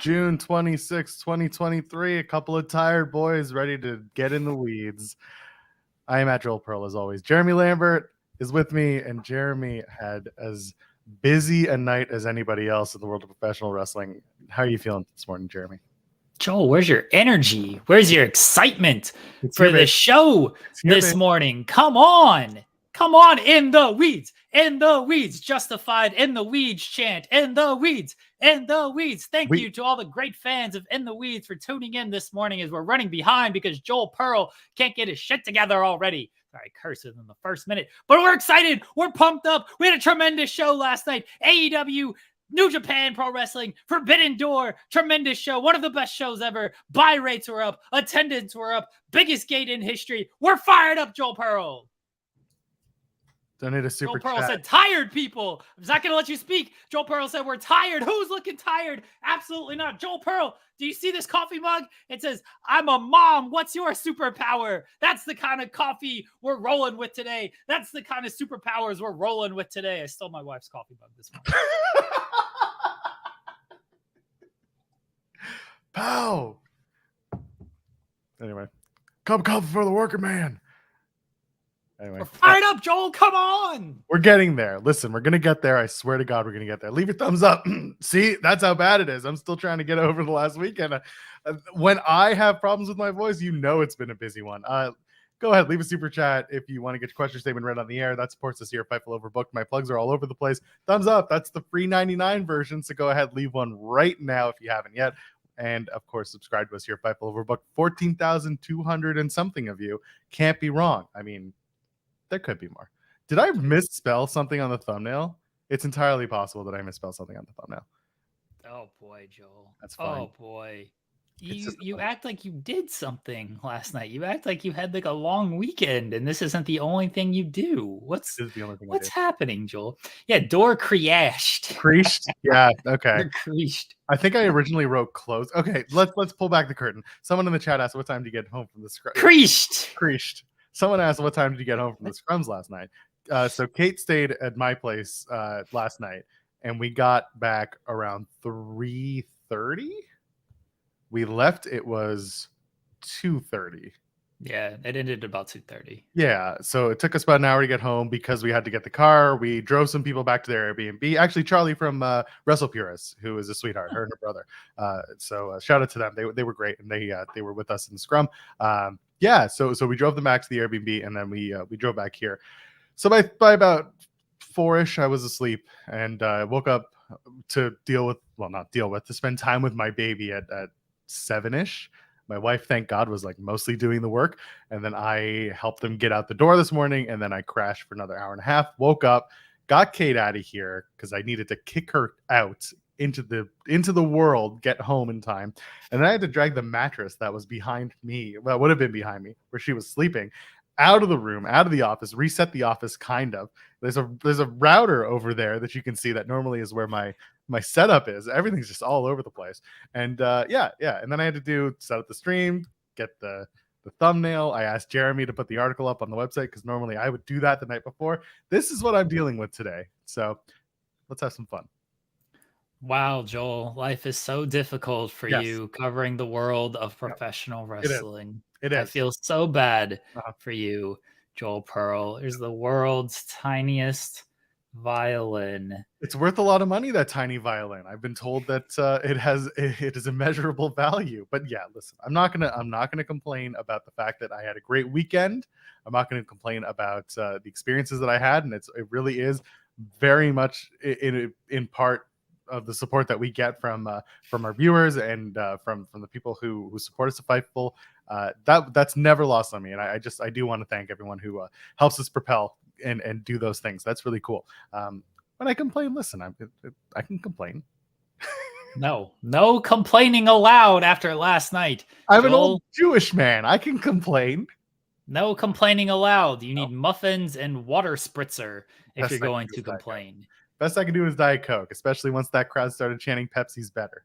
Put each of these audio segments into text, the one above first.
June 26, 2023. A couple of tired boys ready to get in the weeds. I am at Joel Pearl as always. Jeremy Lambert is with me, and Jeremy had as busy a night as anybody else in the world of professional wrestling. How are you feeling this morning, Jeremy? Joel, where's your energy? Where's your excitement for the show this morning? Come on, in the weeds, justified in the weeds chant, in the weeds. Thank you to all the great fans of In the Weeds for tuning in this morning as we're running behind because Joel Pearl can't get his shit together already. Sorry, curses in the first minute, but we're excited. We're pumped up. We had a tremendous show last night. AEW, New Japan Pro Wrestling, Forbidden Door, tremendous show. One of the best shows ever. Buy rates were up. Attendance were up. Biggest gate in history. We're fired up, Joel Pearl. Donate a super Joel Pearl chat. said, tired people. I'm not going to let you speak. Joel Pearl said, we're tired. Who's looking tired? Absolutely not. Joel Pearl, do you see this coffee mug? It says, I'm a mom. What's your superpower? That's the kind of coffee we're rolling with today. That's the kind of superpowers we're rolling with today. I stole my wife's coffee mug this morning. Pow. Anyway, cup of coffee for the worker man. Anyway, we're fired up, Joel. Come on. We're getting there. Listen, we're going to get there. I swear to God, we're going to get there. Leave your thumbs up. See, that's how bad it is. I'm still trying to get over the last weekend. When I have problems with my voice, you know it's been a busy one. Go ahead, leave a super chat if you want to get your question statement read on the air. That supports us here at Fightful Overbooked. My plugs are all over the place. Thumbs up. That's the free 99 version. So go ahead, leave one right now if you haven't yet. And, of course, subscribe to us here at Fightful Overbooked. 14,200 and something of you. Can't be wrong. I mean, there could be more. Did I misspell something on the thumbnail? It's entirely possible that I misspelled something on the thumbnail. Oh, boy, Joel. That's fine. Oh, boy. You act like you did something last night. You act like you had like a long weekend, and this isn't the only thing you do. What's happening, Joel? Yeah, door crashed. Creased? Yeah, okay. Creased. I think I originally wrote close. Okay, let's pull back the curtain. Someone in the chat asked, what time did you get home from the scrum? Creased. Someone asked, what time did you get home from the scrums last night? So Kate stayed at my place last night, and we got back around 3:30. We left, it was 2:30. Yeah, it ended about 2:30. Yeah, so it took us about an hour to get home because we had to get the car. We drove some people back to their Airbnb. Actually, Charlie from Wrestle Purist, who is a sweetheart, her and her brother. So shout out to them. They were great, and they were with us in the scrum. Yeah, so we drove them back to the Airbnb, and then we drove back here. So by about 4-ish, I was asleep, and woke up to to spend time with my baby at 7-ish. My wife, thank God, was like mostly doing the work, and then I helped them get out the door this morning, and then I crashed for another hour and a half. Woke up, got Kate out of here because I needed to kick her out into the world, get home in time, and then I had to drag the mattress that was behind me, well, would have been behind me, where she was sleeping, out of the room, out of the office, reset the office. Kind of. There's a router over there that you can see that normally is where my setup is. Everything's just all over the place. And yeah. And then I had to set up the stream, get the thumbnail. I asked Jeremy to put the article up on the website because normally I would do that the night before. This is what I'm dealing with today. So let's have some fun. Wow, Joel, life is so difficult for you covering the world of professional wrestling. It is. I feel so bad for you, Joel Pearl. Here's the world's tiniest violin. It's worth a lot of money, that tiny violin. I've been told that it is immeasurable value. But yeah, listen, I'm not gonna complain about the fact that I had a great weekend. I'm not gonna complain about the experiences that I had, and it really is very much in part of the support that we get from our viewers and from the people who support us at Fightful. That's never lost on me, and I do want to thank everyone who helps us propel and do those things. That's really cool. When I complain, listen, I can complain. No complaining allowed after last night. I'm an old Jewish man. I can complain. No complaining allowed. You need muffins and water spritzer if you're going to complain. Best I can do is Diet Coke, especially once that crowd started chanting Pepsi's better.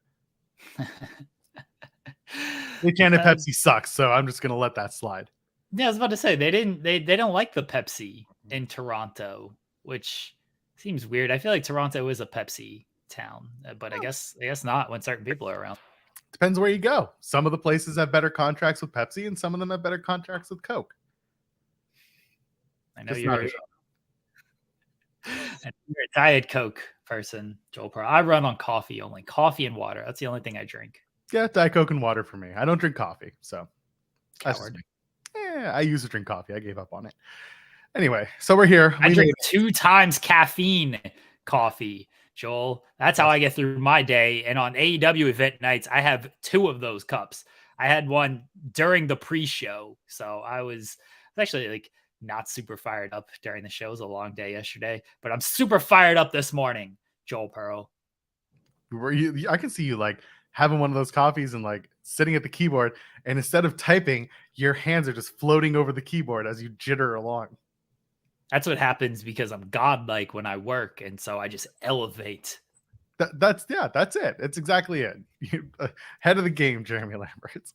They chanted Pepsi sucks, so I'm just gonna let that slide. Yeah, I was about to say they don't like the Pepsi in Toronto, which seems weird. I feel like Toronto is a Pepsi town, but I guess not when certain people are around. Depends where you go. Some of the places have better contracts with Pepsi, and some of them have better contracts with Coke. I know you're a Diet Coke person, Joel Pearl. I run on coffee only. Coffee and water. That's the only thing I drink. Yeah, Diet Coke and water for me. I don't drink coffee, so Coward. I used to drink coffee. I gave up on it. Anyway, so we're here. I drink 2 times caffeine coffee, Joel. That's how I get through my day. And on AEW event nights, I have 2 of those cups. I had one during the pre-show, so I was actually like not super fired up during the show. It was a long day yesterday, but I'm super fired up this morning, Joel Pearl. I can see you like having one of those coffees and like sitting at the keyboard, and instead of typing, your hands are just floating over the keyboard as you jitter along. That's what happens because I'm godlike when I work, and so I just elevate. That's it. It's exactly it. Head of the game, Jeremy Lambert.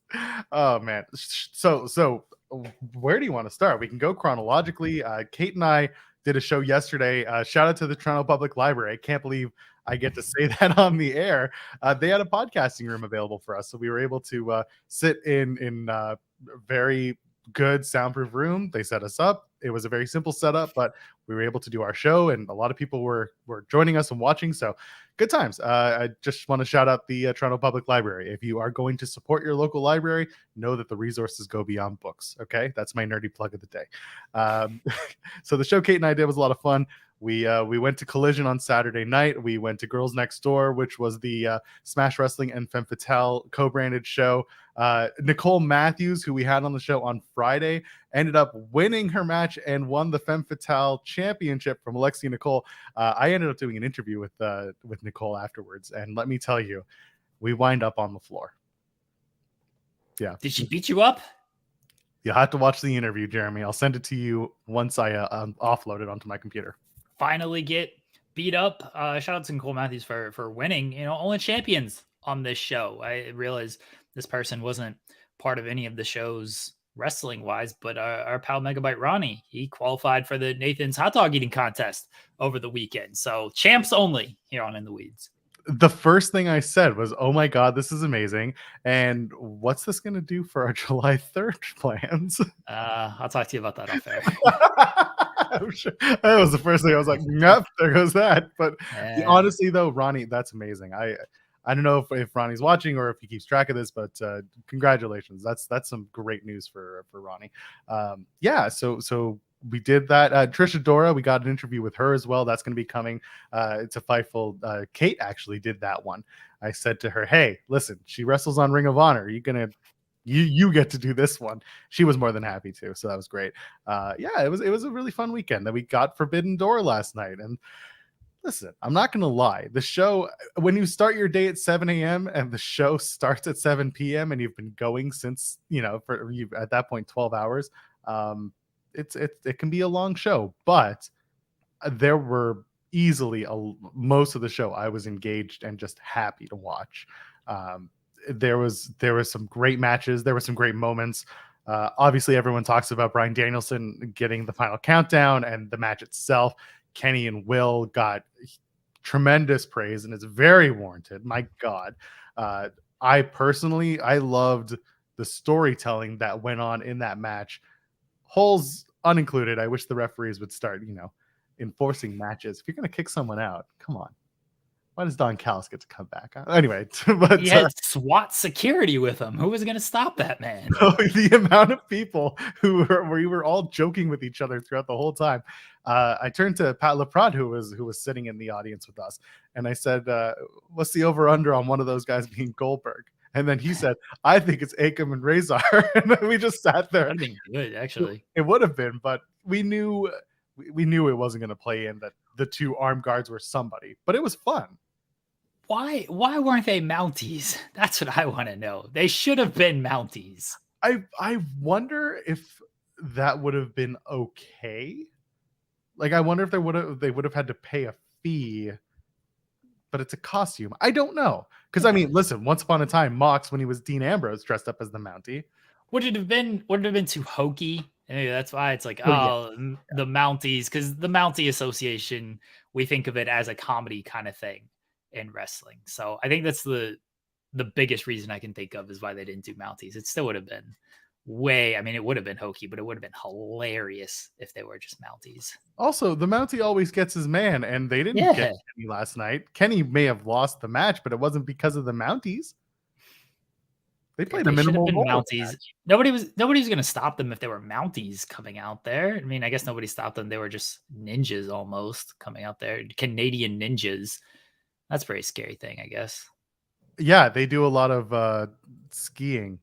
Oh man. So where do you want to start? We can go chronologically. Kate and I did a show yesterday. Shout out to the Toronto Public Library. I can't believe I get to say that on the air. They had a podcasting room available for us, so we were able to sit in very good soundproof room. They set us up. It was a very simple setup, but we were able to do our show, and a lot of people were joining us and watching. So good times. I just want to shout out the Toronto Public Library. If you are going to support your local library, know that the resources go beyond books. Okay, that's my nerdy plug of the day. So the show Kate and I did was a lot of fun. We went to Collision on Saturday night. We went to Girls Next Door, which was the Smash Wrestling and Femme Fatale co-branded show. Nicole Matthews, who we had on the show on Friday, ended up winning her match and won the Femme Fatale championship from Alexia Nicole. I ended up doing an interview with Nicole afterwards, and let me tell you, we wind up on the floor. Yeah. Did she beat you up? You'll have to watch the interview, Jeremy. I'll send it to you once I offload it onto my computer. Finally get beat up. Shout out to Nicole Matthews for winning. Only champions on this show. I realized this person wasn't part of any of the shows wrestling wise, but our pal Megabyte Ronnie, he qualified for the Nathan's hot dog eating contest over the weekend. So champs only here on In the Weeds. The first thing I said was, "Oh my God, this is amazing. And what's this going to do for our July 3rd plans?" I'll talk to you about that off air. I'm sure. That was the first thing I was like, "Yep, there goes that." But honestly, though, Ronnie, that's amazing. I don't know if Ronnie's watching or if he keeps track of this, but congratulations. That's some great news for Ronnie. So we did that. Trisha Dora, we got an interview with her as well. That's going to be coming. It's a Fightful. Kate actually did that one. I said to her, "Hey, listen, she wrestles on Ring of Honor. You get to do this one." She was more than happy to, so that was great. It was a really fun weekend. That we got Forbidden Door last night, and listen, I'm not gonna lie. The show, when you start your day at 7 a.m. and the show starts at 7 p.m. and you've been going since for you at that point 12 hours, it can be a long show, but there were easily most of the show I was engaged and just happy to watch. There was some great matches. There were some great moments. Obviously, everyone talks about Bryan Danielson getting the final countdown and the match itself. Kenny and Will got tremendous praise, and it's very warranted. My God. I personally loved the storytelling that went on in that match. Holes unincluded. I wish the referees would start, enforcing matches. If you're going to kick someone out, come on. Why does Don Callis get to come back? Anyway, but he had SWAT security with him. Who was going to stop that man? The amount of people we were all joking with each other throughout the whole time. I turned to Pat LaPrade, who was sitting in the audience with us, and I said, "What's the over under on one of those guys being Goldberg?" And then he said, "I think it's Akam and Razor." And then we just sat there. That'd be good, actually. It would have been, but we knew it wasn't going to play in that the two armed guards were somebody. But it was fun. Why weren't they Mounties? That's what I want to know. They should have been Mounties. I wonder if that would have been okay. Like, I wonder if they would have had to pay a fee, but it's a costume. I don't know. Because I mean, listen, once upon a time, Mox, when he was Dean Ambrose, dressed up as the Mountie. Would it have been too hokey? And maybe that's why it's like, the Mounties, because the Mountie Association, we think of it as a comedy kind of thing in wrestling. So I think that's the the biggest reason I can think of is why they didn't do Mounties. It still would have been it would have been hokey, but it would have been hilarious if they were just Mounties. Also, the Mountie always gets his man, and they didn't get Kenny last night. Kenny may have lost the match, but it wasn't because of the Mounties. They played a minimal role. Mounties. Nobody was going to stop them if they were Mounties coming out there. I mean, I guess nobody stopped them. They were just ninjas almost coming out there. Canadian ninjas. That's a pretty scary thing, I guess. Yeah, they do a lot of skiing.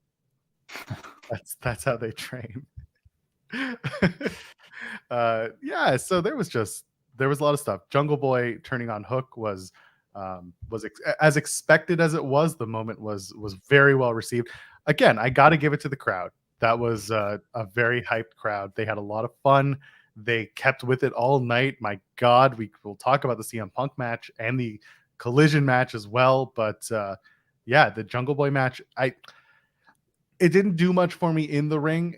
That's how they train. Yeah, so there was a lot of stuff. Jungle Boy turning on Hook was as expected as it was. The moment was very well received. Again, I got to give it to the crowd. That was a very hyped crowd. They had a lot of fun. They kept with it all night. My God, we will talk about the CM Punk match and the Collision match as well. But yeah, the Jungle Boy match, it didn't do much for me in the ring.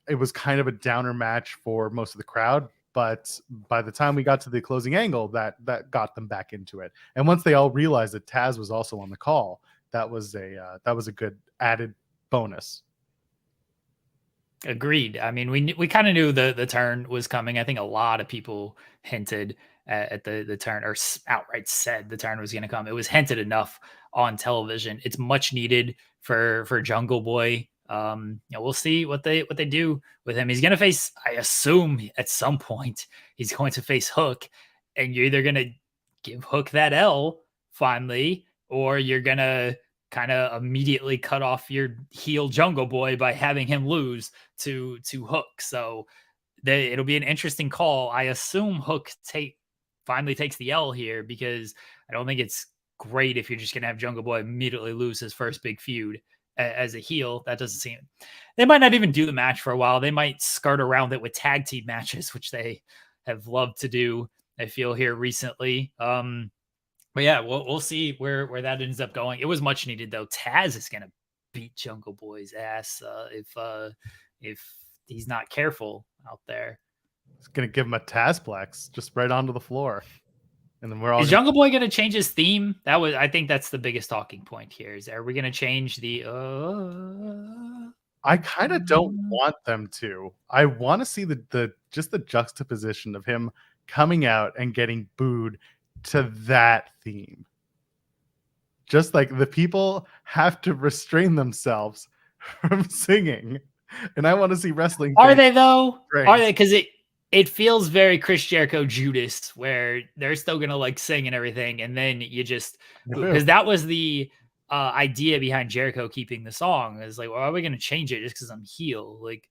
It was kind of a downer match for most of the crowd. But by the time we got to the closing angle, that got them back into it. And once they all realized that Taz was also on the call, that was a good added bonus. Agreed. I mean, we kind of knew the turn was coming. I think a lot of people hinted at the turn, or outright said the turn was going to come. It was hinted enough on television. It's much needed for Jungle Boy. We'll see what they do with him. He's going to face, I assume at some point, he's going to face Hook, and you're either going to give Hook that L finally, or you're going to kind of immediately cut off your heel Jungle Boy by having him lose to Hook. So it'll be an interesting call. I assume Hook finally takes the L here, because I don't think it's great if you're just going to have Jungle Boy immediately lose his first big feud as a heel. That doesn't seem. They might not even do the match for a while. They might skirt around it with tag team matches, which they have loved to do, I feel, here recently. But yeah, we'll see where that ends up going. It was much needed, though. Taz is going to beat Jungle Boy's ass if he's not careful out there. He's going to give him a Tazplex just right onto the floor. And then we're all. Is Jungle Boy going to change his theme? I think that's the biggest talking point here. Are we going to change the? I kind of don't want them to. I want to see the juxtaposition of him coming out and getting booed to that theme. Just like the people have to restrain themselves from singing, and I want to see wrestling. Are they though? Are they? Because it feels very Chris Jericho Judas, where they're still gonna like sing and everything, and then you just, because that was the idea behind Jericho keeping the song, is like, well, are we gonna change it just because I'm heel? Like,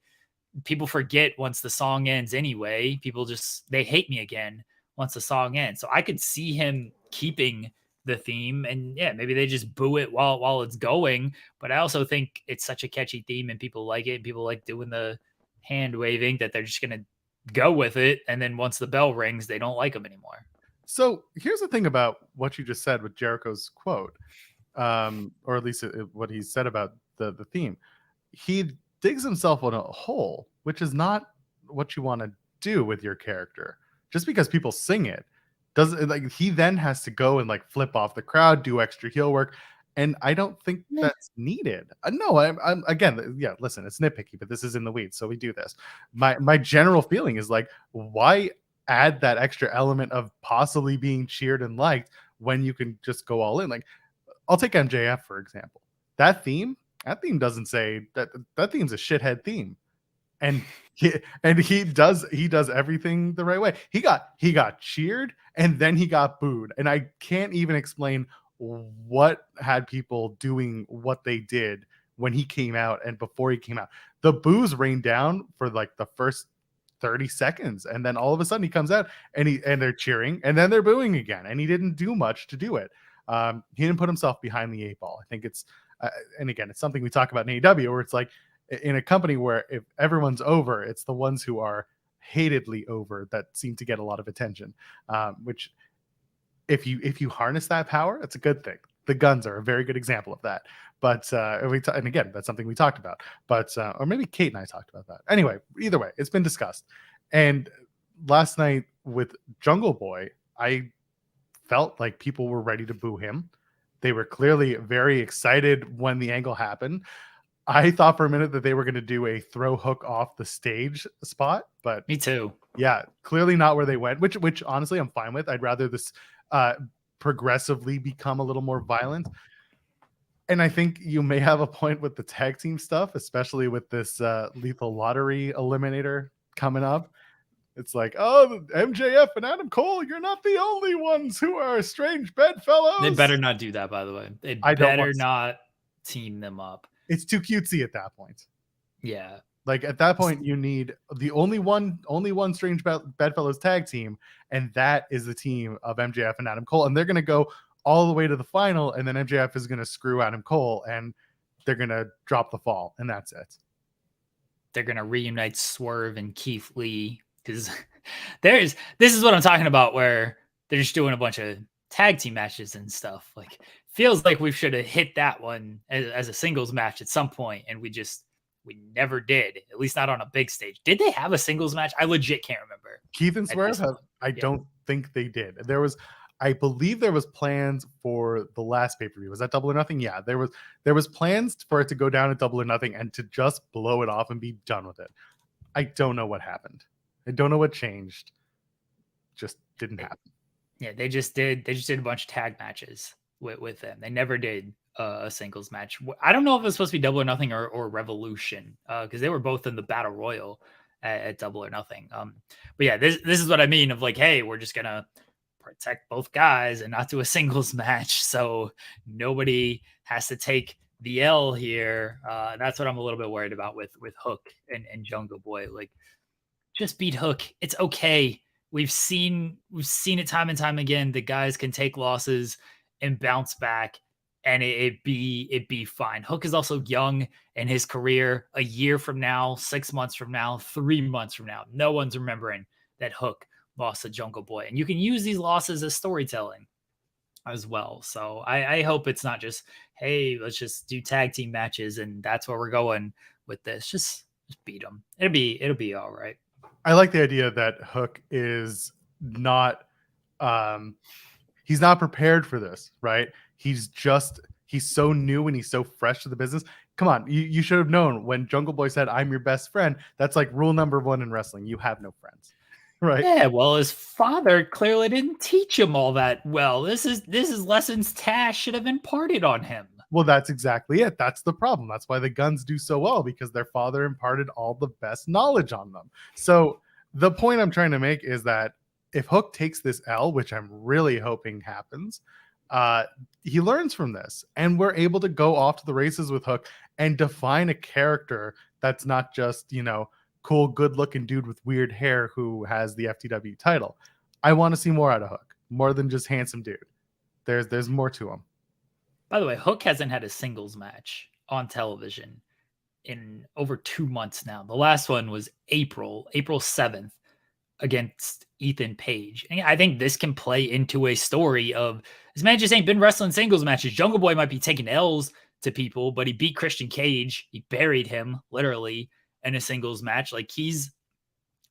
people forget once the song ends anyway. People they hate me again once the song ends. So I could see him keeping the theme, and yeah, maybe they just boo it while it's going. But I also think it's such a catchy theme, and people like it. And people like doing the hand waving, that they're just gonna go with it. And then once the bell rings, they don't like them anymore. So here's the thing about what you just said with Jericho's quote, or at least what he said about the theme. He digs himself in a hole, which is not what you want to do with your character. Just because people sing it doesn't, like, he then has to go and like flip off the crowd, do extra heel work. And I don't think that's needed. No, I'm again, yeah, listen, it's nitpicky, but this is in the weeds, so we do this. My general feeling is like, why add that extra element of possibly being cheered and liked when you can just go all in? Like, I'll take MJF, for example. That theme doesn't say that theme's a shithead theme. And he does everything the right way. He got cheered and then he got booed. And I can't even explain what had people doing what they did when he came out and before he came out. The boos rained down for like the first 30 seconds, and then all of a sudden he comes out and they're cheering, and then they're booing again, and he didn't do much to do it. He didn't put himself behind the 8 ball. I think it's and again, it's something we talk about in AEW, where it's like, in a company where if everyone's over, it's the ones who are hatedly over that seem to get a lot of attention, which if you harness that power, that's a good thing. The guns are a very good example of that. But and again, that's something we talked about. But or maybe Kate and I talked about that. Anyway, either way, it's been discussed. And last night with Jungle Boy, I felt like people were ready to boo him. They were clearly very excited when the angle happened. I thought for a minute that they were going to do a throw Hook off the stage spot, but me too. Yeah, clearly not where they went, which honestly I'm fine with. I'd rather this progressively become a little more violent. And I think you may have a point with the tag team stuff, especially with this lethal lottery eliminator coming up. It's like, oh, MJF and Adam Cole, you're not the only ones who are strange bedfellows. They better not do that, by the way. They better not team them up. It's too cutesy at that point. Yeah. Like at that point, you need the only one strange bedfellows tag team, and that is the team of MJF and Adam Cole. And they're going to go all the way to the final, and then MJF is going to screw Adam Cole, and they're going to drop the fall, and that's it. They're going to reunite Swerve and Keith Lee, because this is what I'm talking about, where they're just doing a bunch of tag team matches and stuff. Like, feels like we should have hit that one as a singles match at some point, and we never did, at least not on a big stage. Did they have a singles match? I legit can't remember. Keith and Swerve don't think they did. I believe there was plans for the last pay-per-view. Was that Double or Nothing? Yeah, there was plans for it to go down at Double or Nothing and to just blow it off and be done with it. I don't know what happened. I don't know what changed. Just didn't happen. Yeah, they just did a bunch of tag matches with them. They never did a singles match. I don't know if it was supposed to be Double or Nothing or Revolution, because they were both in the Battle Royal at Double or Nothing. But yeah, this is what I mean of like, hey, we're just gonna protect both guys and not do a singles match, so nobody has to take the L here. That's what I'm a little bit worried about with Hook and Jungle Boy. Like, just beat Hook. It's okay. We've seen it time and time again. The guys can take losses and bounce back, and it be fine. Hook is also young in his career. A year from now, 6 months from now, 3 months from now, no one's remembering that Hook lost to Jungle Boy. And you can use these losses as storytelling as well. So I hope it's not just, hey, let's just do tag team matches and that's where we're going with this. Just beat them. It'll be all right. I like the idea that Hook is not he's not prepared for this, right? He's so new and he's so fresh to the business. Come on, you should have known when Jungle Boy said, "I'm your best friend." That's like rule number 1 in wrestling. You have no friends. Right. Yeah, well, his father clearly didn't teach him all that well. This is lessons Tash should have imparted on him. Well, that's exactly it. That's the problem. That's why the Guns do so well, because their father imparted all the best knowledge on them. So the point I'm trying to make is that if Hook takes this L, which I'm really hoping happens, he learns from this, and we're able to go off to the races with Hook and define a character that's not just, cool, good-looking dude with weird hair who has the FTW title. I want to see more out of Hook, more than just handsome dude. There's more to him. By the way, Hook hasn't had a singles match on television in over 2 months now. The last one was April 7th against Ethan Page. And I think this can play into a story of this man just ain't been wrestling singles matches. Jungle Boy might be taking L's to people, but he beat Christian Cage. He buried him literally in a singles match. Like, he's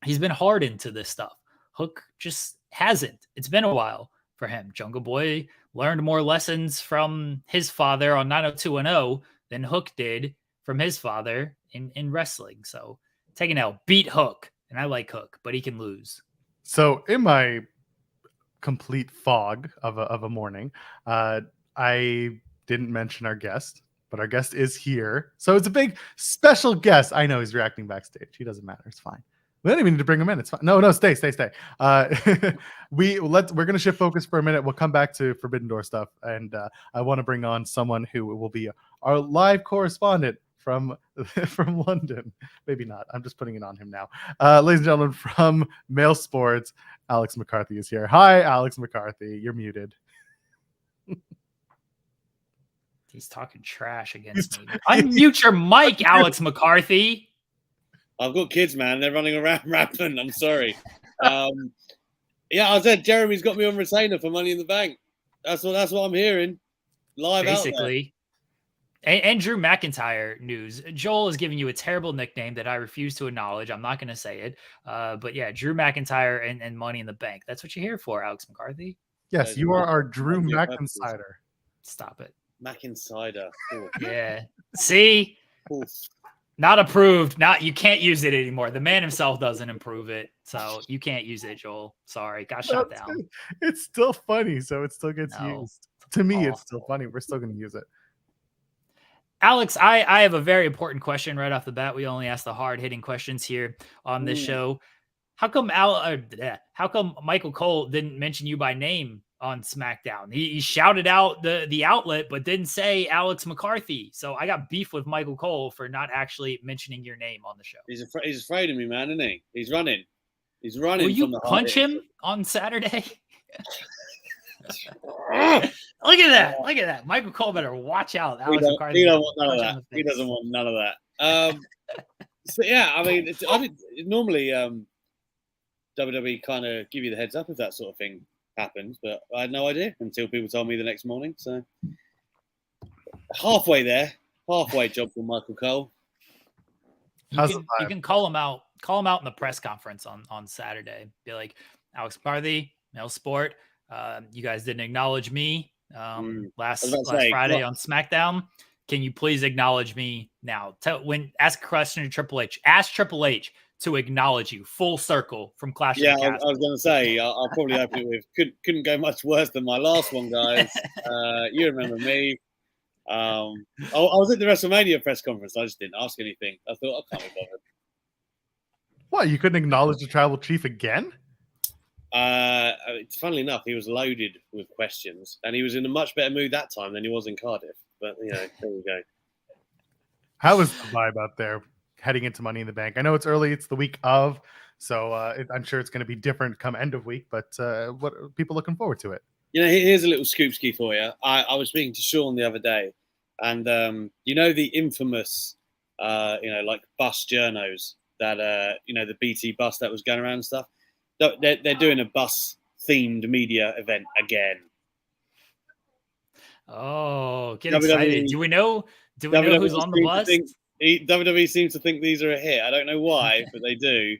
been hard into this stuff. Hook just hasn't. It's been a while for him. Jungle Boy learned more lessons from his father on 90210 than Hook did from his father in wrestling. So take an L, beat Hook. And I like Hook, but he can lose. So in my complete fog of a morning, I didn't mention our guest, but our guest is here. So it's a big special guest. I know he's reacting backstage. He doesn't matter. It's fine. We don't even need to bring him in. It's fine. No, stay. We're going to shift focus for a minute. We'll come back to Forbidden Door stuff. And I want to bring on someone who will be our live correspondent from London. Maybe not. I'm just putting it on him now. Ladies and gentlemen, from MailSport, Alex McCarthy is here. Hi, Alex McCarthy. You're muted. He's talking trash against me. Unmute your mic, Alex McCarthy. I've got kids, man. They're running around rapping. I'm sorry. I said Jeremy's got me on retainer for Money in the Bank. That's what I'm hearing. Live basically. And Drew McIntyre news. Joel is giving you a terrible nickname that I refuse to acknowledge. I'm not going to say it. But yeah, Drew McIntyre and Money in the Bank. That's what you're here for, Alex McCarthy. Yes, you are our Drew McInsider. Stop it. McInsider. Ooh. Yeah. See? Ooh. Not approved. You can't use it anymore. The man himself doesn't improve it. So you can't use it, Joel. Sorry. Got shut down. It's still funny, so it still gets used. To me, it's still funny. We're still going to use it. Alex, I have a very important question right off the bat. We only ask the hard-hitting questions here on this show. How come Michael Cole didn't mention you by name on SmackDown? He shouted out the outlet, but didn't say Alex McCarthy. So I got beef with Michael Cole for not actually mentioning your name on the show. He's afraid of me, man, isn't he? He's running. He's running. Will you punch him on Saturday? Look at that. Look at that. Michael Cole better watch out. Alex McCarthy. He don't want none of that. He doesn't want none of that. So yeah, I mean, normally WWE kind of give you the heads up if that sort of thing happens, but I had no idea until people told me the next morning. So halfway job for Michael Cole. You can call him out. Call him out in the press conference on Saturday. Be like, Alex McCarthy, MailSport. You guys didn't acknowledge me last Friday on SmackDown. Can you please acknowledge me now? Ask a question to Triple H. Ask Triple H to acknowledge you. Full circle from Clash of the Castle. I was going to say, I'll probably open it with, couldn't go much worse than my last one, guys. You remember me. I was at the WrestleMania press conference. I just didn't ask anything. I thought, I can't be bothered. What, you couldn't acknowledge the tribal chief again? Funnily enough, he was loaded with questions, and he was in a much better mood that time than he was in Cardiff. But there we go. How was the vibe out there heading into Money in the Bank? I know it's early; it's the week of, so I'm sure it's going to be different come end of week. But what are people looking forward to it? Here's a little scoop ski for you. I was speaking to Sean the other day, and the infamous, like bus journos that the BT bus that was going around and stuff. They're doing a bus-themed media event again. Oh, get excited. Do we know who's on the bus? WWE seems to think these are a hit. I don't know why, but they do.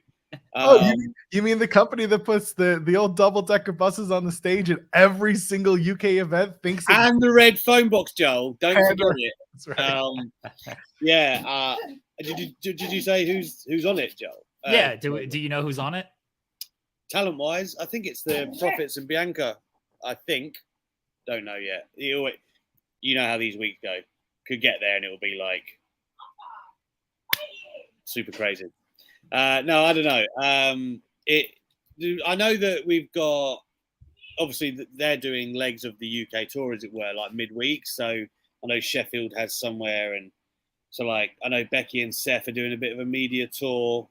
You mean the company that puts the old double-decker buses on the stage at every single UK event? And the red phone box, Joel. Don't forget it. That's right. Yeah. Did you say who's on it, Joel? Yeah. Do you know who's on it? Talent-wise, I think it's the Profits and Bianca. I think. Don't know yet. You know how these weeks go. Could get there and it'll be like super crazy. No, I don't know. I know that we've got, obviously they're doing legs of the UK tour, as it were, like midweek. So I know Sheffield has somewhere, and so like I know Becky and Seth are doing a bit of a media tour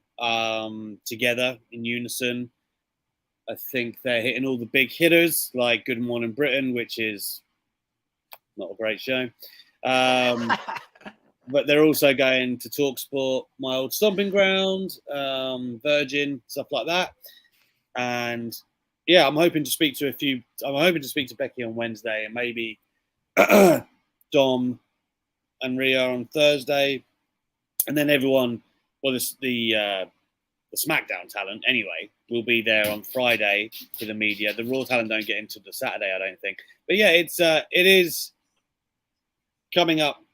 together in unison. I think they're hitting all the big hitters like Good Morning Britain, which is not a great show. But they're also going to TalkSport, my old stomping ground, Virgin, stuff like that. And yeah, I'm hoping to speak to Becky on Wednesday, and maybe Dom and Rhea on Thursday, and then everyone. Well, the SmackDown talent anyway will be there on Friday for the media. The Raw talent don't get into the Saturday, I don't think. But yeah, it is coming up.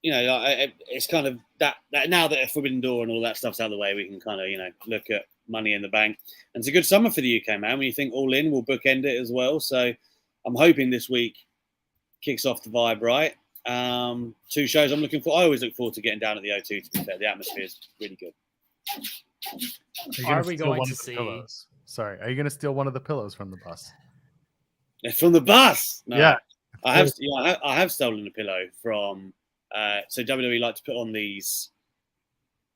It's kind of that now that Forbidden Door and all that stuff's out of the way, we can kind of look at Money in the Bank. And it's a good summer for the UK, man. When you think All In will bookend it as well. So I'm hoping this week kicks off the vibe right. 2 shows I'm looking for. I always look forward to getting down at the O2. To be fair, the atmosphere is really good. Are we going to see? Sorry, are you going to steal one of the pillows from the bus? From the bus? No. Yeah, I have stolen a pillow from. So WWE like to put on these.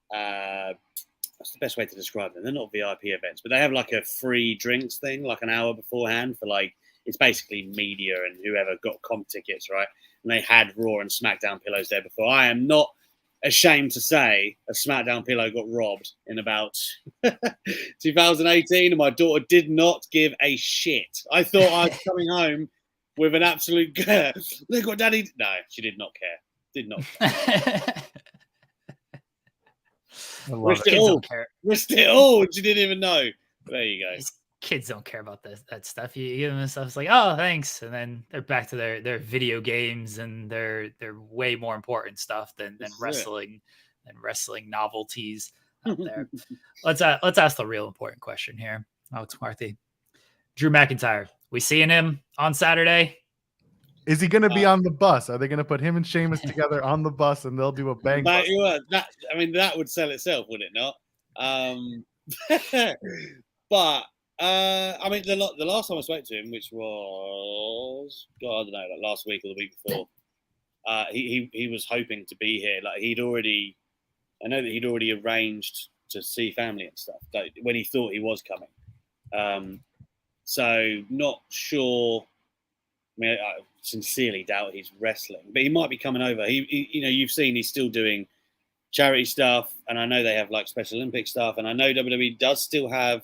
What's the best way to describe them? They're not VIP events, but they have like a free drinks thing, like an hour beforehand for like it's basically media and whoever got comp tickets, right? And they had Raw and SmackDown pillows there before. I am not ashamed to say a SmackDown pillow got robbed in about 2018, and my daughter did not give a shit. I thought I was coming home with an absolute look what Daddy. No, she did not care. Did not care. Risked it all. And she didn't even know. But there you go. kids don't care about that stuff. You give them stuff, it's like, oh, thanks, and then they're back to their video games and their way more important stuff than wrestling and wrestling novelties out there. Let's ask the real important question here, Alex McCarthy. Drew McIntyre, we seeing him on Saturday? Is he going to be on the bus? Are they going to put him and Sheamus together on the bus and they'll do a bang? That would sell itself, would it not? But I mean, the last time I spoke to him, which was I don't know, like last week or the week before, he was hoping to be here. Like I know that he'd already arranged to see family and stuff. Like, when he thought he was coming. So not sure. I mean, I sincerely doubt he's wrestling, but he might be coming over. He you've seen he's still doing charity stuff, and I know they have like Special Olympic stuff, and I know WWE does still have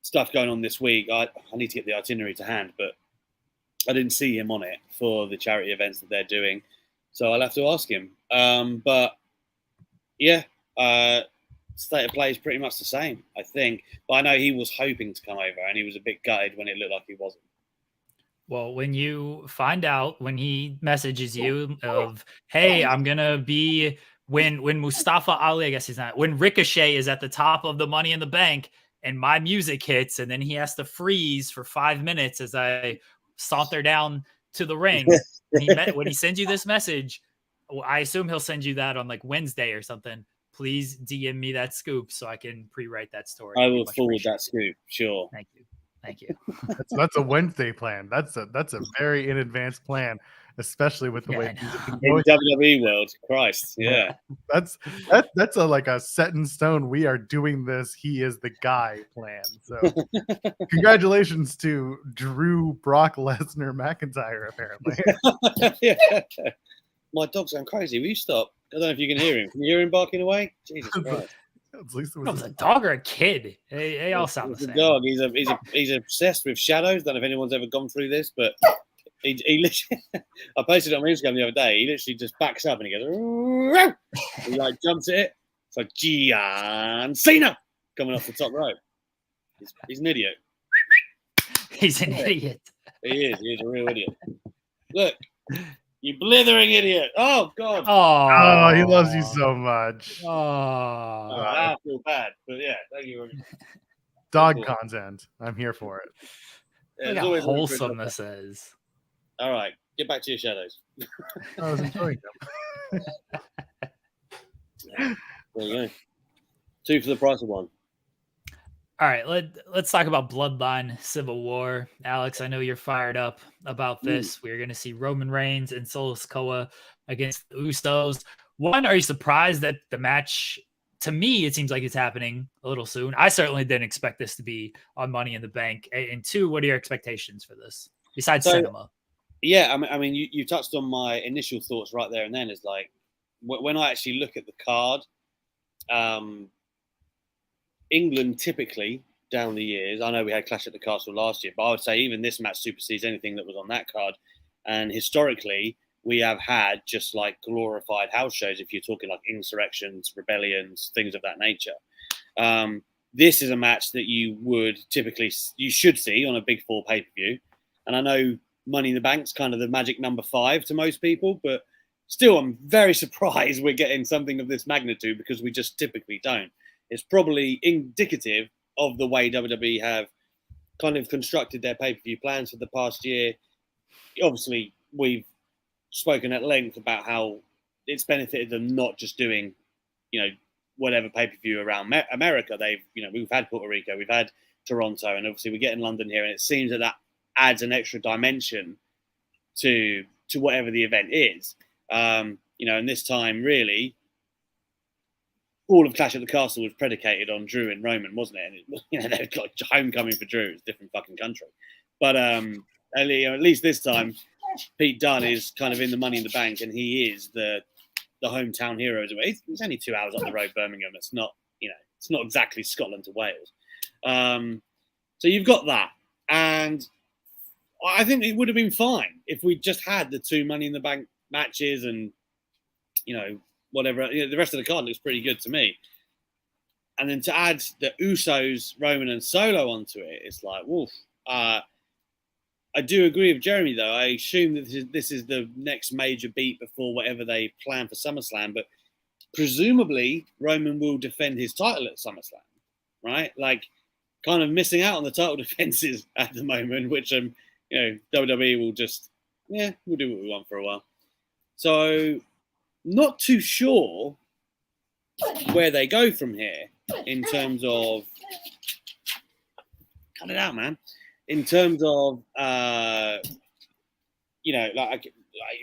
stuff going on this week. I need to get the itinerary to hand, but I didn't see him on it for the charity events that they're doing, so I'll have to ask him. But yeah, state of play is pretty much the same, I think. But I know he was hoping to come over, and he was a bit gutted when it looked like he wasn't. Well, when you find out, when he messages you of, hey, I'm going to be when Mustafa Ali, I guess he's not, when Ricochet is at the top of the Money in the Bank and my music hits, and then he has to freeze for 5 minutes as I saunter down to the ring. When he sends you this message, I assume he'll send you that on like Wednesday or something. Please DM me that scoop so I can pre-write that story. I will forward that scoop. Sure. Thank you. Thank you. That's a Wednesday plan. That's a very in advance plan, especially with the way in WWE world. Christ, yeah. That's like a set in stone. We are doing this. He is the guy plan. So, congratulations to Drew Brock Lesnar McIntyre. Apparently, yeah. My dog's going crazy. Will you stop? I don't know if you can hear him. Can you hear him barking away? Jesus Christ. At least it was a dog or a kid. They all sound the same. Dog. He's obsessed with shadows. Don't know if anyone's ever gone through this, but he literally. I posted it on Instagram the other day. He literally just backs up and he goes. He like jumps at it. It's like John Cena coming off the top rope. He's an idiot. He's an idiot. He is. He's a real idiot. Look. You blithering idiot. Oh, God. Oh, he loves you so much. I feel bad. But yeah, thank you. Dog content. I'm here for it. Yeah, look how wholesome this is. All right. Get back to your shadows. I was enjoying them. There you go. 2 for the price of 1. All right, let's talk about Bloodline Civil War. Alex, I know you're fired up about this. We're going to see Roman Reigns and Solo Sikoa against the Usos. One, are you surprised that the match, to me, it seems like it's happening a little soon. I certainly didn't expect this to be on Money in the Bank. And 2, what are your expectations for this, besides cinema? Yeah, I mean, you touched on my initial thoughts right there and then. Is like, when I actually look at the card, England typically down the years, I know we had Clash at the Castle last year, but I would say even this match supersedes anything that was on that card. And historically, we have had just like glorified house shows, if you're talking like insurrections, rebellions, things of that nature. This is a match that you should see on a Big 4 pay-per-view. And I know Money in the Bank's kind of the magic number 5 to most people, but still, I'm very surprised we're getting something of this magnitude because we just typically don't. It's probably indicative of the way WWE have kind of constructed their pay-per-view plans for the past year. Obviously, we've spoken at length about how it's benefited them not just doing, whatever pay-per-view around America. We've had Puerto Rico, we've had Toronto, and obviously we get in London here, and it seems that adds an extra dimension to whatever the event is. And this time, really, all of Clash at the Castle was predicated on Drew and Roman, wasn't it? And they've got homecoming for Drew. It's a different fucking country. But at least this time, Pete Dunne is kind of in the Money in the Bank, and he is the hometown hero. It's only 2 hours up the road, Birmingham. It's not, it's not exactly Scotland to Wales. So you've got that. And I think it would have been fine if we just had the 2 Money in the Bank matches and, whatever. The rest of the card looks pretty good to me. And then to add the Usos, Roman, and Solo onto it, it's like, woof. I do agree with Jeremy, though. I assume that this is the next major beat before whatever they plan for SummerSlam. But presumably, Roman will defend his title at SummerSlam, right? Like, kind of missing out on the title defenses at the moment, which, WWE will just, we'll do what we want for a while. So, not too sure where they go from here in terms of... Cut it out, man. In terms of,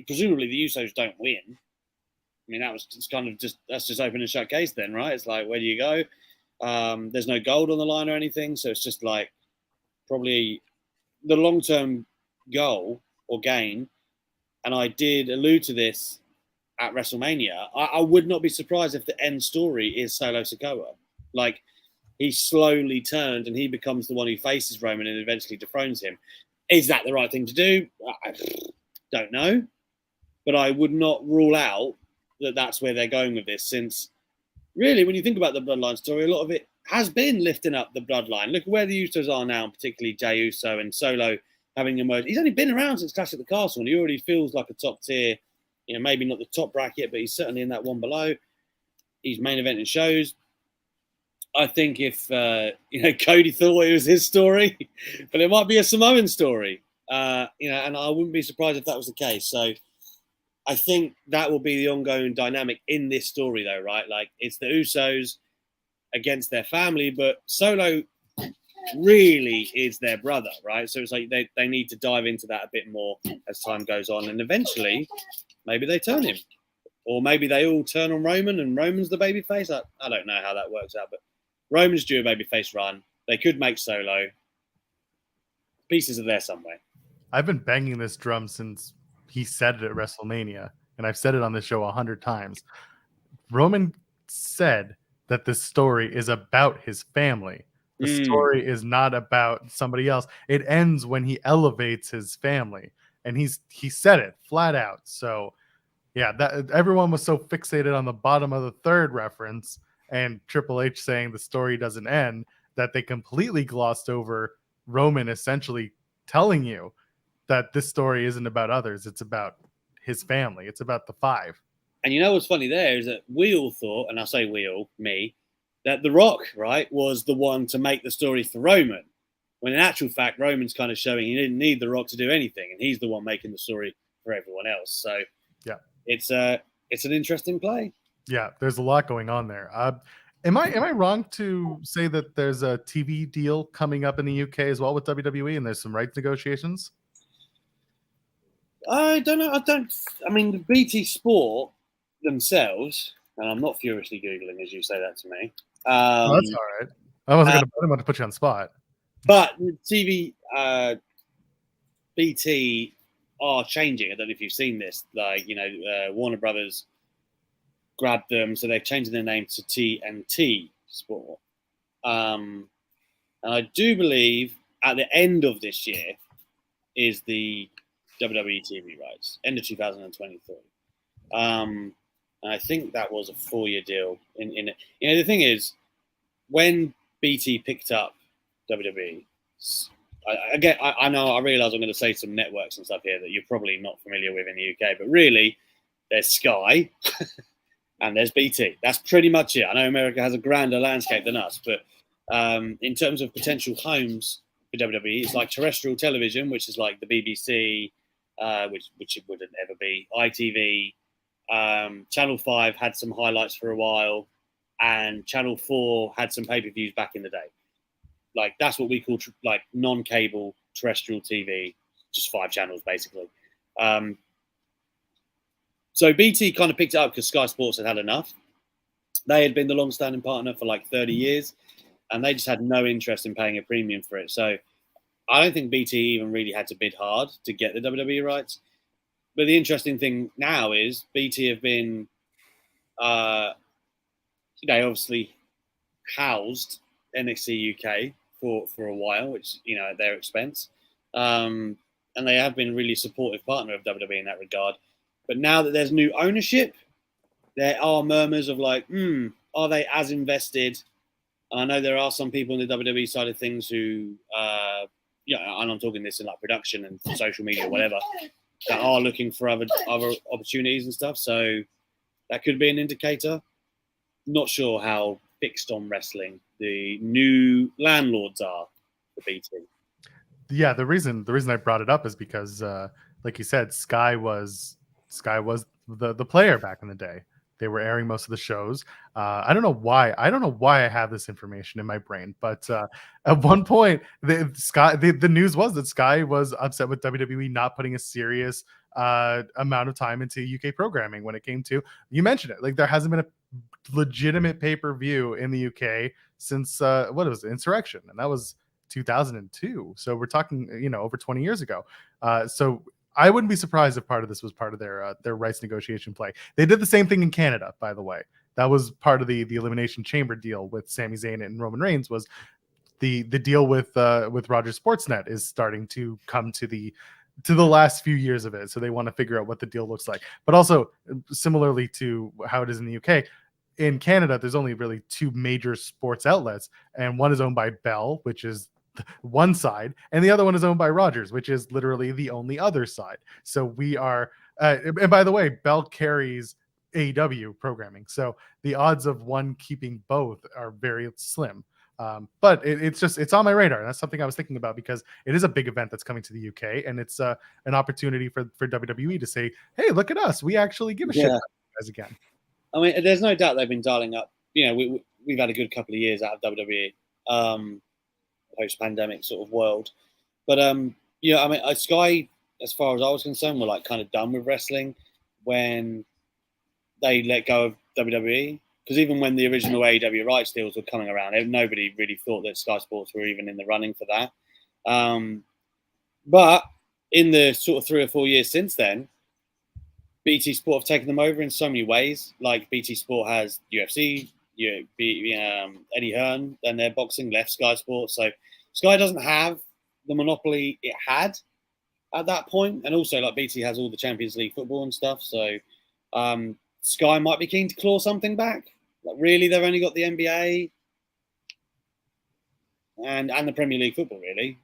presumably the Usos don't win. I mean, that's just open and shut case then, right? It's like, where do you go? There's no gold on the line or anything. So it's just like probably the long-term goal or gain. And I did allude to this at WrestleMania. I would not be surprised if the end story is Solo Sikoa. Like, he slowly turned and he becomes the one who faces Roman and eventually dethrones him. Is that the right thing to do? I don't know. But I would not rule out that that's where they're going with this, since really, when you think about the Bloodline story, a lot of it has been lifting up the Bloodline. Look at where the Usos are now, particularly Jey Uso and Solo having emerged. He's only been around since Clash at the Castle and he already feels like a top tier, maybe not the top bracket, but he's certainly in that one below. He's main event in shows. I think if, Cody thought it was his story, but it might be a Samoan story, and I wouldn't be surprised if that was the case. So I think that will be the ongoing dynamic in this story, though, right? Like, it's the Usos against their family, but Solo really is their brother, right? So it's like they need to dive into that a bit more as time goes on. And eventually, maybe they turn him. Or maybe they all turn on Roman and Roman's the babyface. I don't know how that works out, but Roman's due a babyface run. They could make Solo. Pieces are there somewhere. I've been banging this drum since he said it at WrestleMania, and I've said it on this show 100 times. Roman said that this story is about his family. The story is not about somebody else. It ends when he elevates his family, and he said it flat out. So, yeah, that everyone was so fixated on the bottom of the third reference and Triple H saying the story doesn't end that they completely glossed over Roman essentially telling you that this story isn't about others. It's about his family. It's about the five. And you know what's funny there is that we all thought, and I say we all, me, that The Rock, right, was the one to make the story for Roman. When in actual fact, Roman's kind of showing he didn't need The Rock to do anything, and he's the one making the story for everyone else. So yeah, it's an interesting play. Yeah, there's a lot going on there. Am I wrong to say that there's a TV deal coming up in the UK as well with WWE, and there's some rights negotiations? I don't know. I mean, the BT Sport themselves, and I'm not furiously Googling as you say that to me. That's all right. I wasn't going to put you on the spot. But TV, BT are changing. I don't know if you've seen this. Like, Warner Brothers grabbed them, so they're changing their name to TNT Sport. And I do believe at the end of this year is the WWE TV rights, end of 2023. And I think that was a 4-year deal. In it, the thing is, when BT picked up WWE, I realize I'm going to say some networks and stuff here that you're probably not familiar with in the UK, but really, there's Sky and there's BT. That's pretty much it. I know America has a grander landscape than us, but in terms of potential homes for WWE, it's like terrestrial television, which is like the BBC, which it wouldn't ever be, ITV, Channel 5 had some highlights for a while, and Channel 4 had some pay-per-views back in the day. Like, that's what we call like non-cable terrestrial TV, just 5 channels basically. So BT kind of picked it up because Sky Sports had enough. They had been the long-standing partner for like 30 years, and they just had no interest in paying a premium for it. So I don't think BT even really had to bid hard to get the WWE rights. But the interesting thing now is BT have been, obviously housed NXT UK for a while, which, at their expense. And they have been really supportive partner of WWE in that regard. But now that there's new ownership, there are murmurs of like, are they as invested I know there are some people in the WWE side of things who, and I'm talking this in like production and social media, whatever, that are looking for other opportunities and stuff. So that could be an indicator. Not sure how fixed on wrestling the new landlords are for BT. Yeah, the reason I brought it up is because, like you said, Sky was the player back in the day. They were airing most of the shows. I don't know why. I have this information in my brain, but at one point, the news was that Sky was upset with WWE not putting a serious amount of time into UK programming when it came to. You mentioned it. Like there hasn't been a legitimate pay-per-view in the UK since what was it, Insurrection, and that was 2002. So we're talking, over 20 years ago. So I wouldn't be surprised if part of this was part of their rights negotiation play. They did the same thing in Canada, by the way. That was part of the Elimination Chamber deal with Sami Zayn and Roman Reigns. Was the deal with Rogers Sportsnet is starting to come to the last few years of it. So they want to figure out what the deal looks like. But also, similarly to how it is in the UK, in Canada, there's only really two major sports outlets, and one is owned by Bell, which is one side, and the other one is owned by Rogers, which is literally the only other side. So we are, and by the way, Bell carries AEW programming, so the odds of one keeping both are very slim. But it's on my radar, and that's something I was thinking about because it is a big event that's coming to the UK, and it's an opportunity for WWE to say, "Hey, look at us! We actually give a shit about you guys again." I mean, there's no doubt they've been dialing up. We've had a good couple of years out of WWE. Post-pandemic sort of world, but Sky, as far as I was concerned, were like kind of done with wrestling when they let go of WWE. Because even when the original AEW rights deals were coming around, nobody really thought that Sky Sports were even in the running for that. But in the sort of 3 or 4 years since then, BT Sport have taken them over in so many ways. Like BT Sport has UFC. Eddie Hearn and their boxing left Sky Sports, so Sky doesn't have the monopoly it had at that point, and also like BT has all the Champions League football and stuff, so Sky might be keen to claw something back. Like really, they've only got the NBA and the Premier League football, really,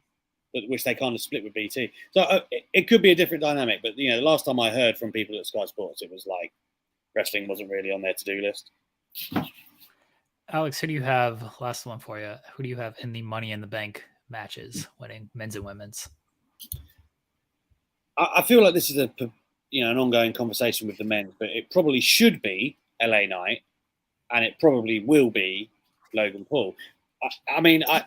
but which they kind of split with BT. So it could be a different dynamic, but the last time I heard from people at Sky Sports, it was like wrestling wasn't really on their to-do list. Alex, who do you have? Last one for you. Who do you have in the Money in the Bank matches, winning men's and women's? I feel like this is an ongoing conversation with the men, but it probably should be LA Knight, and it probably will be Logan Paul. I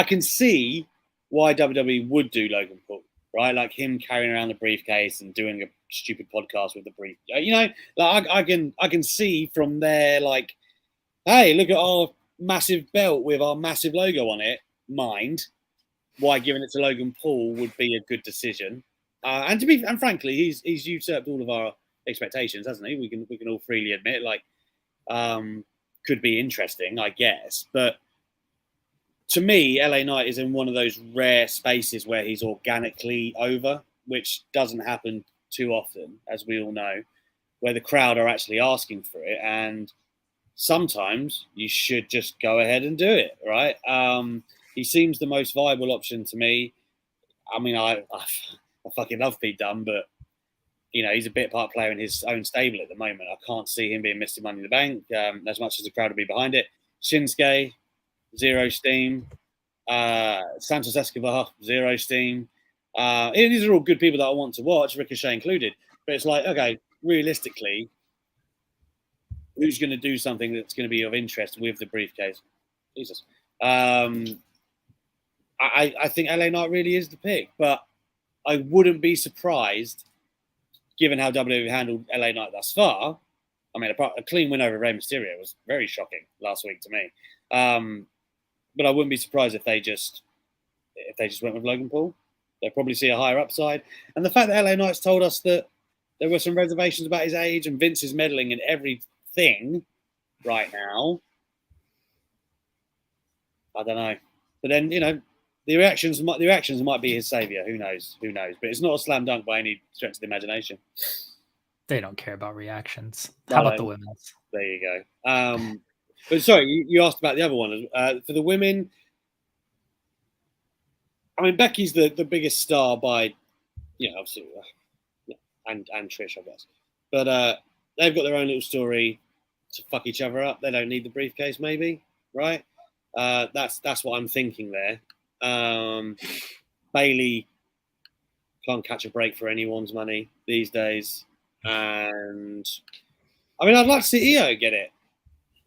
can see why WWE would do Logan Paul, right? Like him carrying around the briefcase and doing a stupid podcast with the brief. I can see from there, like, hey, look at our massive belt with our massive logo on it. Mind why giving it to Logan Paul would be a good decision. And frankly, he's usurped all of our expectations, hasn't he? We can all freely admit, like, could be interesting, I guess. But to me, LA Knight is in one of those rare spaces where he's organically over, which doesn't happen too often, as we all know, where the crowd are actually asking for it. And sometimes you should just go ahead and do it, right? He seems the most viable option to me. I mean, I fucking love Pete Dunne, but he's a bit part player in his own stable at the moment. I can't see him being Mr. Money in the Bank as much as the crowd will be behind it. Shinsuke, zero steam. Santos Escobar, zero steam. These are all good people that I want to watch, Ricochet included. But it's like, okay, realistically, who's going to do something that's going to be of interest with the briefcase? Jesus. I think LA Knight really is the pick, but I wouldn't be surprised, given how WWE handled LA Knight thus far. I mean, a clean win over Rey Mysterio was very shocking last week to me. But I wouldn't be surprised if they just went with Logan Paul. They'll probably see a higher upside. And the fact that LA Knight's told us that there were some reservations about his age and Vince is meddling in everything right now, I don't know. But then, the reactions might be his savior. Who knows? But it's not a slam dunk by any stretch of the imagination. They don't care about reactions. How about the women's? There you go. But sorry, you asked about the other one. For the women, I mean, Becky's the biggest star by, obviously, and Trish, I guess. But they've got their own little story to fuck each other up. They don't need the briefcase, maybe, right? That's what I'm thinking there. Bailey can't catch a break for anyone's money these days, and I mean, I'd like to see Io get it.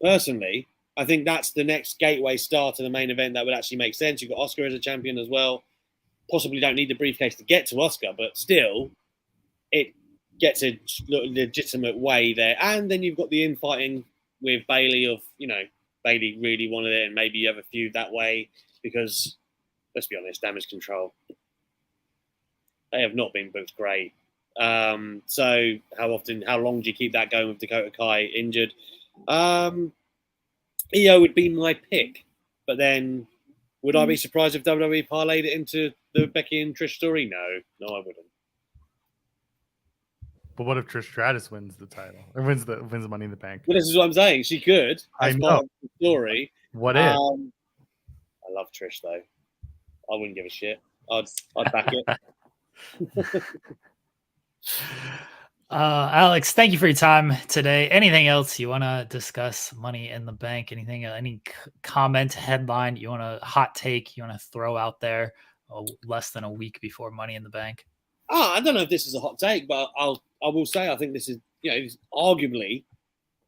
Personally, I think that's the next gateway star to the main event that would actually make sense. You've got Oscar as a champion as well. Possibly don't need the briefcase to get to Oscar, but still, it gets a legitimate way there. And then you've got the infighting with Bailey of, Bailey really wanted it, and maybe you have a feud that way because, let's be honest, Damage Control, they have not been booked great. So how long do you keep that going with Dakota Kai injured? Io would be my pick, but then would I be surprised if WWE parlayed it into the Becky and Trish story? No, I wouldn't. But what if Trish Stratus wins the title or wins the Money in the Bank? Well, this is what I'm saying. She could. I know. Part of the story. What if? I love Trish though. I wouldn't give a shit. I'd back it. Alex, thank you for your time today. Anything else you want to discuss? Money in the Bank? Anything? Any comment, headline you want to hot take you want to throw out there? Less than a week before Money in the Bank. I don't know if this is a hot take, but I will say I think this is it's arguably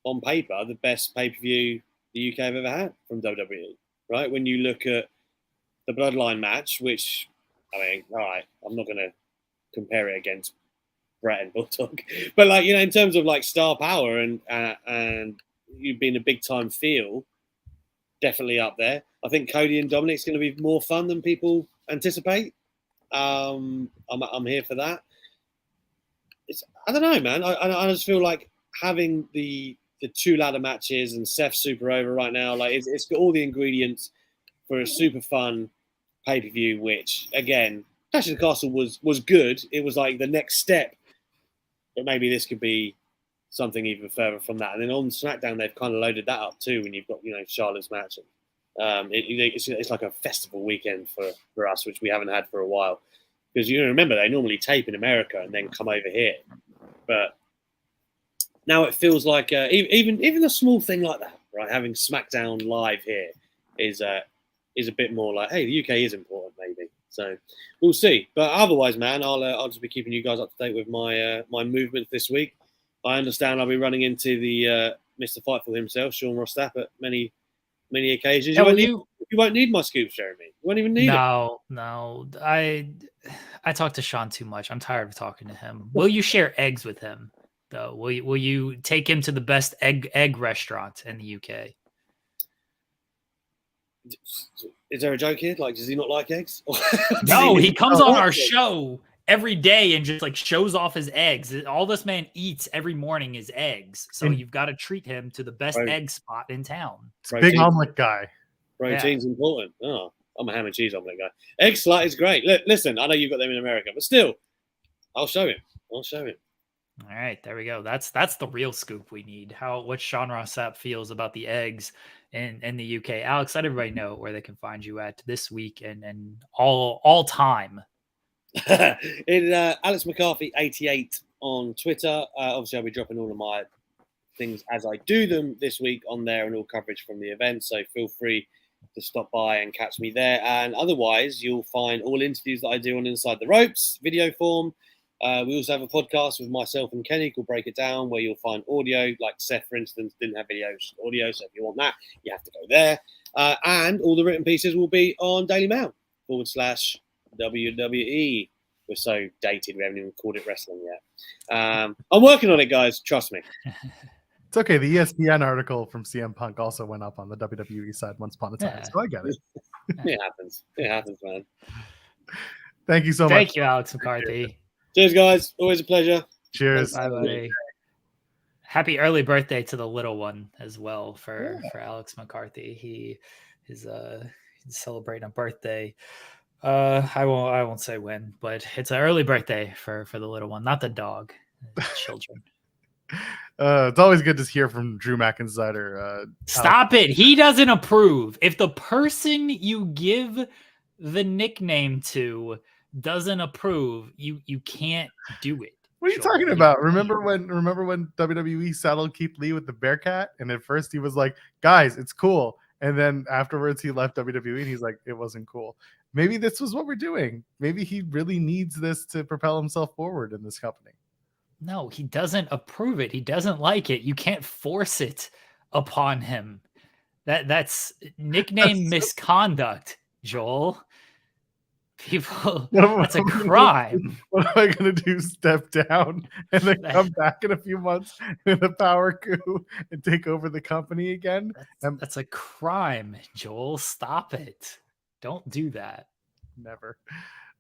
on paper the best pay-per-view the UK have ever had from WWE. Right? When you look at the Bloodline match, which I mean, all right, I'm not going to compare it against Brett and Bulldog, but in terms of star power and you being a big time feel, definitely up there. I think Cody and Dominic's going to be more fun than people anticipate. I'm here for that. I don't know, man. I just feel like having the two ladder matches and Seth super over right now, it's got all the ingredients for a super fun pay per view. Which again, Clash of the Castle was good. It was the next step. But maybe this could be something even further from that. And then on SmackDown, they've kind of loaded that up too when you've got, Charlotte's match. It's like a festival weekend for us, which we haven't had for a while. Because remember, they normally tape in America and then come over here. But now it feels like even a small thing like that, right? Having SmackDown live here is a bit more like, hey, the UK is important, maybe. So we'll see. But otherwise, man, I'll just be keeping you guys up to date with my movements this week. I understand I'll be running into the Mr. Fightful himself, Sean Rostap, at many occasions. You won't need my scoops, Jeremy. You won't even need it. No. I talk to Sean too much. I'm tired of talking to him. Will you share eggs with him, though? Will you take him to the best egg restaurant in the UK? Is there a joke here? Does he not like eggs? No, he comes on our show every day and just shows off his eggs. All this man eats every morning is eggs. So you've got to treat him to the best egg spot in town. Big omelet guy. Protein's important. Oh, I'm a ham and cheese omelet guy. Egg slut is great. Listen, I know you've got them in America, but still, I'll show him. All right, there we go. That's the real scoop we need. What Sean Rossap feels about the eggs in the UK. Alex, let everybody know where they can find you at this week and all time. Alex McCarthy 88 on Twitter. Obviously, I'll be dropping all of my things as I do them this week on there and all coverage from the event. So feel free to stop by and catch me there. And otherwise, you'll find all interviews that I do on Inside the Ropes, video form. We also have a podcast with myself and Kenny called Break It Down, where you'll find audio, like Seth, for instance, didn't have audio. So if you want that, you have to go there. And all the written pieces will be on Daily Mail /WWE. We're so dated, we haven't even called it wrestling yet. I'm working on it, guys. Trust me. It's okay. The ESPN article from CM Punk also went up on the WWE side once upon a time, so I get it. It happens, man. Thank you so much. Thank you, Alex McCarthy. Cheers, guys. Always a pleasure. Cheers. Bye, buddy. Happy early birthday to the little one as well for Alex McCarthy. He is celebrating a birthday. I won't say when, but it's an early birthday for the little one, not the dog. Children. It's always good to hear from Drew McInsider. Stop it. He doesn't approve. If the person you give the nickname to doesn't approve, you can't do it. What are you talking about? Remember when WWE saddled Keith Lee with the Bearcat? And at first he was like, guys, it's cool. And then afterwards he left WWE and he's like, it wasn't cool. Maybe this was what we're doing. Maybe he really needs this to propel himself forward in this company. No, he doesn't approve it. He doesn't like it. You can't force it upon him. That's nickname misconduct, Joel. People, that's a crime. What am I going to do? Step down and then come back in a few months with a power coup and take over the company again? That's a crime, Joel. Stop it. Don't do that. Never.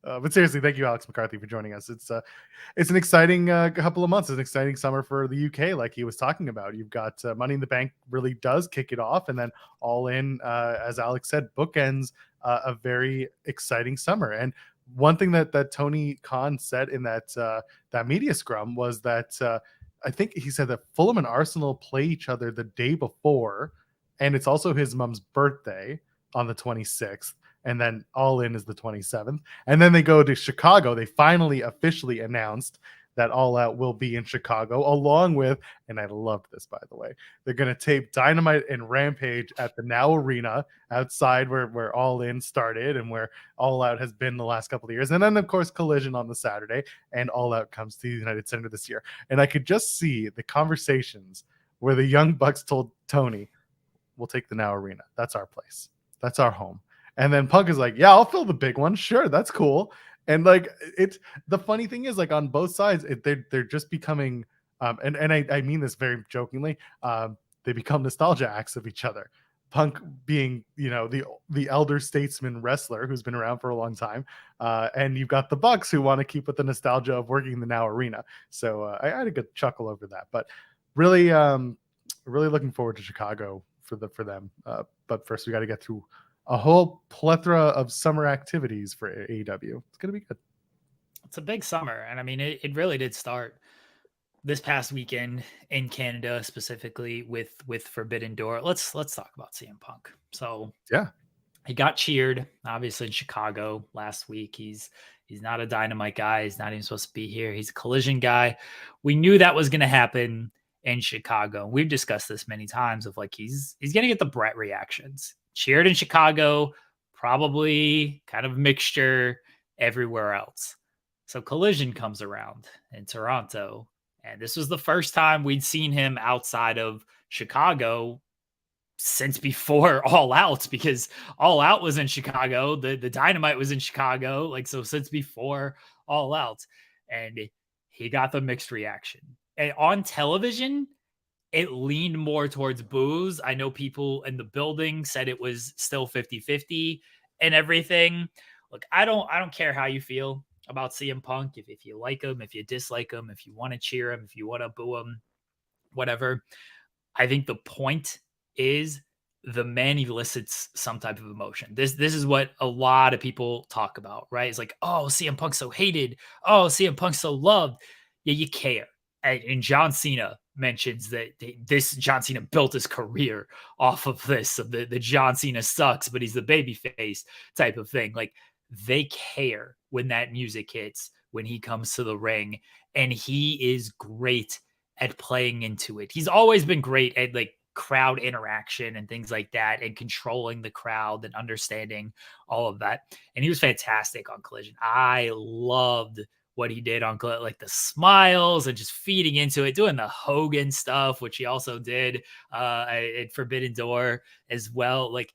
But seriously, thank you, Alex McCarthy, for joining us. It's an exciting couple of months. It's an exciting summer for the UK, like he was talking about. You've got Money in the Bank really does kick it off, and then All In, as Alex said, bookends a very exciting summer. And one thing that Tony Khan said in that media scrum was that I think he said that Fulham and Arsenal play each other the day before, and it's also his mom's birthday on the 26th. And then All In is the 27th. And then they go to Chicago. They finally officially announced that All Out will be in Chicago, along with, and I loved this, by the way, they're going to tape Dynamite and Rampage at the Now Arena outside where All In started and where All Out has been the last couple of years. And then, of course, Collision on the Saturday, and All Out comes to the United Center this year. And I could just see the conversations where the Young Bucks told Tony, we'll take the Now Arena. That's our place. That's our home. And then Punk is like, yeah, I'll fill the big one. Sure, that's cool. And like, it's the funny thing is, like, on both sides, they're just becoming, and I mean this very jokingly, they become nostalgia acts of each other. Punk being, the elder statesman wrestler who's been around for a long time, and you've got the Bucks who want to keep with the nostalgia of working in the Now Arena. So I had a good chuckle over that. But really, really looking forward to Chicago for them. But first, we got to get through a whole plethora of summer activities for AEW. It's going to be good. It's a big summer. And I mean, it really did start this past weekend in Canada, specifically with Forbidden Door. Let's talk about CM Punk. So yeah, he got cheered, obviously, in Chicago last week. He's not a Dynamite guy. He's not even supposed to be here. He's a Collision guy. We knew that was going to happen in Chicago. We've discussed this many times of like, he's going to get the Brett reactions. Cheered in Chicago, probably kind of mixture everywhere else. So Collision comes around in Toronto, and this was the first time we'd seen him outside of Chicago since before All Out, because All Out was in Chicago, the Dynamite was in Chicago, like, so since before All Out, and he got the mixed reaction. And on television, it leaned more towards boos. I know people in the building said it was still 50-50 and everything. Look, I don't care how you feel about CM Punk. If you like him, if you dislike him, if you want to cheer him, if you want to boo him, whatever. I think the point is the man elicits some type of emotion. This is what a lot of people talk about, right? It's like, oh, CM Punk's so hated. Oh, CM Punk's so loved. Yeah, you care. And John Cena mentions that John Cena built his career off of this, of the John Cena sucks, but he's the babyface type of thing. Like, they care when that music hits, when he comes to the ring, and he is great at playing into it. He's always been great at like crowd interaction and things like that, and controlling the crowd and understanding all of that. And he was fantastic on Collision. I loved what he did on like the smiles and just feeding into it, doing the Hogan stuff, which he also did at Forbidden Door as well. Like,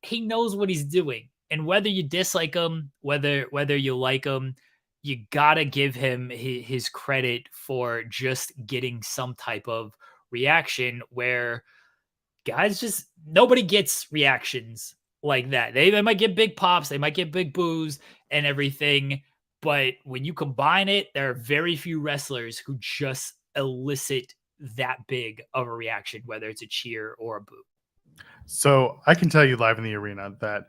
he knows what he's doing. And whether you dislike him, whether you like him, you gotta give him his credit for just getting some type of reaction where guys just, nobody gets reactions like that. They might get big pops, they might get big boos and everything. But when you combine it, there are very few wrestlers who just elicit that big of a reaction, whether it's a cheer or a boo. So I can tell you live in the arena that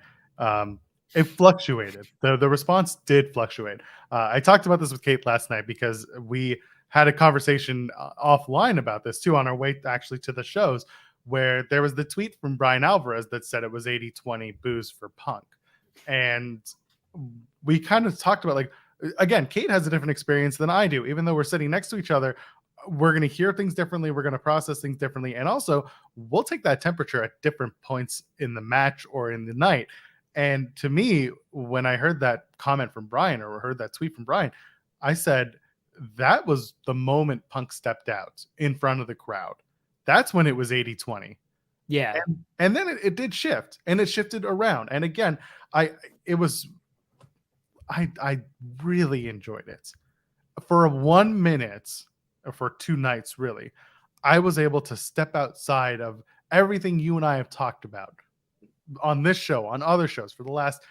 it fluctuated. The response did fluctuate. I talked about this with Kate last night because we had a conversation offline about this too on our way actually to the shows, where there was the tweet from Brian Alvarez that said it was 80-20 boos for Punk. And we kind of talked about, like, again, Kate has a different experience than I do. Even though we're sitting next to each other, we're going to hear things differently. We're going to process things differently. And also, we'll take that temperature at different points in the match or in the night. And to me, when I heard that comment from Brian, or heard that tweet from Brian, I said, that was the moment Punk stepped out in front of the crowd. That's when it was 80-20. Yeah. And then it did shift, and it shifted around. And again, I really enjoyed it. For 1 minute, or for 2 nights, really, I was able to step outside of everything you and I have talked about on this show, on other shows for the last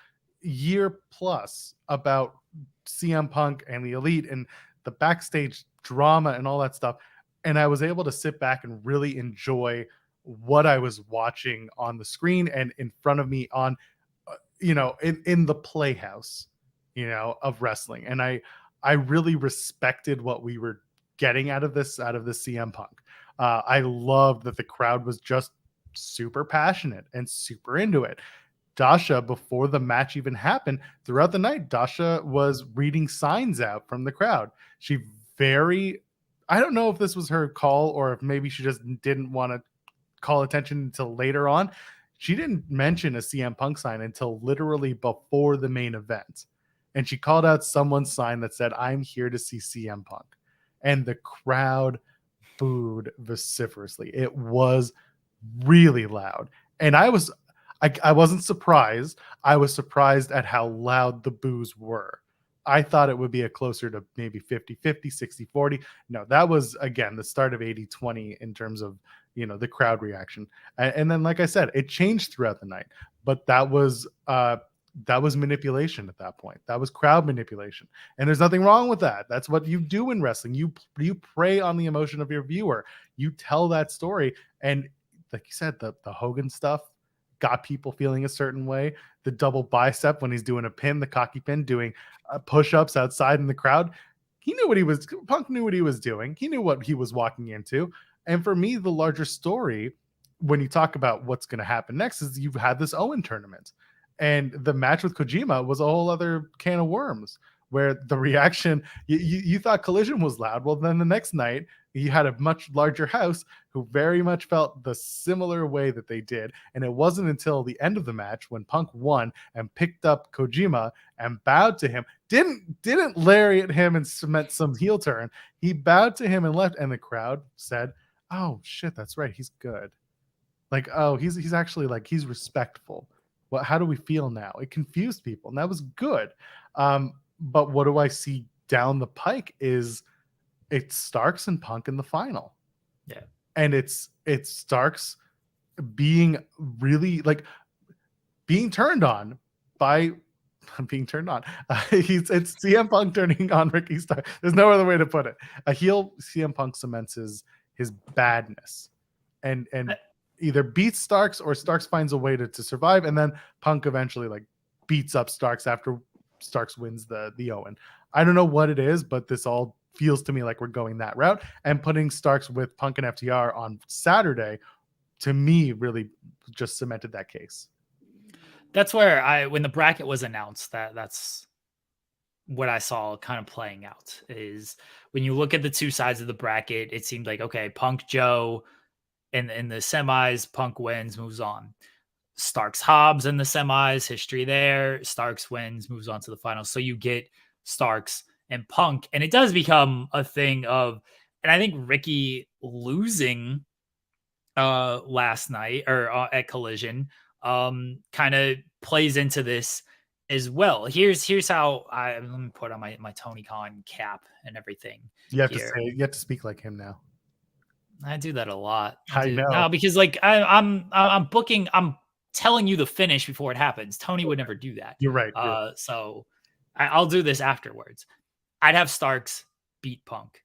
year plus, about CM Punk and the Elite and the backstage drama and all that stuff. And I was able to sit back and really enjoy what I was watching on the screen and in front of me on, in the playhouse, of wrestling. And I really respected what we were getting out of this CM Punk. I loved that the crowd was just super passionate and super into it. Dasha, before the match even happened, throughout the night, Dasha was reading signs out from the crowd. I don't know if this was her call or if maybe she just didn't want to call attention until later on. She didn't mention a CM Punk sign until literally before the main event. And she called out someone's sign that said, "I'm here to see CM Punk." And the crowd booed vociferously. It was really loud. And I wasn't surprised. I was surprised at how loud the boos were. I thought it would be a closer to maybe 50-50, 60-40. No, that was, again, the start of 80-20 in terms of, the crowd reaction. And then, like I said, it changed throughout the night. But that was manipulation at that point. That was crowd manipulation. And there's nothing wrong with that. That's what you do in wrestling. You prey on the emotion of your viewer. You tell that story. And like you said, the Hogan stuff got people feeling a certain way. The double bicep when he's doing a pin, the cocky pin, doing push-ups outside in the crowd. Punk knew what he was doing. He knew what he was walking into. And for me, the larger story, when you talk about what's going to happen next, is you've had this Owen tournament. And the match with Kojima was a whole other can of worms, where the reaction, you thought Collision was loud. Well, then the next night, you had a much larger house who very much felt the similar way that they did. And it wasn't until the end of the match when Punk won and picked up Kojima and bowed to him, didn't lariat him and cement some heel turn. He bowed to him and left, and the crowd said, "Oh shit, that's right, he's good." Like, oh, he's actually, like, he's respectful. How do we feel now? It confused people, and that was good. But what do I see down the pike is it's Starks and Punk in the final. Yeah. And it's Starks being really, like, being turned on by being turned on. It's CM Punk turning on Ricky Starks. There's no other way to put it. A heel CM Punk cements his badness and either beats Starks or Starks finds a way to survive, and then Punk eventually, like, beats up Starks after Starks wins the Owen. I don't know what it is, but this all feels to me like we're going that route, and putting Starks with Punk and FTR on Saturday, to me, really just cemented that case. That's where when the bracket was announced, that's what I saw kind of playing out. Is when you look at the two sides of the bracket, it seemed like, okay, Punk Joe in the semis, Punk wins, moves on. Starks Hobbs in the semis, history there. Starks wins, moves on to the finals. So you get Starks and Punk, and it does become a thing of, and I think Ricky losing last night or at Collision kind of plays into this as well. Here's how let me put on my Tony Khan cap and everything. You have to speak like him now. I do that a lot. I know. No, because, like, I'm telling you the finish before it happens. Tony would never do that. You're right. So I'll do this afterwards. I'd have Starks beat Punk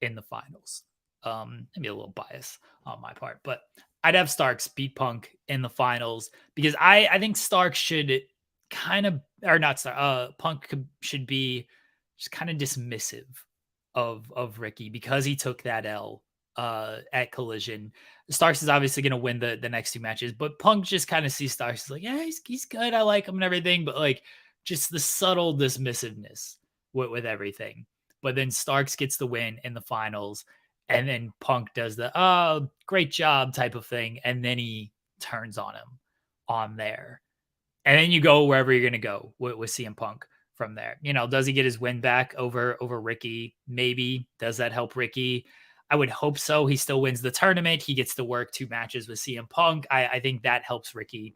in the finals. Maybe a little bias on my part, but I'd have Starks beat Punk in the finals because I think Starks should kind of, or not Punk should be just kind of dismissive of Ricky because he took that L at Collision. Starks is obviously going to win the next 2 matches, but Punk just kind of sees Starks like, yeah, he's good. I like him and everything, but like just the subtle dismissiveness with everything. But then Starks gets the win in the finals, and then Punk does the great job type of thing, and then he turns on him on there. And then you go wherever you're going to go with CM Punk from there. Does he get his win back over Ricky? Maybe. Does that help Ricky? I would hope so. He still wins the tournament. He gets to work 2 matches with CM Punk. I think that helps Ricky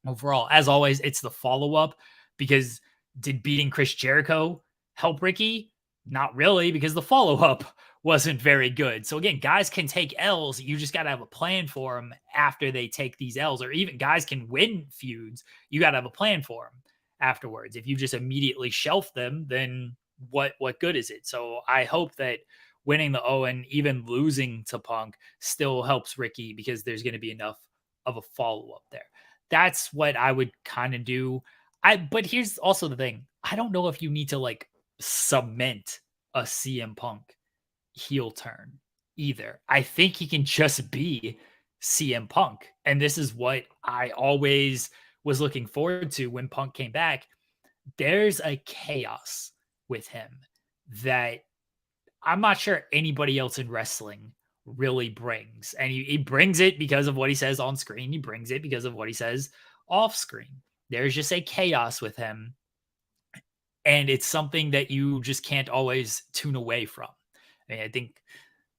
overall. As always, it's the follow-up, because did beating Chris Jericho help Ricky? Not really, because the follow-up wasn't very good. So again, guys can take L's. You just got to have a plan for them after they take these L's, or even guys can win feuds. You got to have a plan for them afterwards. If you just immediately shelf them, then what good is it? So I hope that winning the O and even losing to Punk still helps Ricky, because there's going to be enough of a follow-up there. That's what I would kind of do. But here's also the thing. I don't know if you need to like cement a CM Punk heel turn either. I think he can just be CM Punk. And this is what I always was looking forward to when Punk came back. There's a chaos with him that I'm not sure anybody else in wrestling really brings. And he brings it because of what he says on screen. He brings it because of what he says off screen. There's just a chaos with him. And it's something that you just can't always tune away from. I mean, I think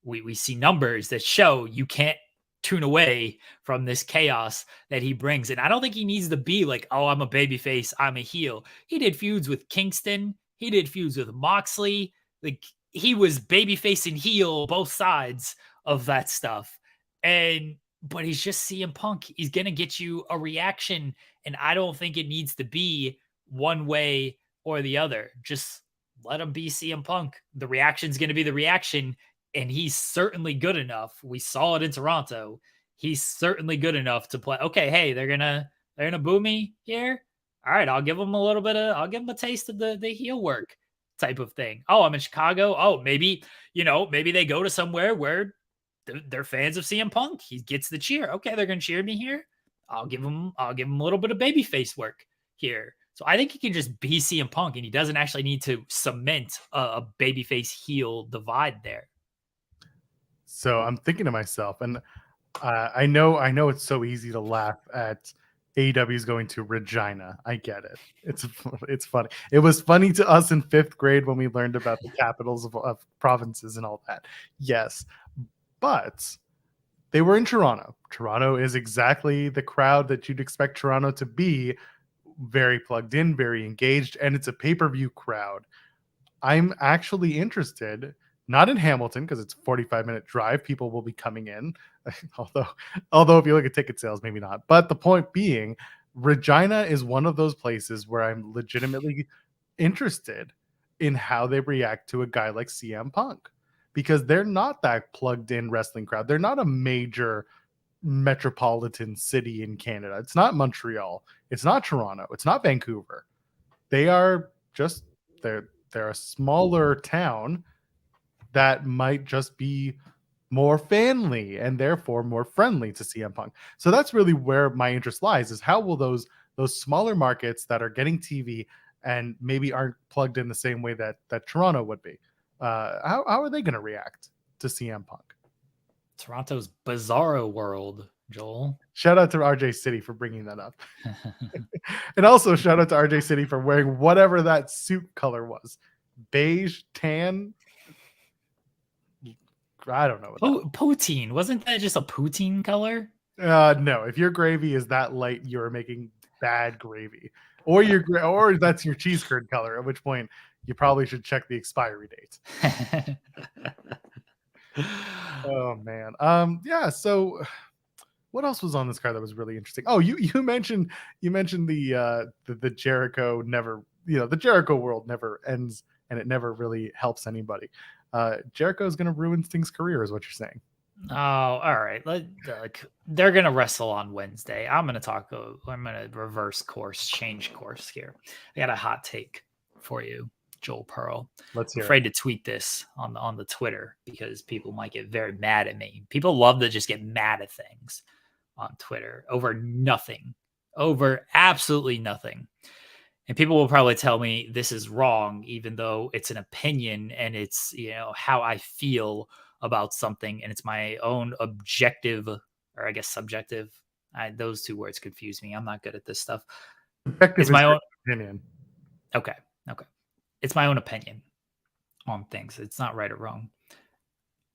we see numbers that show you can't tune away from this chaos that he brings. And I don't think he needs to be like, oh, I'm a babyface, I'm a heel. He did feuds with Kingston. He did feuds with Moxley. Like, he was babyface and heel, both sides of that stuff. But he's just CM Punk. He's going to get you a reaction. And I don't think it needs to be one way or the other. Just let him be CM Punk. The reaction's going to be the reaction. And he's certainly good enough. We saw it in Toronto. He's certainly good enough to play. Okay, hey, they're gonna boo me here. All right, I'll give him a taste of the heel work type of thing. Oh, I'm in Chicago. Oh, maybe they go to somewhere where they're fans of CM Punk. He gets the cheer. Okay, they're gonna cheer me here. I'll give him a little bit of babyface work here. So I think he can just be CM Punk, and he doesn't actually need to cement a babyface heel divide there. So I'm thinking to myself, and I know it's so easy to laugh at AEW is going to Regina. I get it. It's funny. It was funny to us in 5th grade when we learned about the capitals of provinces and all that. Yes, but they were in Toronto. Toronto is exactly the crowd that you'd expect Toronto to be. Very plugged in, very engaged, and it's a pay-per-view crowd. I'm actually interested. Not in Hamilton, because it's a 45-minute drive. People will be coming in. Although if you look at ticket sales, maybe not. But the point being, Regina is one of those places where I'm legitimately interested in how they react to a guy like CM Punk. Because they're not that plugged in wrestling crowd. They're not a major metropolitan city in Canada. It's not Montreal. It's not Toronto. It's not Vancouver. They are just, they're a smaller town that might just be more family and therefore more friendly to CM Punk. So that's really where my interest lies, is how will those smaller markets that are getting TV and maybe aren't plugged in the same way that Toronto would be, how are they going to react to CM Punk? Toronto's bizarro world, Joel. Shout out to RJ City for bringing that up. And also shout out to RJ City for wearing whatever that suit color was. Beige, tan, I don't know. Poutine. Wasn't that just a poutine color? No. If your gravy is that light, you're making bad gravy. Or that's your cheese curd color, at which point you probably should check the expiry date. Oh man. Yeah, so what else was on this card that was really interesting? Oh, you mentioned the Jericho never, the Jericho world never ends and it never really helps anybody. Jericho is going to ruin Sting's career, is what you're saying. Oh, all right. They're going to wrestle on Wednesday. I'm going to reverse course, change course here. I got a hot take for you. Joel Pearl. Let's I'm hear afraid to tweet this on the Twitter because people might get very mad at me. People love to just get mad at things on Twitter over nothing, over absolutely nothing. And people will probably tell me this is wrong, even though it's an opinion and it's, how I feel about something. And it's my own objective, or I guess subjective. Those two words confuse me. I'm not good at this stuff. Objective it's my own opinion. Okay. It's my own opinion on things. It's not right or wrong.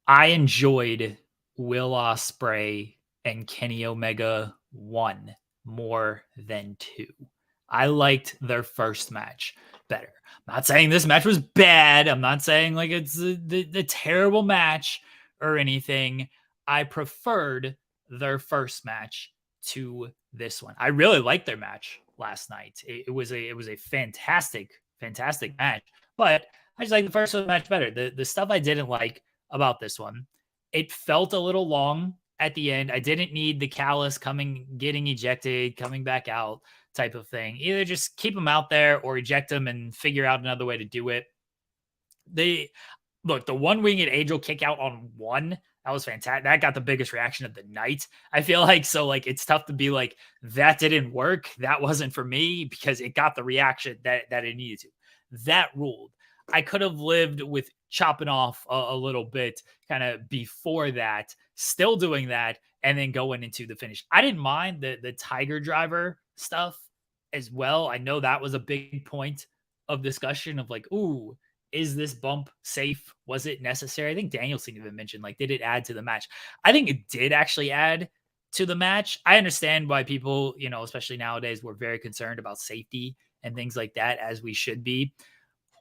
I enjoyed Will Ospreay and Kenny Omega 1 more than 2. I liked their first match better. I'm not saying this match was bad. I'm not saying like it's the terrible match or anything. I preferred their first match to this one. I really liked their match last night. It was a fantastic match, but I just like the first one match better. The stuff I didn't like about this one, it felt a little long at the end. I didn't need the Callus getting ejected, coming back out type of thing. Either just keep them out there or eject them and figure out another way to do it. The one-winged angel kick out on one, that was fantastic. That got the biggest reaction of the night, I feel like. So like, it's tough to be like, that didn't work. That wasn't for me, because it got the reaction that it needed to. That ruled. I could have lived with chopping off a little bit kind of before that, still doing that, and then going into the finish. I didn't mind the Tiger Driver stuff as well. I know that was a big point of discussion of like, ooh, is this bump safe? Was it necessary? I think Danielson even mentioned, like, did it add to the match? I think it did actually add to the match. I understand why people, especially nowadays, were very concerned about safety and things like that, as we should be.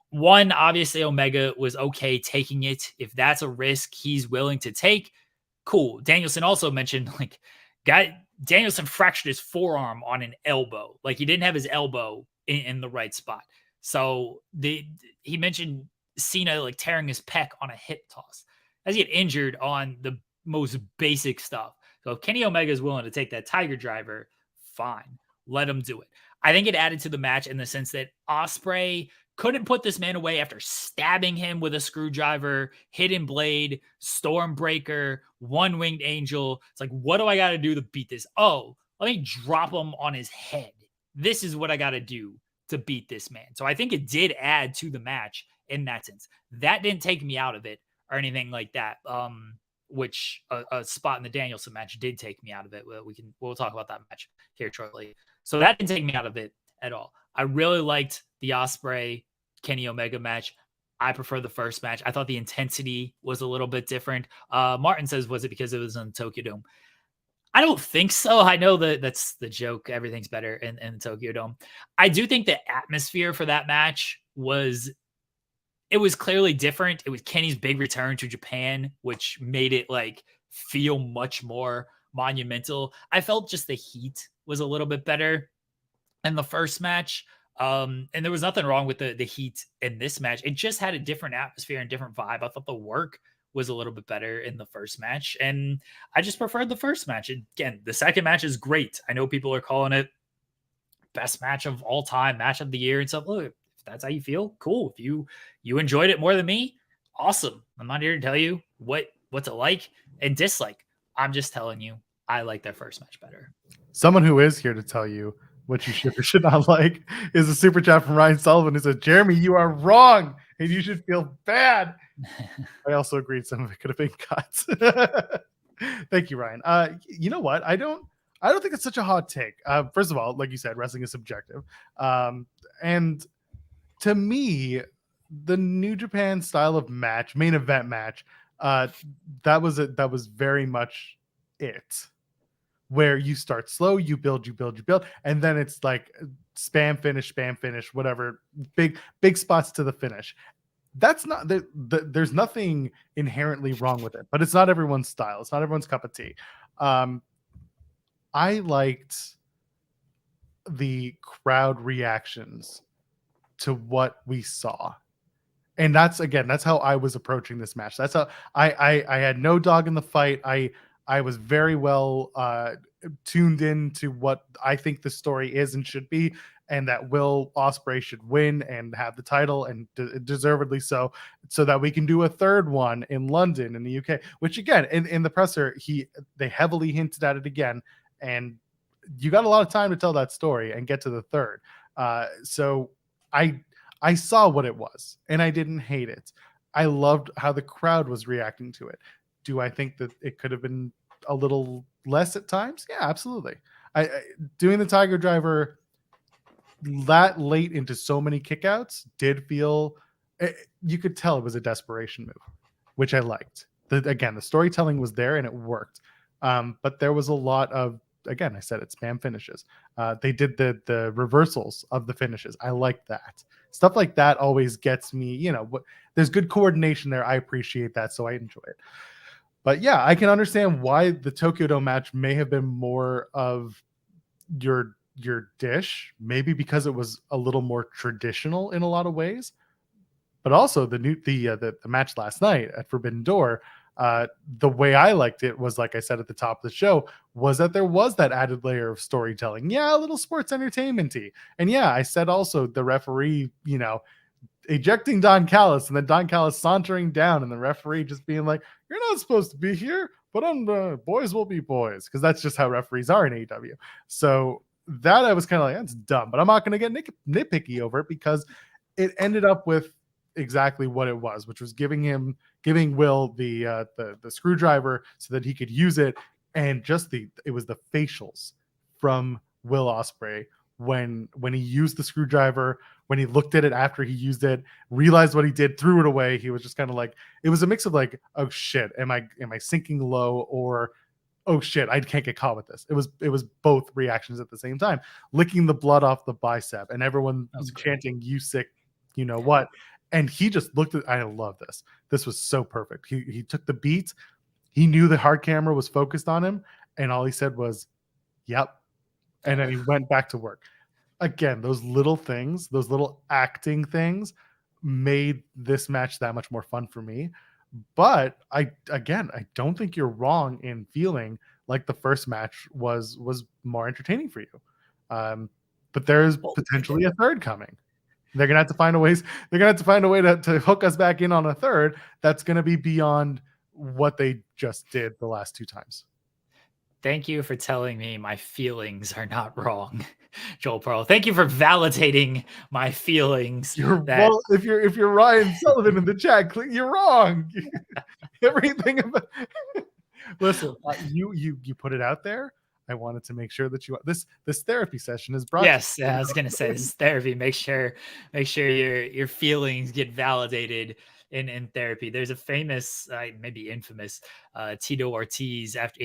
One, obviously Omega was okay taking it. If that's a risk he's willing to take, cool. Danielson also mentioned, like, Danielson fractured his forearm on an elbow. Like, he didn't have his elbow in the right spot. So he mentioned Cena like tearing his pec on a hip toss, as he get injured on the most basic stuff. So if Kenny Omega is willing to take that Tiger Driver, fine, let him do it. I think it added to the match in the sense that Ospreay couldn't put this man away after stabbing him with a screwdriver, hidden blade, Stormbreaker, one-winged angel. It's like, what do I got to do to beat this? Oh, let me drop him on his head. This is what I got to do to beat this man. So I think it did add to the match in that sense. That didn't take me out of it or anything like that. Which a spot in the Danielson match did take me out of it. We'll talk about that match here shortly. So that didn't take me out of it at all. I really liked the Ospreay Kenny Omega match. I prefer the first match. I thought the intensity was a little bit different. Martin says, was it because it was in Tokyo Dome? I don't think so. I know that's the joke. Everything's better in the Tokyo Dome. I do think the atmosphere for that match was clearly different. It was Kenny's big return to Japan, which made it like feel much more monumental. I felt just the heat was a little bit better in the first match. And there was nothing wrong with the heat in this match. It just had a different atmosphere and different vibe. I thought the work was a little bit better in the first match, and I just preferred the first match. Again, the second match is great. I know people are calling it best match of all time, match of the year and stuff. Look, if that's how you feel, cool. If you enjoyed it more than me, awesome. I'm not here to tell you what to like and dislike. I'm just telling you I like their first match better. Someone who is here to tell you what you should or should not like is a super chat from Ryan Sullivan, who says, Jeremy, you are wrong and you should feel bad. I also agreed some of it could have been cut. Thank you, Ryan. You know what? I don't think it's such a hot take. First of all, like you said, wrestling is subjective. And to me, the New Japan style of match, main event match, that was very much it. Where you start slow, you build, and then it's like spam finish, whatever, big spots to the finish. That's not there's nothing inherently wrong with it, but it's not everyone's style. It's not everyone's cup of tea. I liked the crowd reactions to what we saw. And that's how I was approaching this match. That's how I had no dog in the fight. I was very well tuned in to what I think the story is and should be. and that Will Ospreay should win and have the title, and deservedly so that we can do a third one in London in the UK, which again, in the presser, they heavily hinted at it again, and you got a lot of time to tell that story and get to the third. So I saw what it was, and I didn't hate it. I loved how the crowd was reacting to it. Do I think that it could have been a little less at times? Yeah, absolutely. Doing the Tiger Driver that late into so many kickouts did feel, you could tell it was a desperation move, which I liked. Again, the storytelling was there and it worked. But there was a lot of, again, I said it, spam finishes. They did the reversals of the finishes. I like that. Stuff like that always gets me, there's good coordination there. I appreciate that, so I enjoy it. But yeah, I can understand why the Tokyo Dome match may have been more of your dish, maybe because it was a little more traditional in a lot of ways. But also the match last night at Forbidden Door, the way I liked it was, like I said at the top of the show, was that there was that added layer of storytelling. Yeah, a little sports entertainment-y. And yeah, I said also the referee, ejecting Don Callis, and then Don Callis sauntering down, and the referee just being like, "You're not supposed to be here, but boys will be boys," because that's just how referees are in AEW. So that I was kind of like, that's dumb, but I'm not going to get nitpicky over it, because it ended up with exactly what it was, which was giving Will the screwdriver so that he could use it, and it was the facials from Will Ospreay when he used the screwdriver, when he looked at it after he used it, realized what he did, threw it away. He was just kind of like, it was a mix of like, oh shit, am I sinking low, or oh shit, I can't get caught with this. It was both reactions at the same time, licking the blood off the bicep, and everyone was chanting, "You sick, you know what?" And he just looked at, I love this. This was so perfect. He took the beat. He knew the hard camera was focused on him, and all he said was, "Yep." And then he went back to work. Again, those little things, those little acting things made this match that much more fun for me. But I don't think you're wrong in feeling like the first match was more entertaining for you. But there's potentially a third coming. They're gonna have to find a way to hook us back in on a third that's gonna be beyond what they just did the last two times. Thank you for telling me my feelings are not wrong, Joel Pearl. Thank you for validating my feelings. Well, if you're Ryan Sullivan in the chat, you're wrong. Everything about listen, you put it out there. I wanted to make sure that this therapy session is brought. Yes, I was gonna say, this is therapy. Make sure your feelings get validated in therapy. There's a famous, maybe infamous, Tito Ortiz after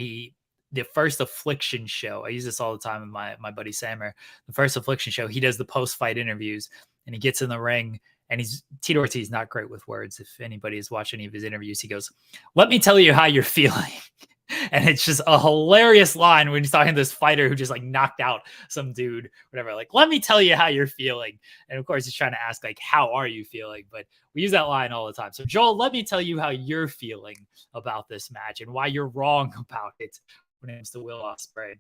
the first Affliction show. I use this all the time with my buddy Samer. The first Affliction show, he does the post-fight interviews, and he gets in the ring, and Tito Ortiz, not great with words. If anybody has watched any of his interviews, he goes, "Let me tell you how you're feeling." And it's just a hilarious line when he's talking to this fighter who just like knocked out some dude, whatever. Like, "Let me tell you how you're feeling." And of course, he's trying to ask, like, "How are you feeling?" But we use that line all the time. So Joel, let me tell you how you're feeling about this match and why you're wrong about it when it comes to Will Ospreay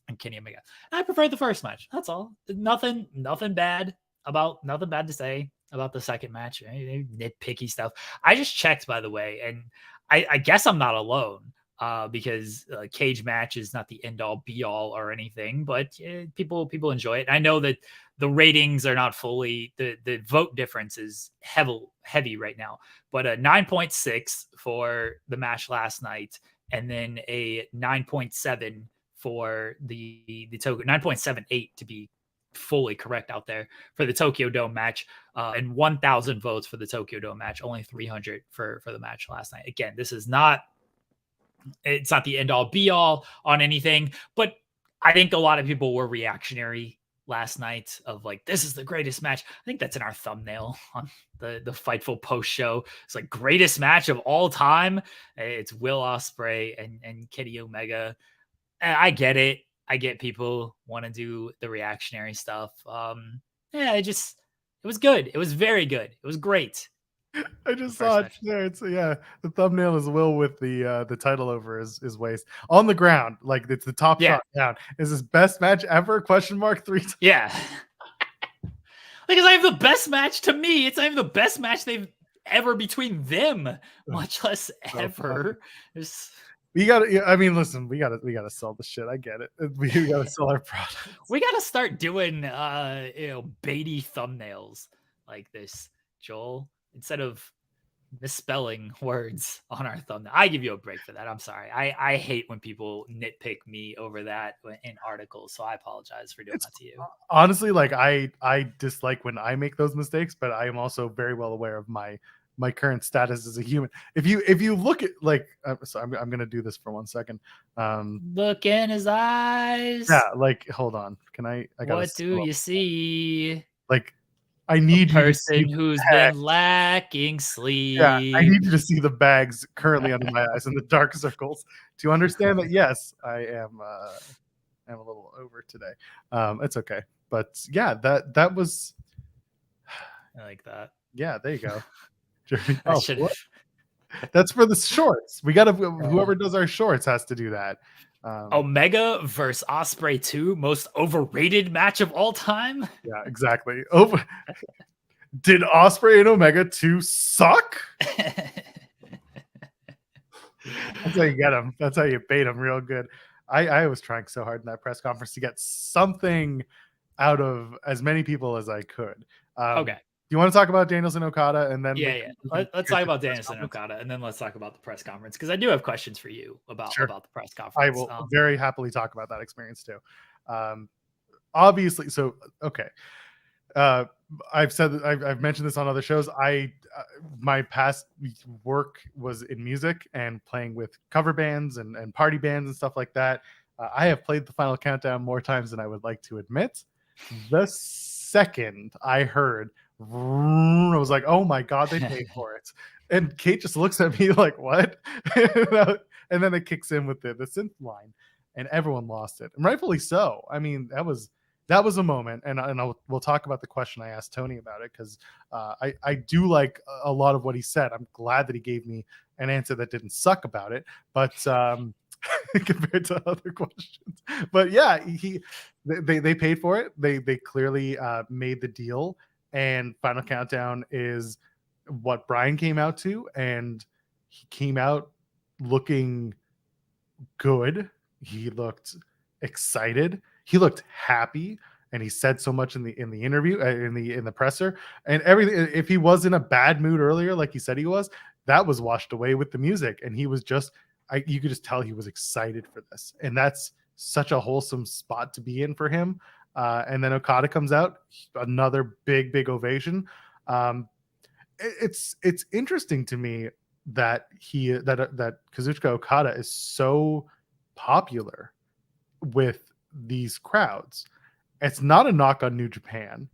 and Kenny Omega. I prefer the first match. That's all. Nothing bad to say about the second match. Nitpicky stuff. I just checked, by the way, and I guess I'm not alone. Because cage match is not the end all be all or anything, but people enjoy it. I know that the ratings are not fully, the vote difference is heavy right now, but a 9.6 for the match last night, and then a 9.7 for the Tokyo, 9.78 to be fully correct out there for the Tokyo Dome match, and 1,000 votes for the Tokyo Dome match, only 300 for the match last night. Again, it's not the end all be all on anything, but I think a lot of people were reactionary last night of like, this is the greatest match. I think that's in our thumbnail on the Fightful post show. It's like, greatest match of all time. It's Will Ospreay and Kenny Omega. And I get it. I get people want to do the reactionary stuff. It was good. It was very good. It was great. I just saw it there. It's the thumbnail is Will with the title over his waist on the ground, like it's the top shot down. Is his best match ever? ? 3 times. Yeah. Because I have the best match to me. It's not even the best match they've ever between them, much less ever. We gotta. I mean, listen. We gotta sell the shit. I get it. We gotta sell our products. We gotta start doing, baity thumbnails like this, Joel, instead of misspelling words on our thumbnail. I give you a break for that. I'm sorry. I hate when people nitpick me over that in articles, so I apologize for doing that to you. Honestly, like I dislike when I make those mistakes, but I am also very well aware of my current status as a human. If you look at like, so I'm gonna do this for 1 second. Look in his eyes. Yeah, like hold on. Can I gotta what do you see? Like, I need a person who's been lacking sleep. Yeah, I need you to see the bags currently under my eyes and the dark circles to understand that yes, I am I'm a little over today. It's okay. But yeah, that was I like that. Yeah, there you go. That's for the shorts. We gotta whoever does our shorts has to do that. Omega versus Ospreay 2, most overrated match of all time. Yeah, exactly. Did Ospreay and Omega 2 suck? That's how you get them. That's how you bait them real good. I was trying so hard in that press conference to get something out of as many people as I could. Okay. Do you want to talk about Danielson Okada and then let's talk about Danielson Okada and then let's talk about the press conference, because I do have questions for you about the press conference. I will very happily talk about that experience too. Obviously, so okay. I've said that I've mentioned this on other shows. My past work was in music and playing with cover bands and party bands and stuff like that. I have played the Final Countdown more times than I would like to admit. The second I heard, I was like, oh my God, they paid for it. And Kate just looks at me like, what? And then it kicks in with the synth line and everyone lost it. And rightfully so. I mean, that was a moment. And we'll talk about the question I asked Tony about it, because I do like a lot of what he said. I'm glad that he gave me an answer that didn't suck about it. But compared to other questions. But yeah, they paid for it. They clearly made the deal. And Final Countdown is what Brian came out to, and he came out looking good. He looked excited. He looked happy, and he said so much in the interview, in the presser, and everything. If he was in a bad mood earlier, like he said he was, that was washed away with the music, and he was just. You could just tell he was excited for this, and that's such a wholesome spot to be in for him. And then Okada comes out, another big ovation. It's interesting to me that that Kazuchika Okada is so popular with these crowds. It's not a knock on New Japan.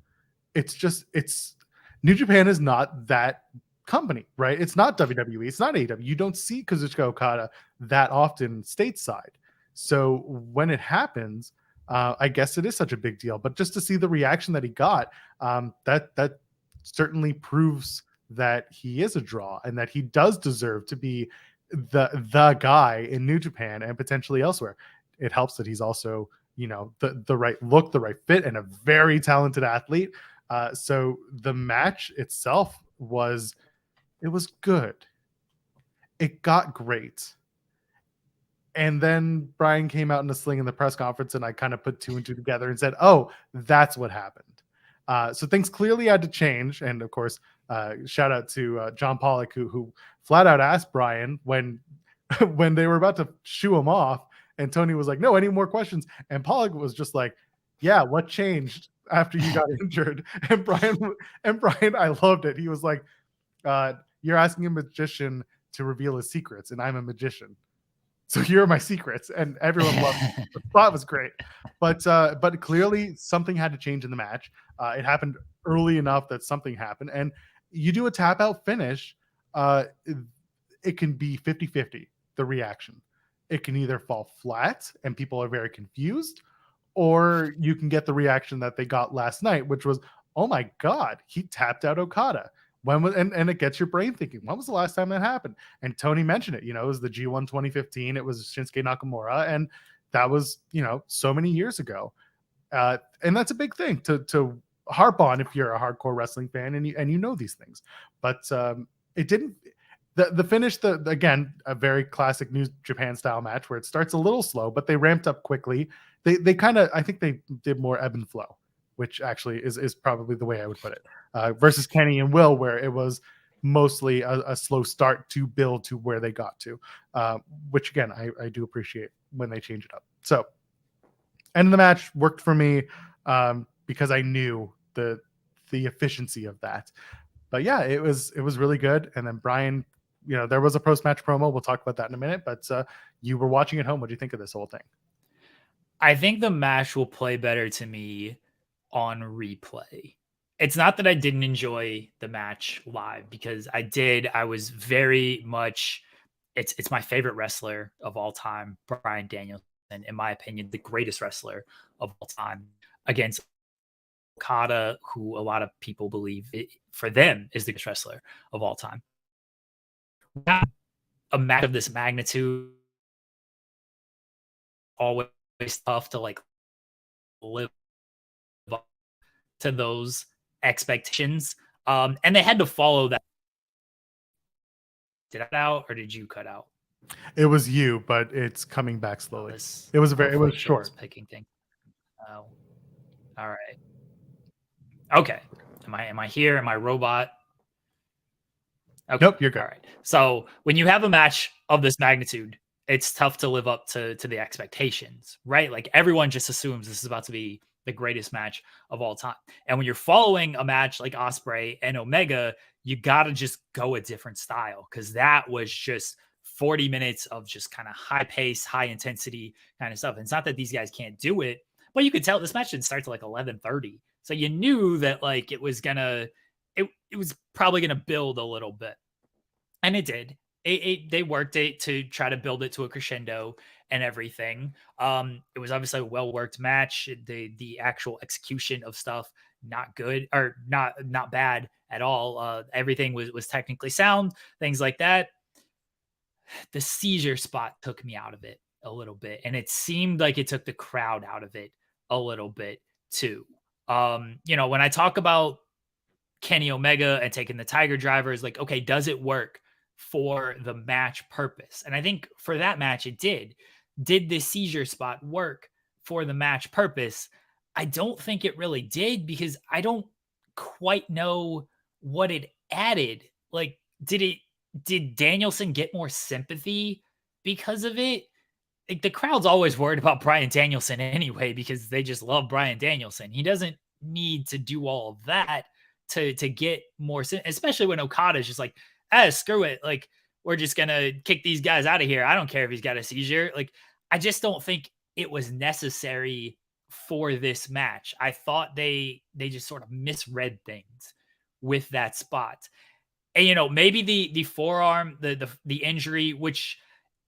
It's New Japan is not that company, right? It's not WWE. It's not AEW. You don't see Kazuchika Okada that often stateside. So when it happens, I guess it is such a big deal. But just to see the reaction that he got, that certainly proves that he is a draw and that he does deserve to be the guy in New Japan and potentially elsewhere. It helps that he's also, the right look, the right fit, and a very talented athlete. So the match itself was good. It got great. And then Brian came out in a sling in the press conference, and I kind of put two and two together and said, oh, that's what happened. So things clearly had to change. And of course, shout out to John Pollock, who flat out asked Brian when they were about to shoo him off, and Tony was like, no, any more questions? And Pollock was just like, yeah, what changed after you got injured? And Brian, I loved it. He was like, you're asking a magician to reveal his secrets, and I'm a magician. So here are my secrets, and everyone loved it. The spot was great, but clearly something had to change in the match. It happened early enough that something happened, and you do a tap out finish. It can be 50-50, the reaction. It can either fall flat and people are very confused, or you can get the reaction that they got last night, which was, oh my God, he tapped out Okada. And it gets your brain thinking, when was the last time that happened? And Tony mentioned it, it was the G1 2015. It was Shinsuke Nakamura. And that was, so many years ago. And that's a big thing to harp on if you're a hardcore wrestling fan and you know these things. But it didn't. The finish, again, a very classic New Japan style match where it starts a little slow, but they ramped up quickly. They kind of, I think they did more ebb and flow, which actually is probably the way I would put it. Versus Kenny and Will, where it was mostly a slow start to build to where they got to, which again, I do appreciate when they change it up. So end of the match worked for me because I knew the efficiency of that. But yeah, it was really good. And then Brian, there was a post-match promo. We'll talk about that in a minute. But you were watching at home. What do you think of this whole thing? I think the match will play better to me on replay. It's not that I didn't enjoy the match live, because I did. I was very much, it's my favorite wrestler of all time, Bryan Danielson, in my opinion, the greatest wrestler of all time, against Okada, who a lot of people believe for them is the greatest wrestler of all time. A match of this magnitude, always tough to like live up to those expectations. And they had to follow that. Did I cut out or did you cut out? It was you, but it's coming back slowly. It was short. Picking thing. Oh, all right. Okay. Am I here? Am I robot? Okay. Nope, you're good. All right. So when you have a match of this magnitude, it's tough to live up to the expectations, right? Like everyone just assumes this is about to be the greatest match of all time. And when you're following a match like Ospreay and Omega, you got to just go a different style, because that was just 40 minutes of just kind of high pace, high intensity kind of stuff. And it's not that these guys can't do it, but you could tell this match didn't start till like 11:30. So you knew that like it was probably gonna build a little bit, and it did. They worked it to try to build it to a crescendo and everything. It was obviously a well worked match. The actual execution of stuff not good, or not bad at all. Everything was technically sound, things like that. The seizure spot took me out of it a little bit, and it seemed like it took the crowd out of it a little bit too. When I talk about Kenny Omega and taking the Tiger drivers, like, okay, does it work for the match purpose? And I think for that match, it did. Did the seizure spot work for the match purpose? I don't think it really did, because I don't quite know what it added. Like, did Danielson get more sympathy because of it? Like, the crowd's always worried about Bryan Danielson anyway, because they just love Bryan Danielson. He doesn't need to do all of that to get more, especially when Okada's just like, screw it. Like, we're just going to kick these guys out of here. I don't care if he's got a seizure. Like, I just don't think it was necessary for this match. I thought they just sort of misread things with that spot. And, maybe the forearm, the injury, which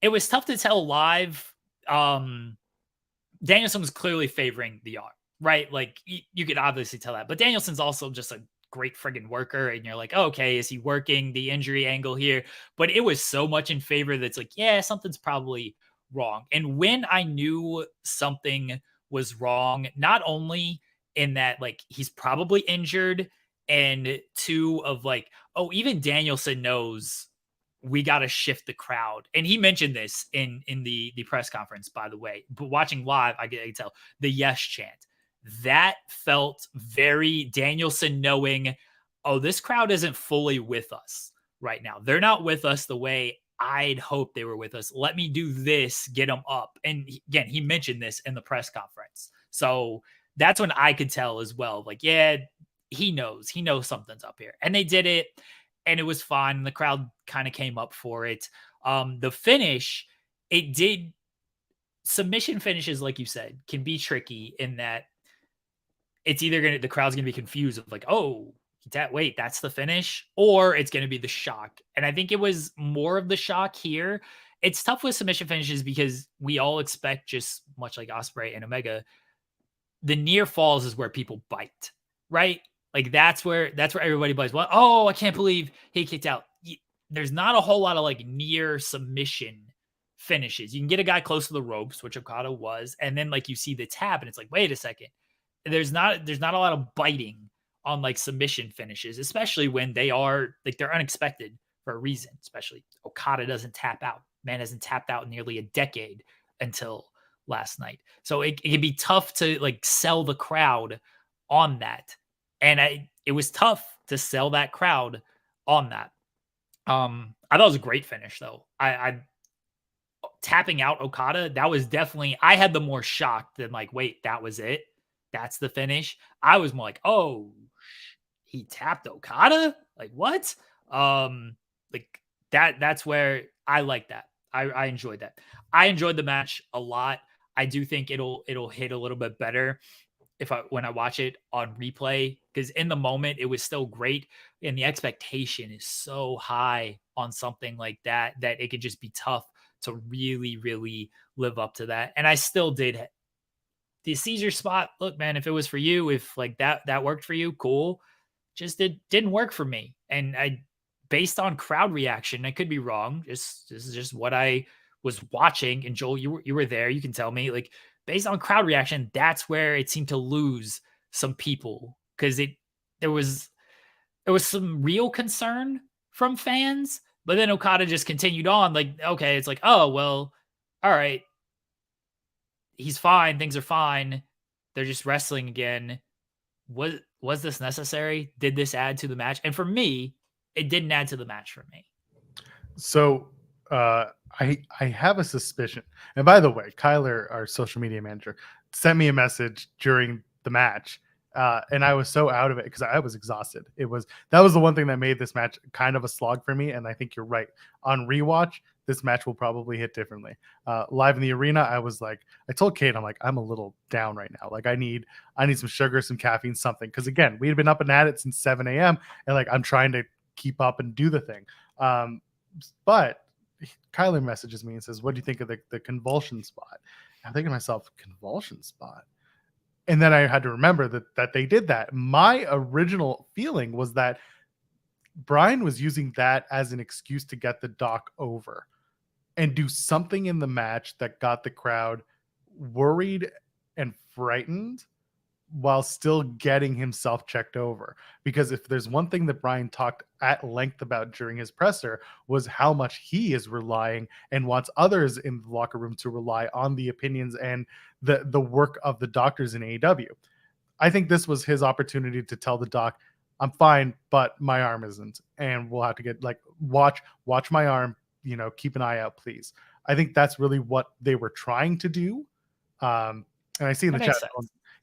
it was tough to tell live. Danielson was clearly favoring the arm, right? Like you could obviously tell that, but Danielson's also just a great friggin' worker. And you're like, oh, okay, is he working the injury angle here? But it was so much in favor that's like, yeah, something's probably wrong. And when I knew something was wrong, not only in that, like, he's probably injured, and two of like, oh, even Danielson knows we got to shift the crowd. And he mentioned this in the press conference, by the way, but watching live, I can tell the yes chant that felt very Danielson knowing, oh, this crowd isn't fully with us right now. They're not with us the way I'd hope they were with us. Let me do this, get them up. And again, he mentioned this in the press conference. So that's when I could tell as well, like, yeah, he knows something's up here. And they did it, and it was fun. The crowd kind of came up for it. The finish, it did. Submission finishes, like you said, can be tricky in that it's either the crowd's gonna be confused of like, oh, wait, that's the finish, or it's gonna be the shock. And I think it was more of the shock here. It's tough with submission finishes because we all expect, just much like Ospreay and Omega, the near falls is where people bite, right? Like that's where everybody bites. Well, oh, I can't believe he kicked out. There's not a whole lot of like near submission finishes. You can get a guy close to the ropes, which Okada was, and then like you see the tap, and it's like, wait a second, there's not a lot of biting on like submission finishes, especially when they are like they're unexpected for a reason. Especially Okada doesn't tap out. Man hasn't tapped out in nearly a decade until last night. So it can be tough to like sell the crowd on that. And it was tough to sell that crowd on that. I thought it was a great finish though. I tapping out Okada, that was definitely, I had the more shocked than like, wait, that was it. That's the finish. I was more like, oh, he tapped Okada? Like what? Like that's where I like that. I enjoyed that. I enjoyed the match a lot. I do think it'll hit a little bit better when I watch it on replay, because in the moment it was still great, and the expectation is so high on something like that it could just be tough to really live up to that. And I still did the Caesar spot. Look, man, if it was for you, if like that worked for you, cool. Just didn't work for me. And based on crowd reaction, I could be wrong. This is just what I was watching. And Joel, you were there. You can tell me, like, based on crowd reaction, that's where it seemed to lose some people, because there was some real concern from fans. But then Okada just continued on, like, okay, it's like, oh, well, all right. He's fine. Things are fine. They're just wrestling again. Was this necessary? Did this add to the match? And for me, it didn't add to the match for me. So I have a suspicion. And by the way, Kyler, our social media manager, sent me a message during the match. And I was so out of it because I was exhausted. That was the one thing that made this match kind of a slog for me. And I think you're right. On rewatch, this match will probably hit differently. Live in the arena, I was like, I told Kate, I'm like, I'm a little down right now. Like I need some sugar, some caffeine, something. Because again, we had been up and at it since 7 a.m. And like I'm trying to keep up and do the thing. But Kyler messages me and says, what do you think of the convulsion spot? I'm thinking to myself, convulsion spot? And then I had to remember that they did that. My original feeling was that Brian was using that as an excuse to get the Doc over and do something in the match that got the crowd worried and frightened while still getting himself checked over. Because if there's one thing that Brian talked at length about during his presser, was how much he is relying and wants others in the locker room to rely on the opinions and the work of the doctors in AEW. I think this was his opportunity to tell the Doc, I'm fine, but my arm isn't. And we'll have to get like, watch my arm, keep an eye out, please. I think that's really what they were trying to do. And I see in the chat,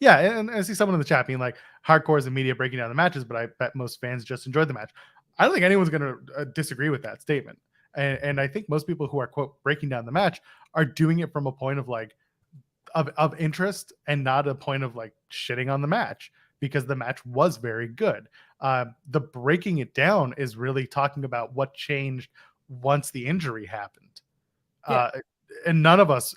yeah, and I see someone in the chat being like, hardcore is the media breaking down the matches, but I bet most fans just enjoyed the match. I don't think anyone's going to disagree with that statement. And I think most people who are, quote, breaking down the match are doing it from a point of like, of interest and not a point of like shitting on the match, because the match was very good. The breaking it down is really talking about what changed once the injury happened. Yeah. And none of us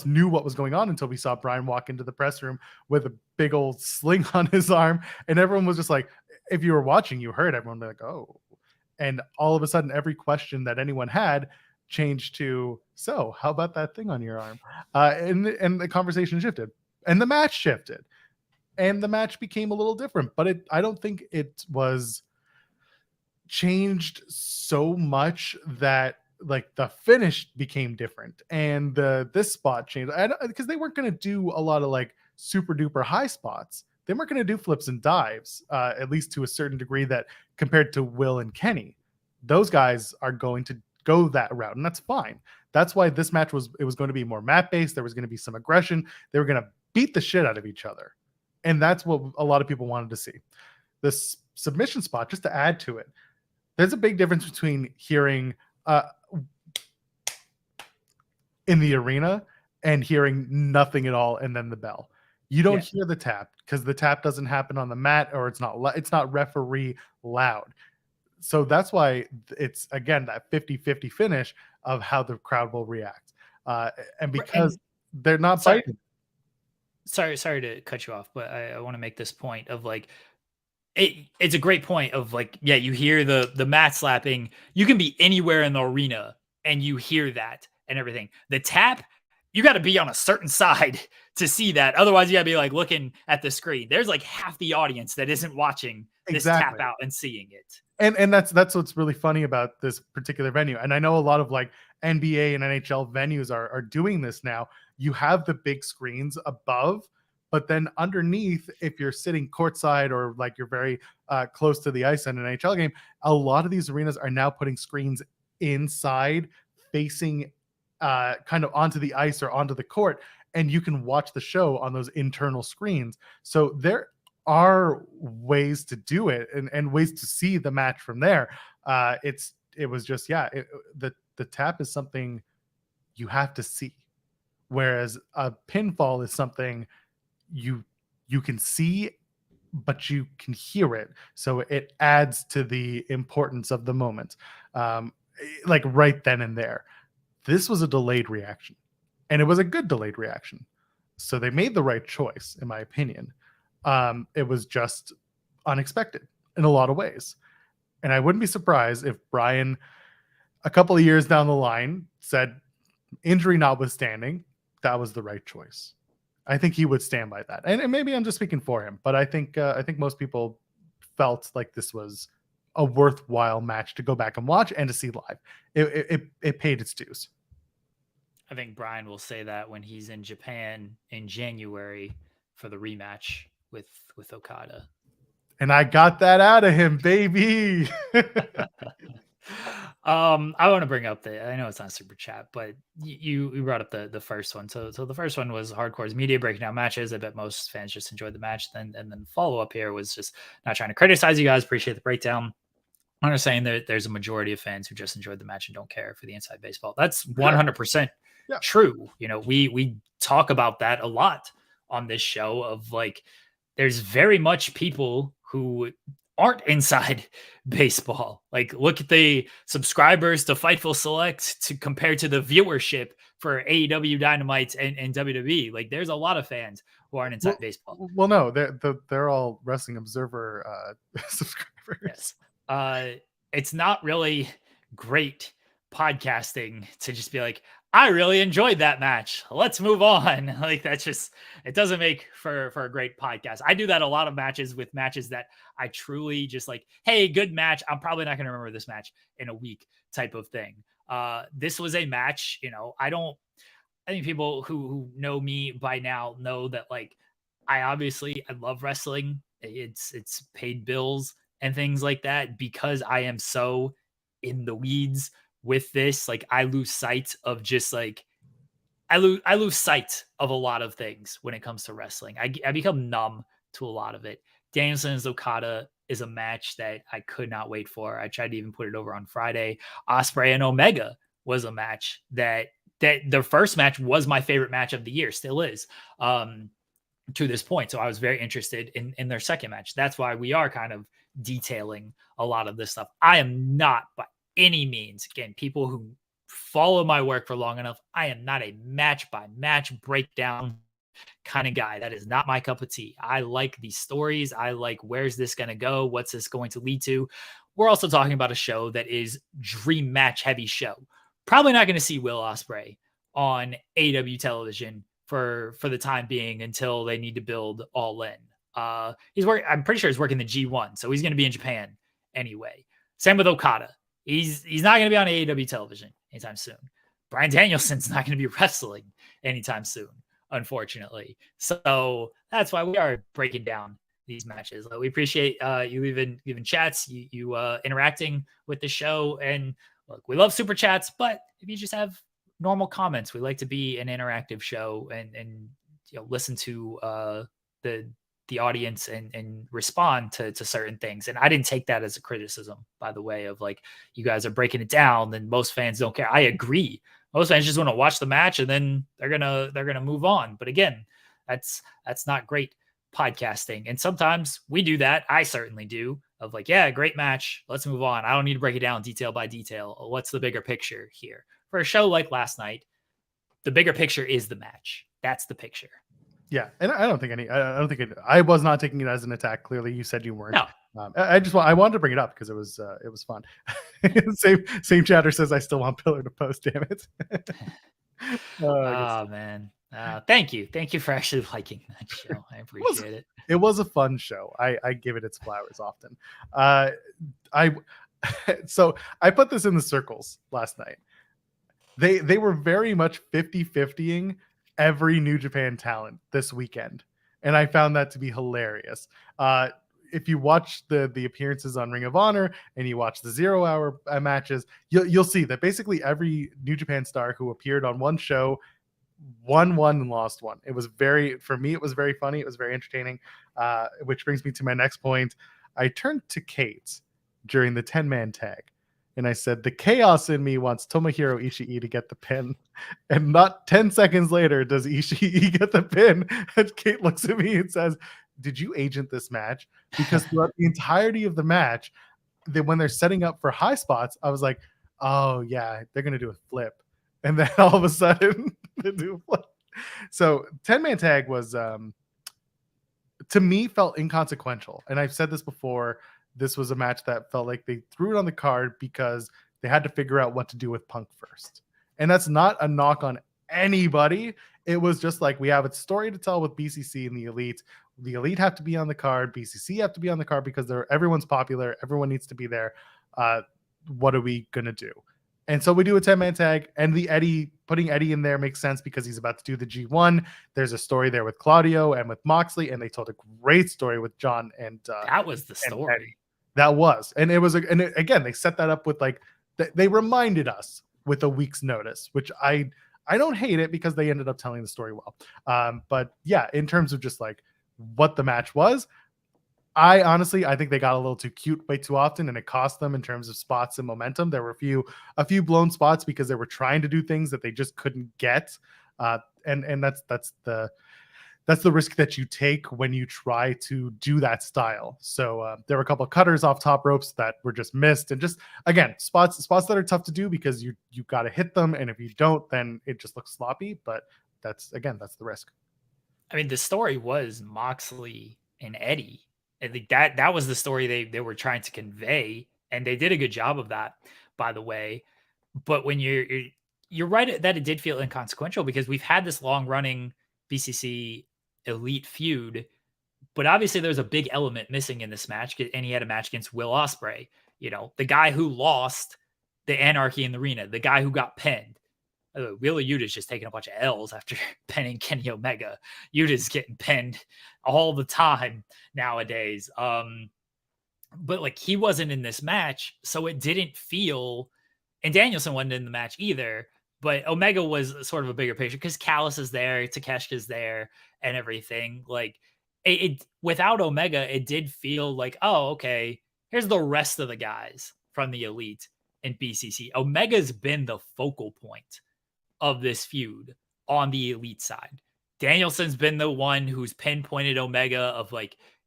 knew what was going on until we saw Brian walk into the press room with a big old sling on his arm. And everyone was just like, if you were watching, you heard everyone be like, oh. And all of a sudden, every question that anyone had changed to, so how about that thing on your arm? And the conversation shifted and the match shifted and the match became a little different, but I don't think it was changed so much that like the finish became different and this spot changed because they weren't going to do a lot of like super duper high spots. They weren't going to do flips and dives, at least to a certain degree, that compared to Will and Kenny, those guys are going to go that route, and that's fine. That's why this match was going to be more mat based. There was going to be some aggression. They were going to beat the shit out of each other, and that's what a lot of people wanted to see. This submission spot, just to add to it, there's a big difference between hearing in the arena and hearing nothing at all and then the bell. You don't hear the tap because the tap doesn't happen on the mat, or it's not referee loud. So that's why it's, again, that 50-50 finish of how the crowd will react. And because they're not fighting. Sorry to cut you off, but I want to make this point of like, it's a great point of like, yeah, you hear the mat slapping. You can be anywhere in the arena and you hear that and everything. The tap, you got to be on a certain side to see that. Otherwise, you got to be like looking at the screen. There's like half the audience that isn't watching this tap out and seeing it. And that's what's really funny about this particular venue. And I know a lot of like NBA and NHL venues are doing this now. You have the big screens above, but then underneath, if you're sitting courtside or like you're very close to the ice in an NHL game, a lot of these arenas are now putting screens inside facing kind of onto the ice or onto the court, and you can watch the show on those internal screens. So there are ways to do it and ways to see the match from there. It was just, the tap is something you have to see, whereas a pinfall is something you can see, but you can hear it. So it adds to the importance of the moment. Like right then and there. This was a delayed reaction, and it was a good delayed reaction. So they made the right choice, in my opinion. It was just unexpected in a lot of ways. And I wouldn't be surprised if Brian, a couple of years down the line, said, injury notwithstanding, that was the right choice. I think he would stand by that. And maybe I'm just speaking for him, but I think most people felt like this was a worthwhile match to go back and watch and to see live. It paid its dues. I think Brian will say that when he's in Japan in January for the rematch with Okada. And I got that out of him, baby. I want to bring up I know it's not super chat, but you brought up the first one. So the first one was Hardcore's media breaking down matches. I bet most fans just enjoyed the match. And then follow up here was just not trying to criticize you guys. Appreciate the breakdown. I'm just saying that there's a majority of fans who just enjoyed the match and don't care for the inside baseball. That's 100% true. You know, we talk about that a lot on this show of like, there's very much people who aren't inside baseball. Like, look at the subscribers to Fightful Select to compare to the viewership for AEW Dynamite and WWE. Like, there's a lot of fans who aren't inside baseball. Well, no, they're all Wrestling Observer subscribers. Yes. It's not really great podcasting to just be like, I really enjoyed that match. Let's move on. Like, that's just, it doesn't make for a great podcast. I do that a lot of matches with matches that I truly just like, hey, good match. I'm probably not going to remember this match in a week type of thing. This was a match, you know, I think people who know me by now know that, like, I love wrestling. It's paid bills and things like that because I am so in the weeds with this. Like, I lose sight of just like, I lose sight of a lot of things when it comes to wrestling. I become numb to a lot of it. Danielson's Okada is a match that I could not wait for. I tried to even put it over on Friday. Ospreay and Omega was a match that the first match was my favorite match of the year, still is, to this point. So I was very interested in their second match. That's why we are kind of detailing a lot of this stuff. I am not by any means, again, people who follow my work for long enough, I am not a match by match breakdown kind of guy. That is not my cup of tea. I like these stories. I like, where's this going to go? What's this going to lead to? We're also talking about a show that is dream match heavy show. Probably not going to see Will Ospreay on AEW television for the time being until they need to build All In. I'm pretty sure he's working the G1, so he's going to be in Japan anyway. Same with Okada. He's not going to be on AEW television anytime soon. Bryan Danielson's not going to be wrestling anytime soon, unfortunately. So that's why we are breaking down these matches. We appreciate you leaving chats, you interacting with the show. And look, we love super chats, but if you just have normal comments, we like to be an interactive show and you know, listen to the audience and respond to certain things. And I didn't take that as a criticism, by the way, of like, you guys are breaking it down and most fans don't care. I agree. Most fans just want to watch the match and then they're going to move on. But again, that's not great podcasting. And sometimes we do that. I certainly do, of like, yeah, great match. Let's move on. I don't need to break it down detail by detail. What's the bigger picture here? For a show like last night, the bigger picture is the match. That's the picture. Yeah, and I I was not taking it as an attack. Clearly, you said you weren't. No. I wanted to bring it up because it was fun. same chatter says I still want Pillar to post. Damn it. Oh man. Thank you for actually liking that show. I appreciate it. It was a fun show. I give it its flowers often. I so I put this in the circles last night. They were very much 50-50ing every New Japan talent this weekend, and I found that to be hilarious. If you watch the appearances on Ring of Honor and you watch the 0 hour matches, you'll see that basically every New Japan star who appeared on one show won one and lost one. It was for me, it was very funny. It was very entertaining. Which brings me to my next point. I turned to Kate during the 10-man tag, and I said, the chaos in me wants Tomohiro Ishii to get the pin. And not 10 seconds later does Ishii get the pin. And Kate looks at me and says, did you agent this match? Because throughout the entirety of the match, when they're setting up for high spots, I was like, oh yeah, they're going to do a flip. And then all of a sudden, they do a flip. So 10-man tag was, to me, felt inconsequential. And I've said this before. This was a match that felt like they threw it on the card because they had to figure out what to do with Punk first. And that's not a knock on anybody. It was just like, we have a story to tell with BCC and the Elite. The Elite have to be on the card. BCC have to be on the card because everyone's popular. Everyone needs to be there. What are we going to do? And so we do a 10-man tag, and putting Eddie in there makes sense because he's about to do the G1. There's a story there with Claudio and with Moxley, and they told a great story with John and that was the story. That was, and it was, again, they set that up with they reminded us with a week's notice, which I don't hate it because they ended up telling the story well. But yeah, in terms of just what the match was, I think they got a little too cute way too often, and it cost them in terms of spots and momentum. There were a few blown spots because they were trying to do things that they just couldn't get, and that's the risk that you take when you try to do that style. So there were a couple of cutters off top ropes that were just missed, and just again spots that are tough to do because you got to hit them, and if you don't, then it just looks sloppy. But that's the risk. I mean, the story was Moxley and Eddie. I think that was the story they were trying to convey, and they did a good job of that, by the way. But when you're right that it did feel inconsequential because we've had this long running BCC Elite feud, but obviously there's a big element missing in this match, and he had a match against Will Ospreay, the guy who lost the Anarchy in the Arena, the guy who got pinned. Wheeler Yuta's just taking a bunch of L's after pinning Kenny Omega. Yuta's getting pinned all the time nowadays. But he wasn't in this match, so it didn't feel, and Danielson wasn't in the match either, but Omega was sort of a bigger picture because Callis is there, Takeshita's there, and everything. It without Omega, it did feel like, oh, okay, here's the rest of the guys from the Elite and BCC. Omega's been the focal point of this feud on the Elite side. Danielson's been the one who's pinpointed Omega of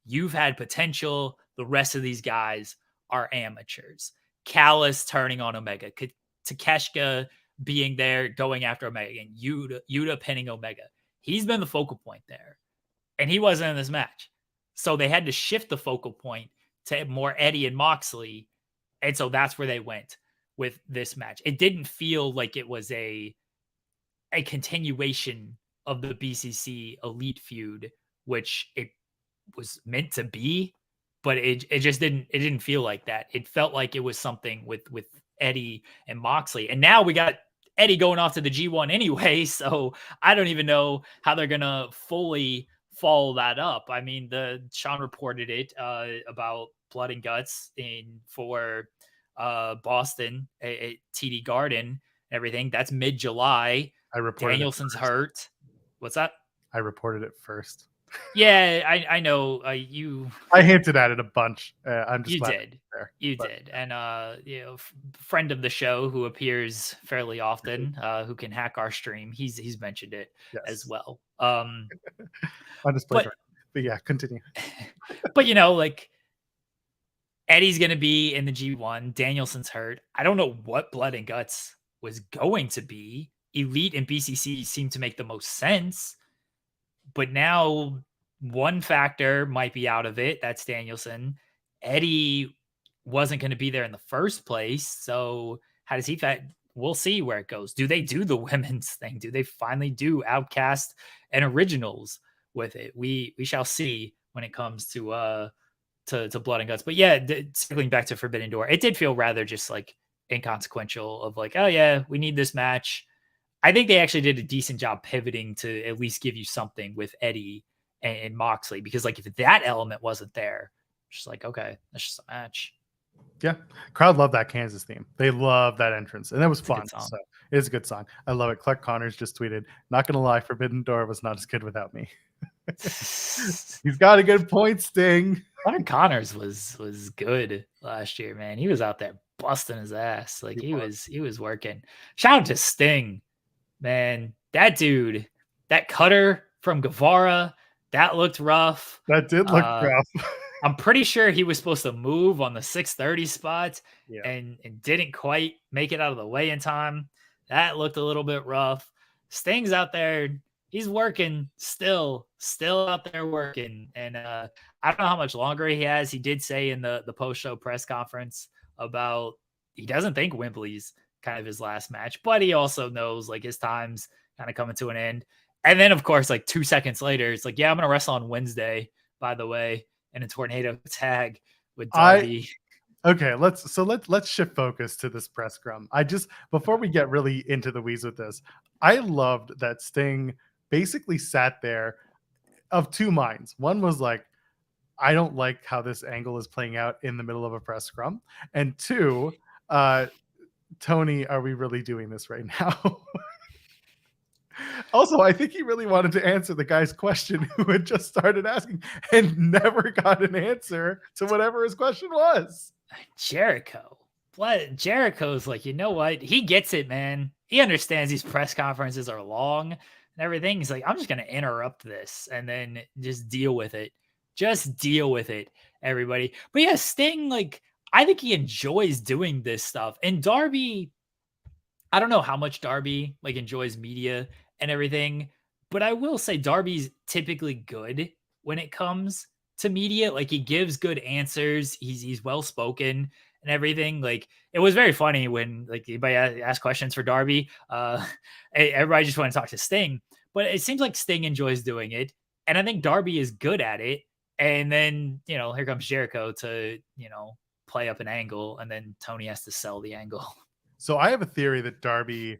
you've had potential. The rest of these guys are amateurs. Callis turning on Omega, Takeshita being there, going after Omega, and Yuta pinning Omega. He's been the focal point there, and he wasn't in this match. So they had to shift the focal point to more Eddie and Moxley, and so that's where they went with this match. It didn't feel like it was a continuation of the BCC Elite feud, which it was meant to be, but it didn't feel like that. It felt like it was something with Eddie and Moxley, and now we got Eddie going off to the G1 anyway, so I don't even know how they're gonna fully follow that up. I mean, Sean reported it about Blood and Guts for Boston at TD Garden and everything. That's mid-July. Danielson's hurt. What's that? I reported it first. Yeah, I know. I hinted at it a bunch. I'm just you did, and friend of the show who appears fairly often, who can hack our stream. He's mentioned it as well. But yeah, continue. But Eddie's gonna be in the G1. Danielson's hurt. I don't know what Blood and Guts was going to be. Elite and BCC seem to make the most sense. But now one factor might be out of it. That's Danielson. Eddie wasn't going to be there in the first place. So how does he we'll see where it goes. Do they do the women's thing? Do they finally do Outcast and Originals with it? We shall see when it comes to Blood and Guts. But yeah, circling back to Forbidden Door, it did feel rather just like inconsequential of like, oh yeah, we need this match. I think they actually did a decent job pivoting to at least give you something with Eddie and Moxley, because like if that element wasn't there, just like, okay, that's just a match. Yeah, crowd loved that Kansas theme. They love that entrance, and that was fun. So it is a good song. I love it. Clark Connors just tweeted, "Not gonna lie, Forbidden Door was not as good without me." He's got a good point, Sting. Clark Connors was good last year, man. He was out there busting his ass. Like he was working. Shout out to Sting, man. That dude, that cutter from Guevara, that looked rough. That did look rough. I'm pretty sure he was supposed to move on the 6:30 spot and didn't quite make it out of the way in time. That looked a little bit rough. Sting's out there. He's working still out there working. And I don't know how much longer he has. He did say in the post-show press conference about he doesn't think Wembley's kind of his last match, but he also knows like his time's kind of coming to an end. And then, of course, like 2 seconds later, it's like, yeah, I'm going to wrestle on Wednesday, by the way, in a tornado tag with Darby. Okay, let's shift focus to this press scrum. Before we get really into the weeds with this, I loved that Sting basically sat there of two minds. One was like, I don't like how this angle is playing out in the middle of a press scrum. And two, Tony, are we really doing this right now? Also, I think he really wanted to answer the guy's question who had just started asking and never got an answer to whatever his question was. Jericho. What? Jericho's like, you know what? He gets it, man. He understands these press conferences are long and everything. He's like, I'm just going to interrupt this and then just deal with it. Just deal with it, everybody. But yeah, Sting, like, I think he enjoys doing this stuff. And Darby, I don't know how much Darby like enjoys media and everything, but I will say Darby's typically good when it comes to media. Like he gives good answers. He's well spoken and everything. Like it was very funny when like anybody asked questions for Darby. Everybody just wanted to talk to Sting, but it seems like Sting enjoys doing it, and I think Darby is good at it. And then here comes Jericho to play up an angle, and then Tony has to sell the angle. So I have a theory that Darby,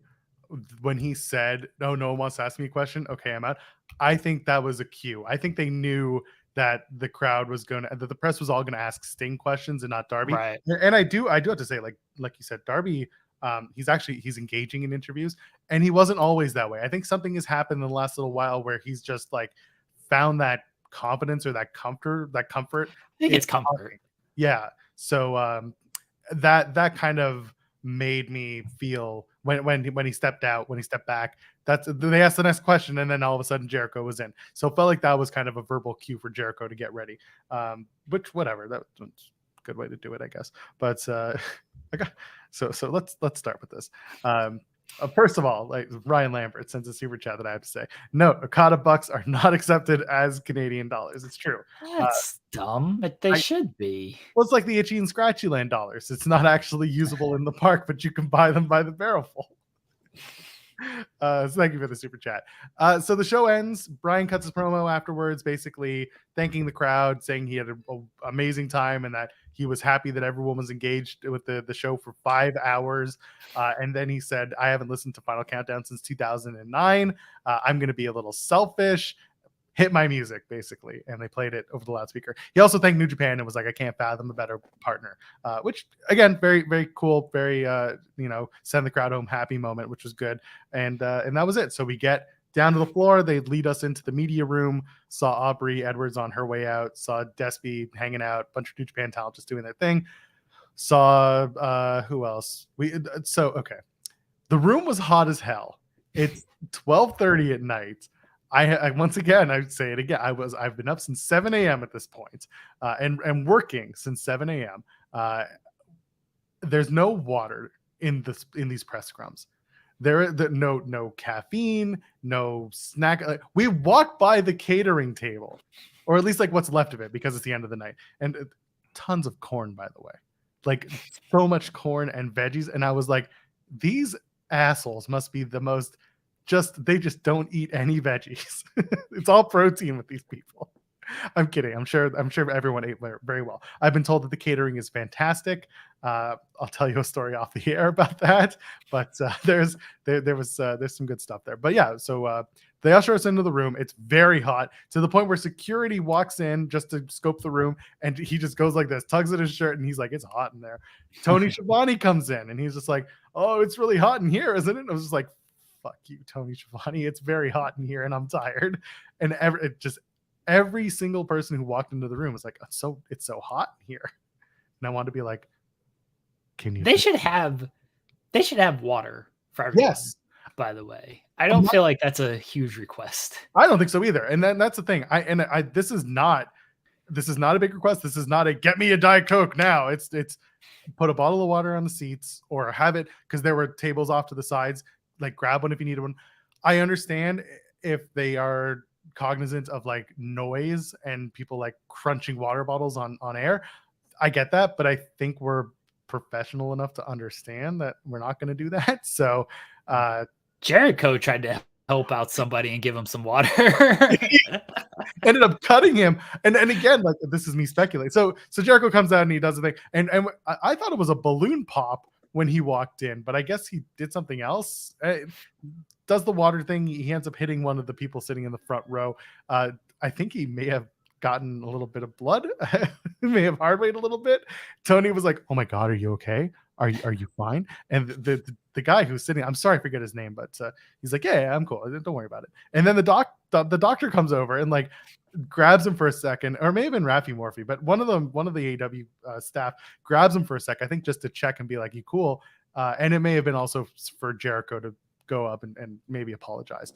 when he said, no one wants to ask me a question, okay, I'm out, I think that was a cue. I think they knew that the crowd was that the press was all going to ask Sting questions and not Darby. Right. And I do have to say, like you said, Darby, he's engaging in interviews, and he wasn't always that way. I think something has happened in the last little while where he's just like found that confidence or that comfort. I think it's comfort. Yeah. So that kind of made me feel when he stepped back, they asked the next question, and then all of a sudden Jericho was in. So it felt like that was kind of a verbal cue for Jericho to get ready. Which whatever, that's a good way to do it, I guess. But so let's start with this. First of all, like Ryan Lambert sends a super chat that I have to say. No, Okada bucks are not accepted as Canadian dollars. It's true. That's dumb, but they should be. Well, it's like the Itchy and Scratchy Land dollars. It's not actually usable in the park, but you can buy them by the barrelful. So thank you for the super chat. So the show ends. Brian cuts his promo afterwards, basically thanking the crowd, saying he had an amazing time and that he was happy that everyone was engaged with the show for 5 hours. And then he said, I haven't listened to Final Countdown since 2009. I'm going to be a little selfish. Hit my music, basically. And they played it over the loudspeaker. He also thanked New Japan and was like, I can't fathom a better partner. Which, again, very, very cool. Very, send the crowd home happy moment, which was good. And that was it. So we get down to the floor. They lead us into the media room. Saw Aubrey Edwards on her way out. Saw Despy hanging out. A bunch of New Japan talent just doing their thing. Saw who else? Okay. The room was hot as hell. It's 12:30 at night. I once again, I would say it again. I've been up since 7 a.m. at this point, and working since 7 a.m. There's no water in these press scrums. No caffeine, no snack. We walked by the catering table, or at least like what's left of it, because it's the end of the night, and tons of corn, by the way, like so much corn and veggies. And I was like, these assholes must be the most they just don't eat any veggies. It's all protein with these people. I'm kidding. I'm sure everyone ate very well. I've been told that the catering is fantastic. I'll tell you a story off the air about that. But there's some good stuff there. But yeah, so they usher us into the room. It's very hot to the point where security walks in just to scope the room, and he just goes like this, tugs at his shirt, and he's like, "It's hot in there." Tony Schiavone comes in, and he's just like, "Oh, it's really hot in here, isn't it?" I was just like, "Fuck you, Tony Schiavone. It's very hot in here, and I'm tired." And every single person who walked into the room was like, it's so hot in here. And I wanted to be like, can you? They should have water for everyone. Yes. By the way, I don't feel like that's a huge request. I don't think so either. And that's the thing. This is not a big request. This is not a get me a Diet Coke now. It's put a bottle of water on the seats, or have it, because there were tables off to the sides. Like, grab one if you need one. I understand if they are cognizant of like noise and people like crunching water bottles on air. I get that, but I think we're professional enough to understand that we're not going to do that. So Jericho tried to help out somebody and give him some water. Ended up cutting him. And again, like, this is me speculating. So Jericho comes out and he does the thing. And I thought it was a balloon pop when he walked in, but I guess he did something else. Does the water thing. He ends up hitting one of the people sitting in the front row. I think he may have gotten a little bit of blood. He may have hard weight a little bit. Tony was like, "Oh my God, are you okay? Are you fine?" And the guy who's sitting, I'm sorry, I forget his name, but he's like, yeah, I'm cool. Don't worry about it. And then the doctor comes over and like grabs him for a second, or maybe been Rafi Morphy, but one of the AEW staff grabs him for a sec, I think, just to check and be like, "You cool?" And it may have been also for Jericho to go up and maybe apologize,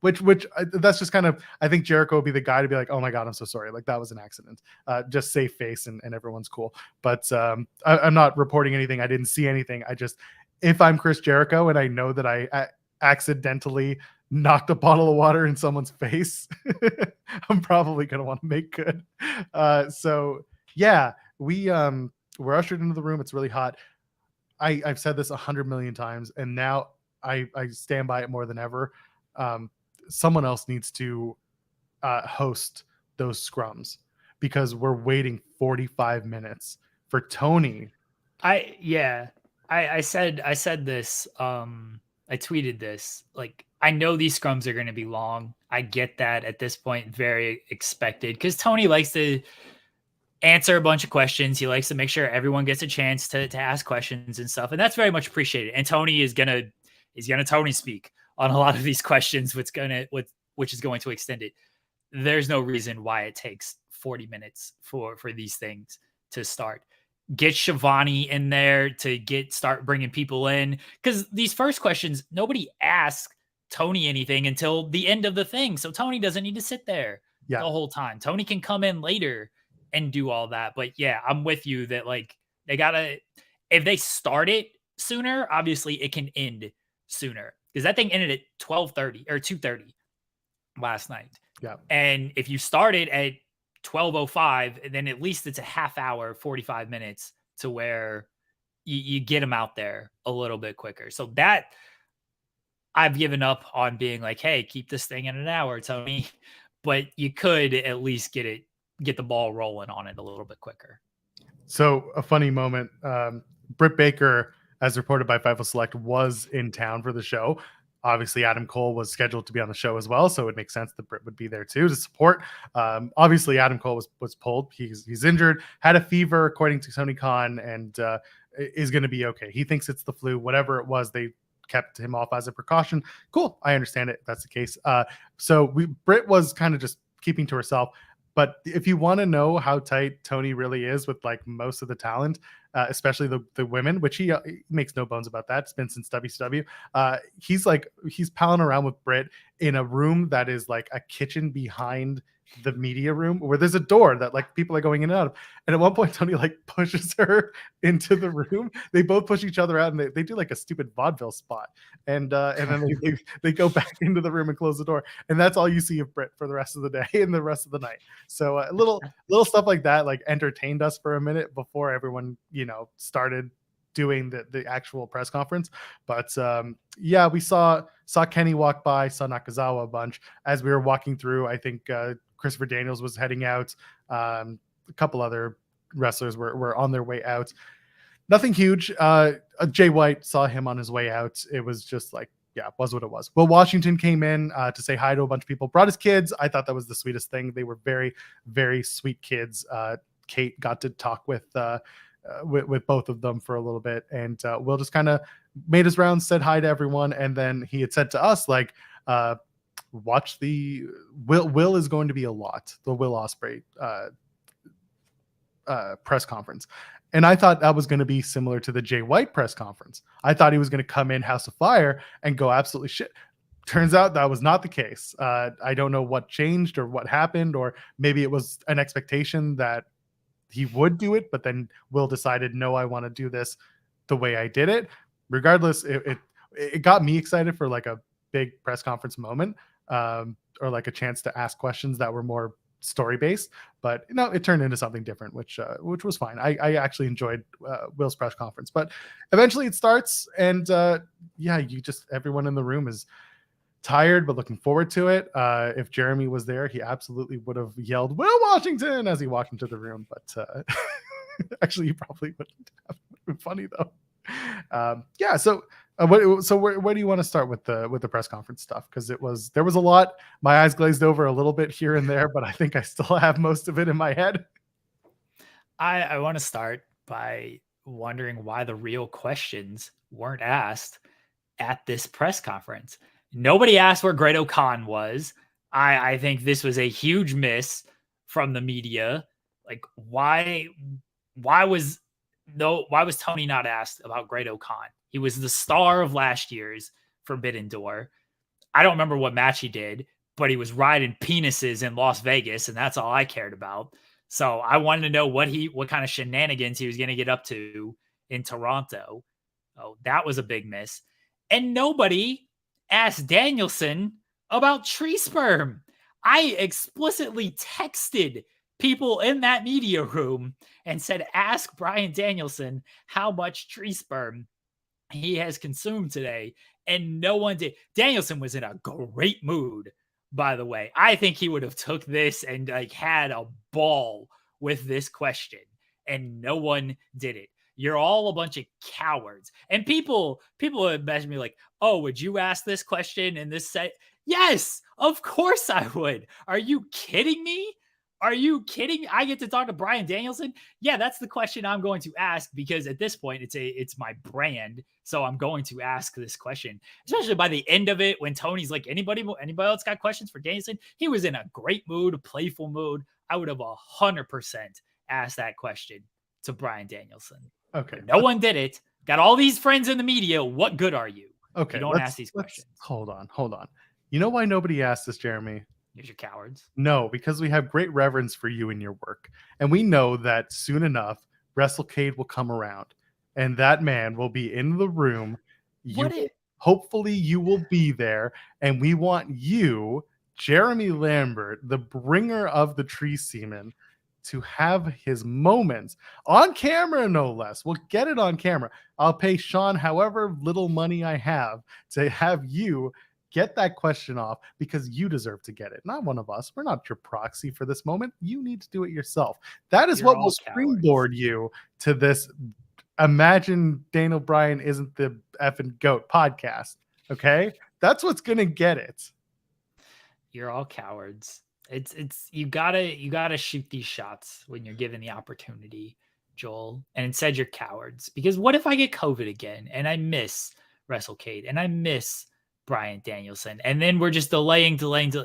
which that's just kind of, I think Jericho would be the guy to be like, "Oh my God, I'm so sorry, like that was an accident," just save face and everyone's cool. But I'm not reporting anything. I didn't see anything. If I'm Chris Jericho and I know that I accidentally knocked a bottle of water in someone's face, I'm probably going to want to make good. So yeah, we're ushered into the room. It's really hot. I've said this 100 million times, and now I stand by it more than ever. Someone else needs to host those scrums, because we're waiting 45 minutes for Tony. I said this. I tweeted this. Like, I know these scrums are going to be long. I get that at this point, very expected, because Tony likes to answer a bunch of questions. He likes to make sure everyone gets a chance to ask questions and stuff, and that's very much appreciated. And Tony is gonna Tony speak on a lot of these questions, which is going to extend it. There's no reason why it takes 40 minutes for these things to start. Get Schiavone in there to start bringing people in, because these first questions, nobody asks Tony anything until the end of the thing, so Tony doesn't need to sit there the whole time. Tony can come in later and do all that. But yeah, I'm with you that like they gotta, if they start it sooner, obviously it can end sooner, because that thing ended at 12:30 or 2:30 last night. Yeah, and if you started at 12:05, then at least it's a half hour, 45 minutes to where you get them out there a little bit quicker. So that I've given up on being like, hey, keep this thing in an hour, Tony. But you could at least get the ball rolling on it a little bit quicker. So a funny moment, Britt Baker, as reported by Fightful Select, was in town for the show. Obviously, Adam Cole was scheduled to be on the show as well, so it makes sense that Britt would be there too to support. Obviously, Adam Cole was pulled. He's injured, had a fever, according to Tony Khan, and is going to be okay. He thinks it's the flu. Whatever it was, they kept him off as a precaution. Cool, I understand it if that's the case. So Britt was kind of just keeping to herself. But if you want to know how tight Tony really is with like most of the talent, especially the women, which he makes no bones about that. It's been since WCW. He's palling around with Britt in a room that is like a kitchen behind the media room, where there's a door that like people are going in and out of. And at one point, Tony like pushes her into the room. They both push each other out, and they do like a stupid vaudeville spot. And then they go back into the room and close the door. And that's all you see of Britt for the rest of the day and the rest of the night. So little stuff like that like entertained us for a minute before everyone started doing the actual press conference. But yeah, we saw Kenny walk by, saw Nakazawa a bunch as we were walking through. I think Christopher Daniels was heading out. A couple other wrestlers were on their way out. Nothing huge. Jay White, saw him on his way out. It was just like, yeah, was what it was. Will Washington came in to say hi to a bunch of people, brought his kids. I thought that was the sweetest thing. They were very, very sweet kids. Kate got to talk with both of them for a little bit, and Will just kind of made his rounds, said hi to everyone, and then he had said to us, like, watch the Will is going to be a lot. The Will Ospreay press conference. And I thought that was going to be similar to the Jay White press conference. I thought he was going to come in House of Fire and go absolutely shit. Turns out that was not the case. I don't know what changed or what happened, or maybe it was an expectation that he would do it, but then Will decided, no, I want to do this the way I did it. Regardless, it got me excited for like a big press conference moment, or like a chance to ask questions that were more story based, but it turned into something different, which was fine. I actually enjoyed Will's press conference, but eventually it starts, and everyone in the room is tired but looking forward to it. If Jeremy was there, he absolutely would have yelled "Will Washington" as he walked into the room, but actually he probably wouldn't have been funny though. Where do you want to start with the press conference stuff? Because there was a lot. My eyes glazed over a little bit here and there, but I think I still have most of it in my head. I want to start by wondering why the real questions weren't asked at this press conference. Nobody asked where Great-O-Khan was. I think this was a huge miss from the media. Like, why was Tony not asked about Great-O-Khan? He was the star of last year's Forbidden Door. I don't remember what match he did, but he was riding penises in Las Vegas, and that's all I cared about. So I wanted to know what kind of shenanigans he was going to get up to in Toronto. Oh, that was a big miss. And nobody asked Danielson about tree sperm. I explicitly texted people in that media room and said, ask Bryan Danielson how much tree sperm he has consumed today, and no one did. Danielson was in a great mood, by the way. I think he would have took this and like had a ball with this question, and no one did it. You're all a bunch of cowards. And people would message me like, oh, would you ask this question in this set? Yes, of course I would. Are you kidding me? Are you kidding? I get to talk to Bryan Danielson. Yeah, that's the question I'm going to ask, because at this point it's my brand. So I'm going to ask this question, especially by the end of it, when Tony's like, anybody else got questions for Danielson? He was in a great mood, a playful mood. I would have 100% asked that question to Bryan Danielson. Okay. But no one did it. Got all these friends in the media. What good are you? Okay. You don't ask these questions. Hold on. You know why nobody asked this, Jeremy? You're cowards. No, because we have great reverence for you and your work. And we know that soon enough, WrestleCade will come around, and that man will be in the room. Hopefully you will be there. And we want you, Jeremy Lambert, the bringer of the tree semen, to have his moments on camera, no less. We'll get it on camera. I'll pay Sean however little money I have to have you get that question off, because you deserve to get it, not one of us. We're not your proxy for this moment. You need to do it yourself. That is what will springboard you to this Imagine Daniel Bryan Isn't the Effing Goat podcast. Okay? That's what's going to get it. You're all cowards. It's you gotta shoot these shots when you're given the opportunity, Joel. And instead you're cowards, because what if I get COVID again and I miss WrestleCade and I miss Bryan Danielson, and then we're just delaying.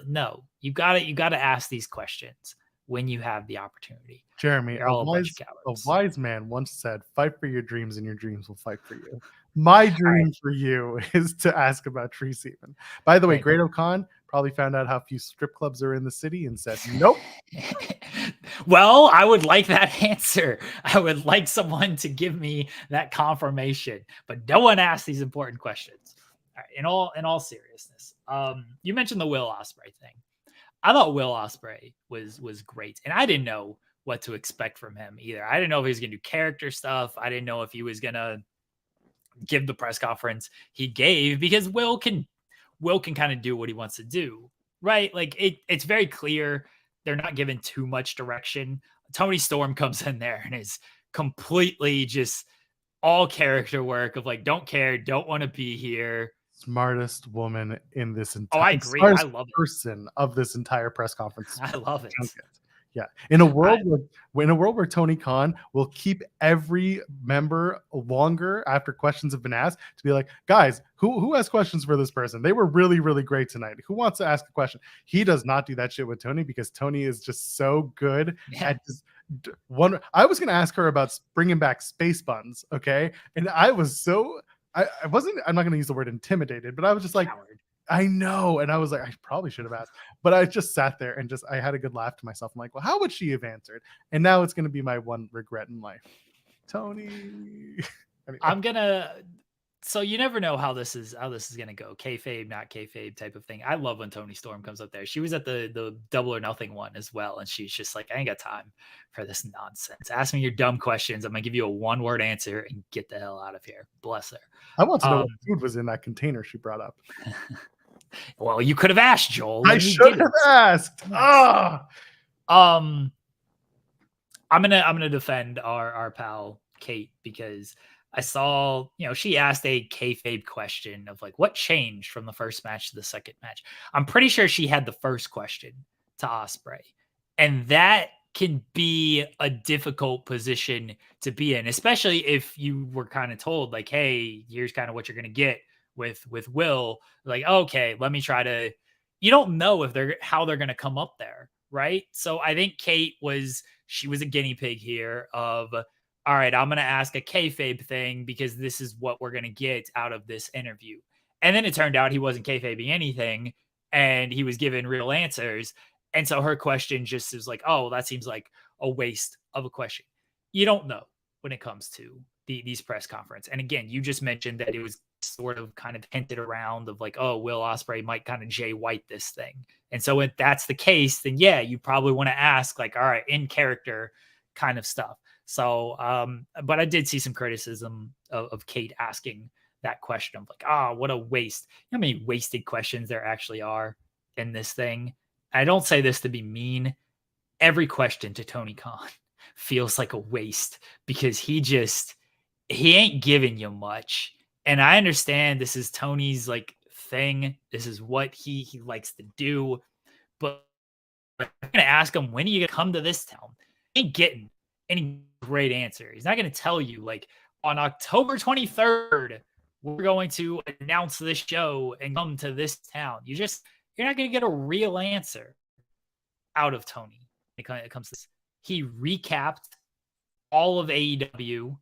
No, you gotta ask these questions when you have the opportunity. Jeremy, a wise man once said, fight for your dreams and your dreams will fight for you. My dream for you is to ask about tree semen. By the way, Great-O-Khan probably found out how few strip clubs are in the city and said, nope. Well, I would like that answer. I would like someone to give me that confirmation, but no one asked these important questions. All right, in all seriousness, you mentioned the Will Ospreay thing. I thought Will Ospreay was great, and I didn't know what to expect from him either. I didn't know if he was going to do character stuff. I didn't know if he was going to give the press conference he gave, because Will can kind of do what he wants to do, right? Like it's very clear they're not given too much direction. Toni Storm comes in there and is completely just all character work of like, don't care, don't want to be here. Smartest woman in this entire. Oh, I agree. I love it. Person of this entire press conference. I love it. Yeah, in a world where Tony Khan will keep every member longer after questions have been asked to be like, guys, who has questions for this person? They were really, really great tonight. Who wants to ask a question? He does not do that shit with Tony, because Tony is just so good at just one. I was going to ask her about bringing back space buns, okay, and I was so I wasn't. I'm not going to use the word intimidated, but I was just like. Coward. I know. And I was like, I probably should have asked, but I just sat there and I had a good laugh to myself. I'm like, well, how would she have answered? And now it's going to be my one regret in life. Tony. Anyway. So you never know how this is going to go. Kayfabe, not kayfabe type of thing. I love when Toni Storm comes up there. She was at the Double or Nothing one as well. And she's just like, I ain't got time for this nonsense. Ask me your dumb questions. I'm going to give you a 1-word answer and get the hell out of here. Bless her. I want to know what food was in that container she brought up. Well, you could have asked, Joel. I should have asked. I'm gonna defend our pal Kate, because I saw, she asked a kayfabe question of like, what changed from the first match to the second match? I'm pretty sure she had the first question to Ospreay, and that can be a difficult position to be in, especially if you were kind of told like, hey, here's kind of what you're gonna get with Will. Like, okay, let me try to. You don't know how they're gonna come up there, right? So I think Kate was a guinea pig here of, all right, I'm going to ask a kayfabe thing because this is what we're going to get out of this interview. And then it turned out he wasn't kayfabing anything, and he was given real answers. And so her question just is like, oh, that seems like a waste of a question. You don't know when it comes to these press conference. And again, you just mentioned that it was sort of kind of hinted around of like, oh, Will Ospreay might kind of Jay White this thing. And so if that's the case, then yeah, you probably want to ask like, all right, in character kind of stuff. So, but I did see some criticism of Kate asking that question of like, what a waste. You know how many wasted questions there actually are in this thing? I don't say this to be mean. Every question to Tony Khan feels like a waste, because he ain't giving you much. And I understand this is Tony's like thing. This is what he likes to do. But I'm going to ask him, when are you going to come to this town? He ain't getting any great answer. He's not going to tell you like, on October 23rd, we're going to announce this show and come to this town. You're not going to get a real answer out of Tony when it comes to this. He recapped all of AEW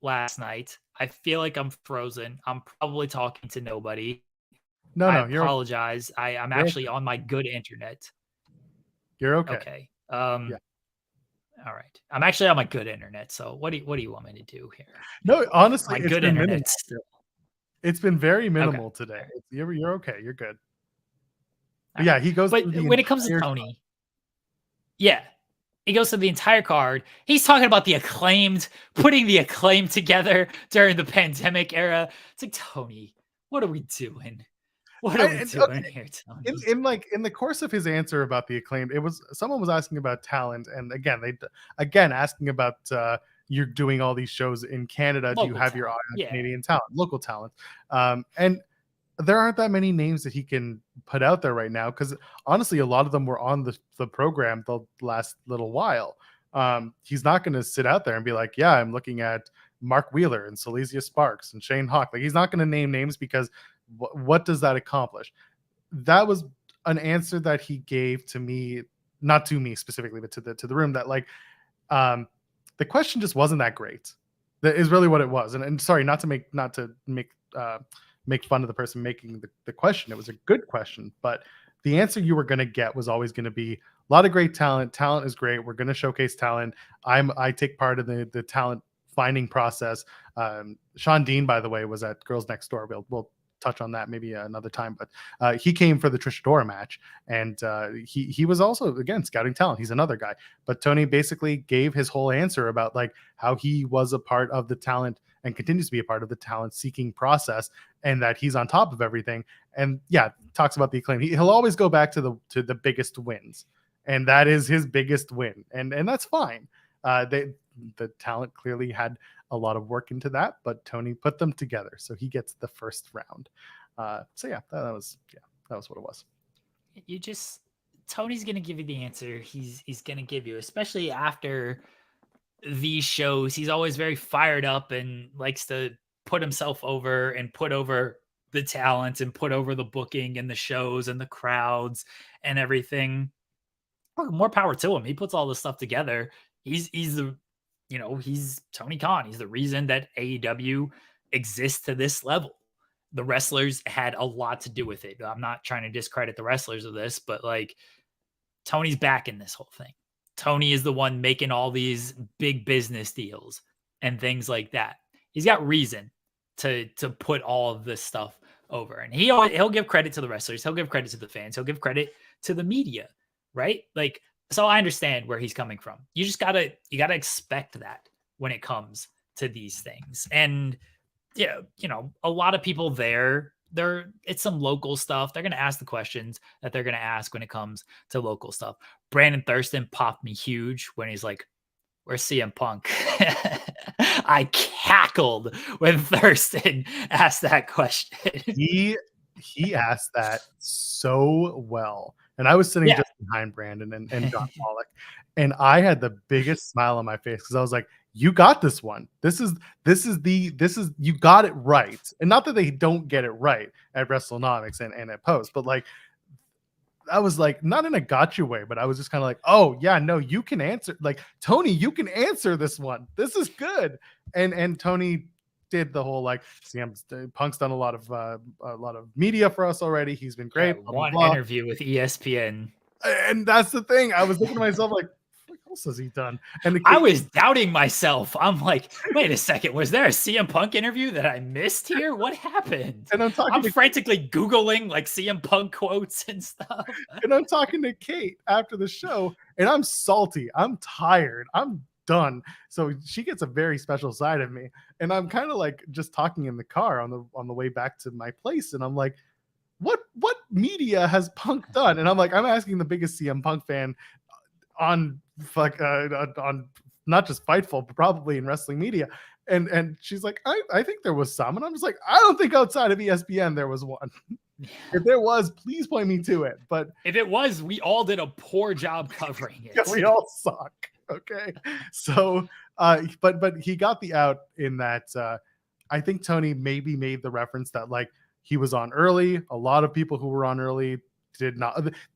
last night. I feel like I'm frozen. I'm probably talking to nobody. No, I apologize. I'm actually on my good internet. You're okay. Okay. Yeah. All right. I'm actually on my good internet. So what do you want me to do here? No, honestly, my good internet still. It's been very minimal today. You're okay. You're good. But yeah, he goes. But when it comes to Tony, yeah, he goes to the entire card. He's talking about the Acclaimed, putting the Acclaimed together during the pandemic era. It's like, Tony, what are we doing? What are we doing here, Tony? In the course of his answer about the Acclaimed, someone was asking about talent, and again asking about you're doing all these shows in Canada. Local do you have talent. Your eye on Canadian talent, local talent? And there aren't that many names that he can put out there right now, because honestly, a lot of them were on the program the last little while. He's not going to sit out there and be like, yeah, I'm looking at Mark Wheeler and Silesia Sparks and Shane Hawk. Like, he's not going to name names, because what does that accomplish? That was an answer that he gave to me, not to me specifically, but to the room, that like the question just wasn't that great. That is really what it was. And sorry, not to make fun of the person making the question. It was a good question, but the answer you were going to get was always going to be a lot of great talent. Talent is great. We're going to showcase talent. I take part in the talent finding process. Sean Dean, by the way, was at Girls Next Door. We'll touch on that maybe another time, but he came for the Trish Adora match, and he was also, again, scouting talent. He's another guy, but Tony basically gave his whole answer about like how he was a part of the talent and continues to be a part of the talent seeking process, and that he's on top of everything. And yeah, talks about the acclaim. He'll always go back to the biggest wins, and that is his biggest win, and that's fine. The talent clearly had a lot of work into that, but Tony put them together, so he gets the first round. So yeah, that was what it was. Tony's gonna give you the answer. He's gonna give you, especially after these shows. He's always very fired up and likes to put himself over and put over the talent and put over the booking and the shows and the crowds and everything. More power to him. He puts all this stuff together. He's Tony Khan. He's the reason that AEW exists to this level. The wrestlers had a lot to do with it. I'm not trying to discredit the wrestlers of this, but like, Tony's back in this whole thing. Tony is the one making all these big business deals and things like that. He's got reason to put all of this stuff over, and he'll give credit to the wrestlers. He'll give credit to the fans. He'll give credit to the media, right? Like, so I understand where he's coming from. You gotta expect that when it comes to these things. And yeah, a lot of people it's some local stuff. They're going to ask the questions that they're going to ask when it comes to local stuff. Brandon Thurston popped me huge when he's like, "Where's CM Punk?" I cackled when Thurston asked that question. He asked that so well. And I was sitting just behind Brandon and John Pollock. And I had the biggest smile on my face because I was like, you got this one. This is you got it right. And not that they don't get it right at WrestleNomics and at Post, but like, I was like, not in a gotcha way, but I was just kind of like, oh yeah, no, you can answer. Like, Tony, you can answer this one. This is good. And Tony did the whole like, CM Punk's done a lot of media for us already. He's been great. One interview with ESPN. And that's the thing. I was looking at myself like, what else has he done? And I was doubting myself. I'm like, wait a second, was there a CM Punk interview that I missed here? What happened? And I'm frantically Googling like CM Punk quotes and stuff. And I'm talking to Kate after the show, and I'm salty. I'm tired. I'm done. So she gets a very special side of me. And I'm kind of like just talking in the car on the way back to my place. And I'm like, what media has Punk done? And I'm like, I'm asking the biggest CM Punk fan on not just Fightful, but probably in wrestling media. And she's like, I think there was some. And I'm just like, I don't think outside of ESPN there was one. If there was, please point me to it. But if it was, we all did a poor job covering it. Yeah, we all suck. Okay. So but he got the out in that I think Tony maybe made the reference that like he was on early. A lot of people who were on early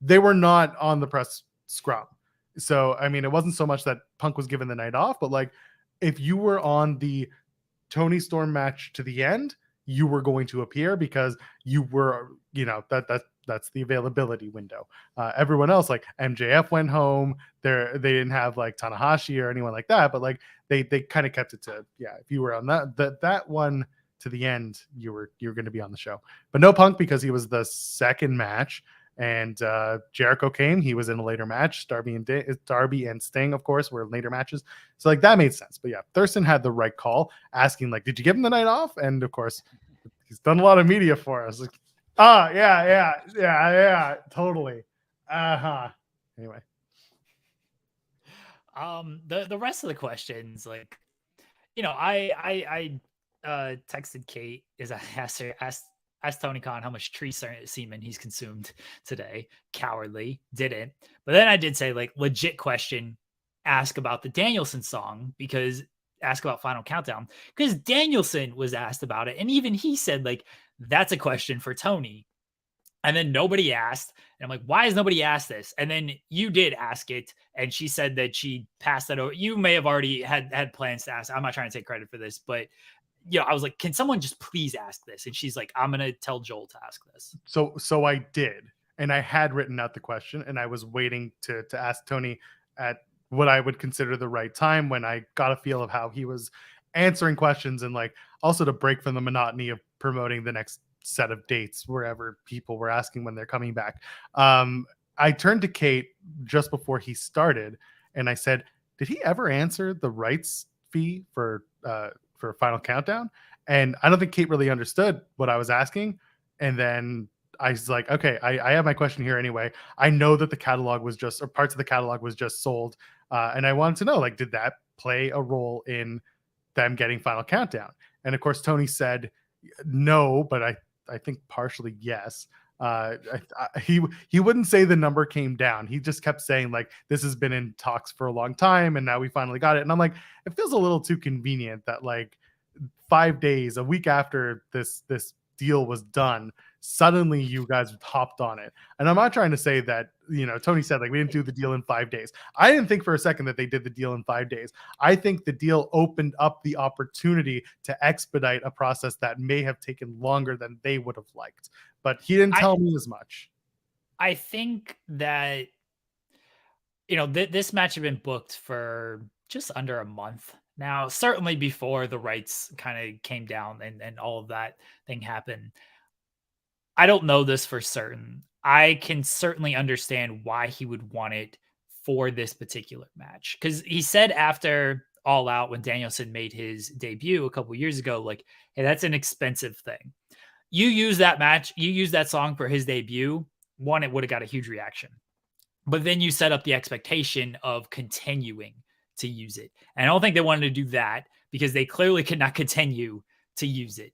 they were not on the press scrum. So, I mean, it wasn't so much that Punk was given the night off, but like if you were on the Tony Storm match to the end, you were going to appear because you were, that's the availability window. Everyone else, like MJF went home. They didn't have like Tanahashi or anyone like that, but like they kind of kept it to, if you were on that one to the end, you're going to be on the show. But no Punk because he was the second match. And Jericho came. He was in a later match. Darby and Sting, of course, were later matches. So like that made sense. But yeah, Thurston had the right call, asking like, "Did you give him the night off?" And of course, he's done a lot of media for us. Like, yeah, totally. Anyway, the rest of the questions, like, I texted Kate as I asked Tony Khan how much tree semen he's consumed today. Cowardly, didn't. But then I did say, like, legit question, ask about the Danielson song, ask about Final Countdown, because Danielson was asked about it. And even he said, like, that's a question for Tony. And then nobody asked. And I'm like, why has nobody asked this? And then you did ask it. And she said that she passed that over. You may have already had plans to ask. I'm not trying to take credit for this, but I was like, can someone just please ask this? And she's like, I'm going to tell Joel to ask this. So I did. And I had written out the question and I was waiting to ask Tony at what I would consider the right time when I got a feel of how he was answering questions and like also to break from the monotony of promoting the next set of dates wherever people were asking when they're coming back. I turned to Kate just before he started and I said, did he ever answer the rights fee for for Final Countdown, and I don't think Kate really understood what I was asking. And then I was like, okay, I have my question here anyway. I know that the catalog was just, or parts of the catalog was just sold, and I wanted to know, like, did that play a role in them getting Final Countdown? And of course, Tony said no, but I think partially yes. He wouldn't say the number came down. He just kept saying like, this has been in talks for a long time and now we finally got it. And I'm like, it feels a little too convenient that like 5 days, a week after this deal was done, suddenly you guys hopped on it. And I'm not trying to say that, Tony said like we didn't do the deal in 5 days. I didn't think for a second that they did the deal in 5 days. I think the deal opened up the opportunity to expedite a process that may have taken longer than they would have liked. But he didn't tell me as much. I think that, this match had been booked for just under a month now, certainly before the rights kind of came down and all of that thing happened. I don't know this for certain. I can certainly understand why he would want it for this particular match. Because he said after All Out, when Danielson made his debut a couple years ago, like, hey, that's an expensive thing. You use that match, you use that song for his debut, one, it would have got a huge reaction. But then you set up the expectation of continuing to use it. And I don't think they wanted to do that because they clearly could not continue to use it.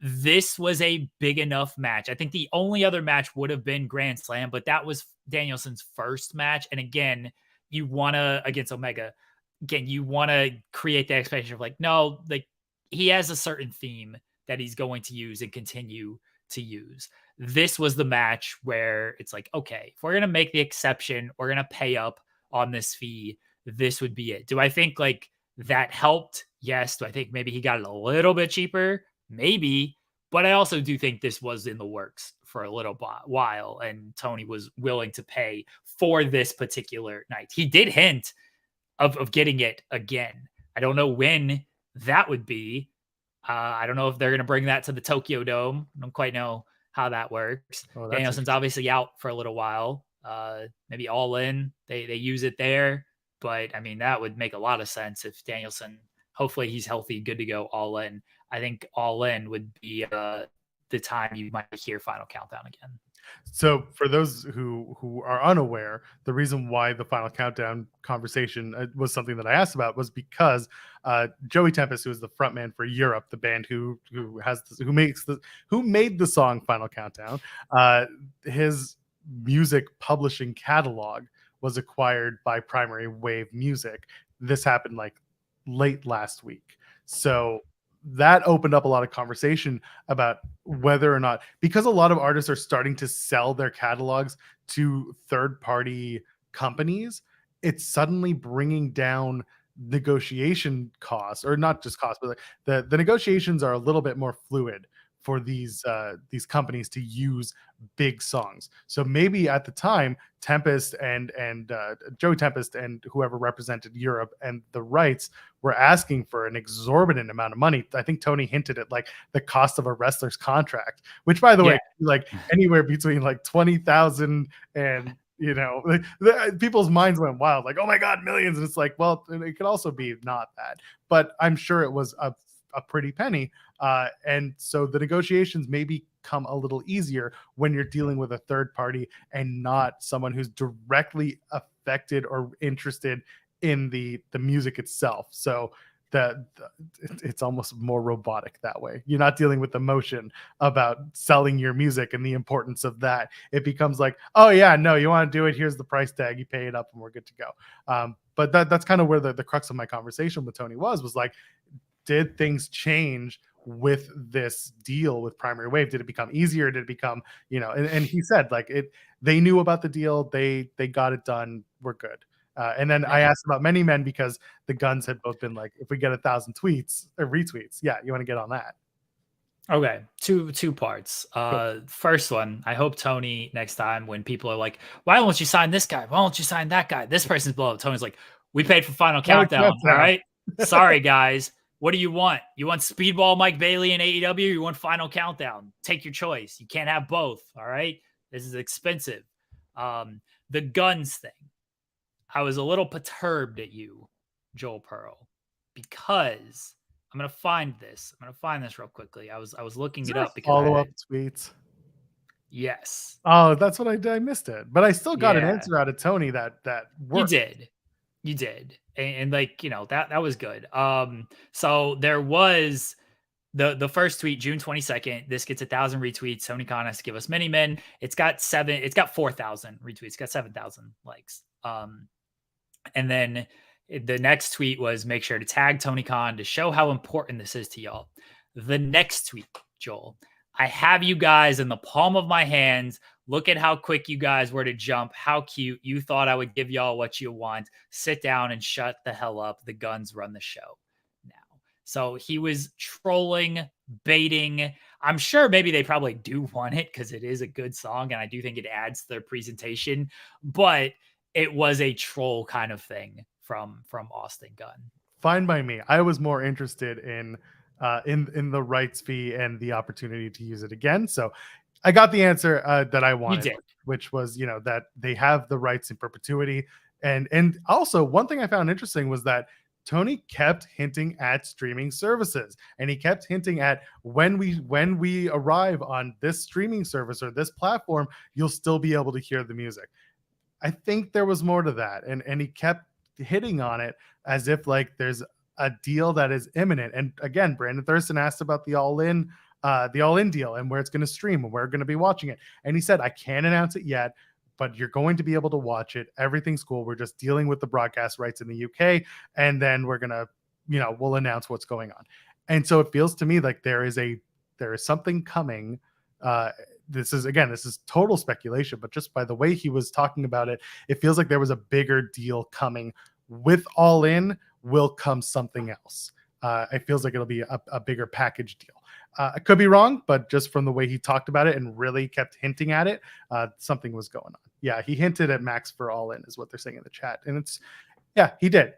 This was a big enough match. I think the only other match would have been Grand Slam, but that was Danielson's first match. And again, you want to, against Omega, again, you want to create the expectation of like, no, like he has a certain theme that he's going to use and continue to use. This was the match where it's like, okay, if we're going to make the exception, we're going to pay up on this fee. This would be it. Do I think like that helped? Yes. Do I think maybe he got it a little bit cheaper? Maybe. But I also do think this was in the works for a little while, and Tony was willing to pay for this particular night. He did hint of getting it again. I don't know when that would be. I don't know if they're going to bring that to the Tokyo Dome. I don't quite know how that works. Oh, Danielson's obviously out for a little while. Maybe All In, they use it there. But, I mean, that would make a lot of sense if Danielson, hopefully he's healthy, good to go All In. I think All In would be the time you might hear Final Countdown again. So for those who are unaware, the reason why the Final Countdown conversation was something that I asked about was because Joey Tempest, who is the frontman for Europe, the band who made the song Final Countdown, his music publishing catalog was acquired by Primary Wave Music. This happened like late last week. So that opened up a lot of conversation about whether or not, because a lot of artists are starting to sell their catalogs to third-party companies, it's suddenly bringing down negotiation costs, or not just costs, but the negotiations are a little bit more fluid for these companies to use big songs. So maybe at the time, Tempest and Joey Tempest and whoever represented Europe and the rights were asking for an exorbitant amount of money. I think Tony hinted at like the cost of a wrestler's contract, which, by the way, like anywhere between like 20,000 and people's minds went wild, like, oh my God, millions. And it's like, well, it could also be not that, but I'm sure it was a pretty penny. And so the negotiations may become a little easier when you're dealing with a third party and not someone who's directly affected or interested in the music itself. So it's almost more robotic that way. You're not dealing with emotion about selling your music and the importance of that. It becomes like, oh yeah, no, you want to do it, here's the price tag, you pay it up and we're good to go. But that's kind of where the crux of my conversation with Tony was like, did things change with this deal with Primary Wave? Did it become easier? Did it become, and he said like they knew about the deal. They got it done. We're good. And then I asked about Many Men because the Guns had both been like, if we get 1,000 tweets or retweets, yeah, you want to get on that. Okay. Two parts. First one, I hope Tony next time when people are like, why won't you sign this guy? Why won't you sign that guy? This person's blow up. Tony's like, we paid for Final Countdown. All right. Sorry, guys. What do you want? You want Speedball Mike Bailey in AEW? Or you want Final Countdown? Take your choice. You can't have both. All right. This is expensive. The Guns thing. I was a little perturbed at you, Joel Pearl, because I'm gonna find this. I'm gonna find this real quickly. I was looking it up because follow-up tweets. Yes. Oh, that's what I did. I missed it, but I still got an Yeah. answer out of Tony that worked. You did, and like that was good. So there was the first tweet, June 22nd. This gets 1,000 retweets. Tony Khan has to give us many men. It's got 4,000 retweets. It's got 7,000 likes. And then the next tweet was, make sure to tag Tony Khan to show how important this is to y'all. The next tweet, Joel, I have you guys in the palm of my hands. Look at how quick you guys were to jump. How cute. You thought I would give y'all what you want. Sit down and shut the hell up. The guns run the show now. So he was trolling, baiting. I'm sure maybe they probably do want it because it is a good song. And I do think it adds to their presentation. But it was a troll kind of thing from Austin Gunn. Fine by me. I was more interested in the rights fee and the opportunity to use it again. So I got the answer that I wanted, which was, that they have the rights in perpetuity. And also one thing I found interesting was that Tony kept hinting at streaming services, and he kept hinting at when we arrive on this streaming service or this platform, you'll still be able to hear the music. I think there was more to that. And he kept hitting on it as if like there's a deal that is imminent. And again, Brandon Thurston asked about the all-in deal and where it's going to stream and where we're going to be watching it. And he said, I can't announce it yet, but you're going to be able to watch it. Everything's cool. We're just dealing with the broadcast rights in the UK. And then we're going to, we'll announce what's going on. And so it feels to me like there is something coming. This is total speculation, but just by the way he was talking about it, it feels like there was a bigger deal coming. With All In will come something else. It feels like it'll be a bigger package deal. I could be wrong, but just from the way he talked about it and really kept hinting at it, something was going on. Yeah, he hinted at Max for All In is what they're saying in the chat. And he did.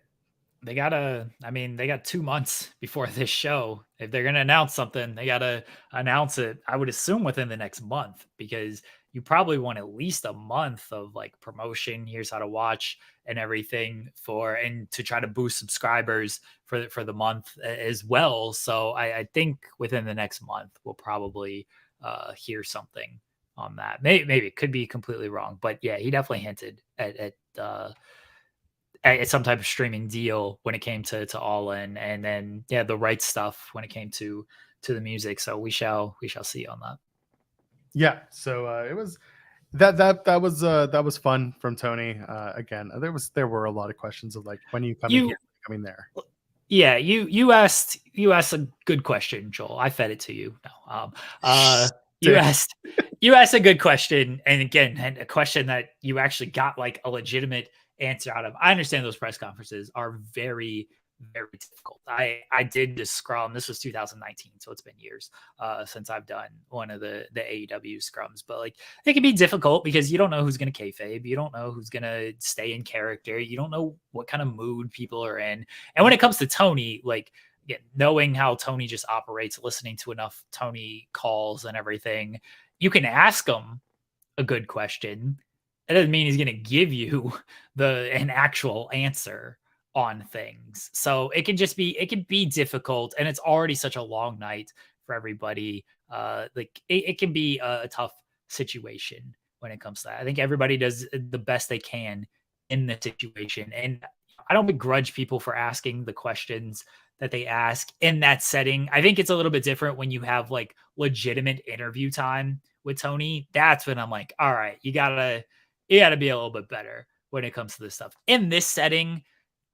They got 2 months before this show. If they're going to announce something, they got to announce it, I would assume, within the next month, because you probably want at least a month of like promotion. Here's how to watch and everything and to try to boost subscribers for the month as well. So I think within the next month, we'll probably hear something on that. Maybe it could be completely wrong, but yeah, he definitely hinted at some type of streaming deal when it came to All In, and then the right stuff when it came to the music. So we shall see on that. Yeah. So it was that was fun from Tony. Again, there were a lot of questions of like, when are you coming here? Coming there? Yeah, you asked a good question, Joel. I fed it to you. No, you asked a good question, and again, a question that you actually got like a legitimate answer out of. I understand those press conferences are very, very difficult. I did the scrum. This was 2019, so it's been years since I've done one of the AEW scrums. But like, it can be difficult because you don't know who's going to kayfabe. You don't know who's going to stay in character. You don't know what kind of mood people are in. And when it comes to Tony, like, knowing how Tony just operates, listening to enough Tony calls and everything, you can ask him a good question. It doesn't mean he's going to give you an actual answer on things. So it can be difficult, and it's already such a long night for everybody. Like it can be a tough situation when it comes to that. I think everybody does the best they can in the situation, and I don't begrudge people for asking the questions that they ask in that setting. I think it's a little bit different when you have like legitimate interview time with Tony. That's when I'm like, all right, you gotta be a little bit better when it comes to this stuff. In this setting,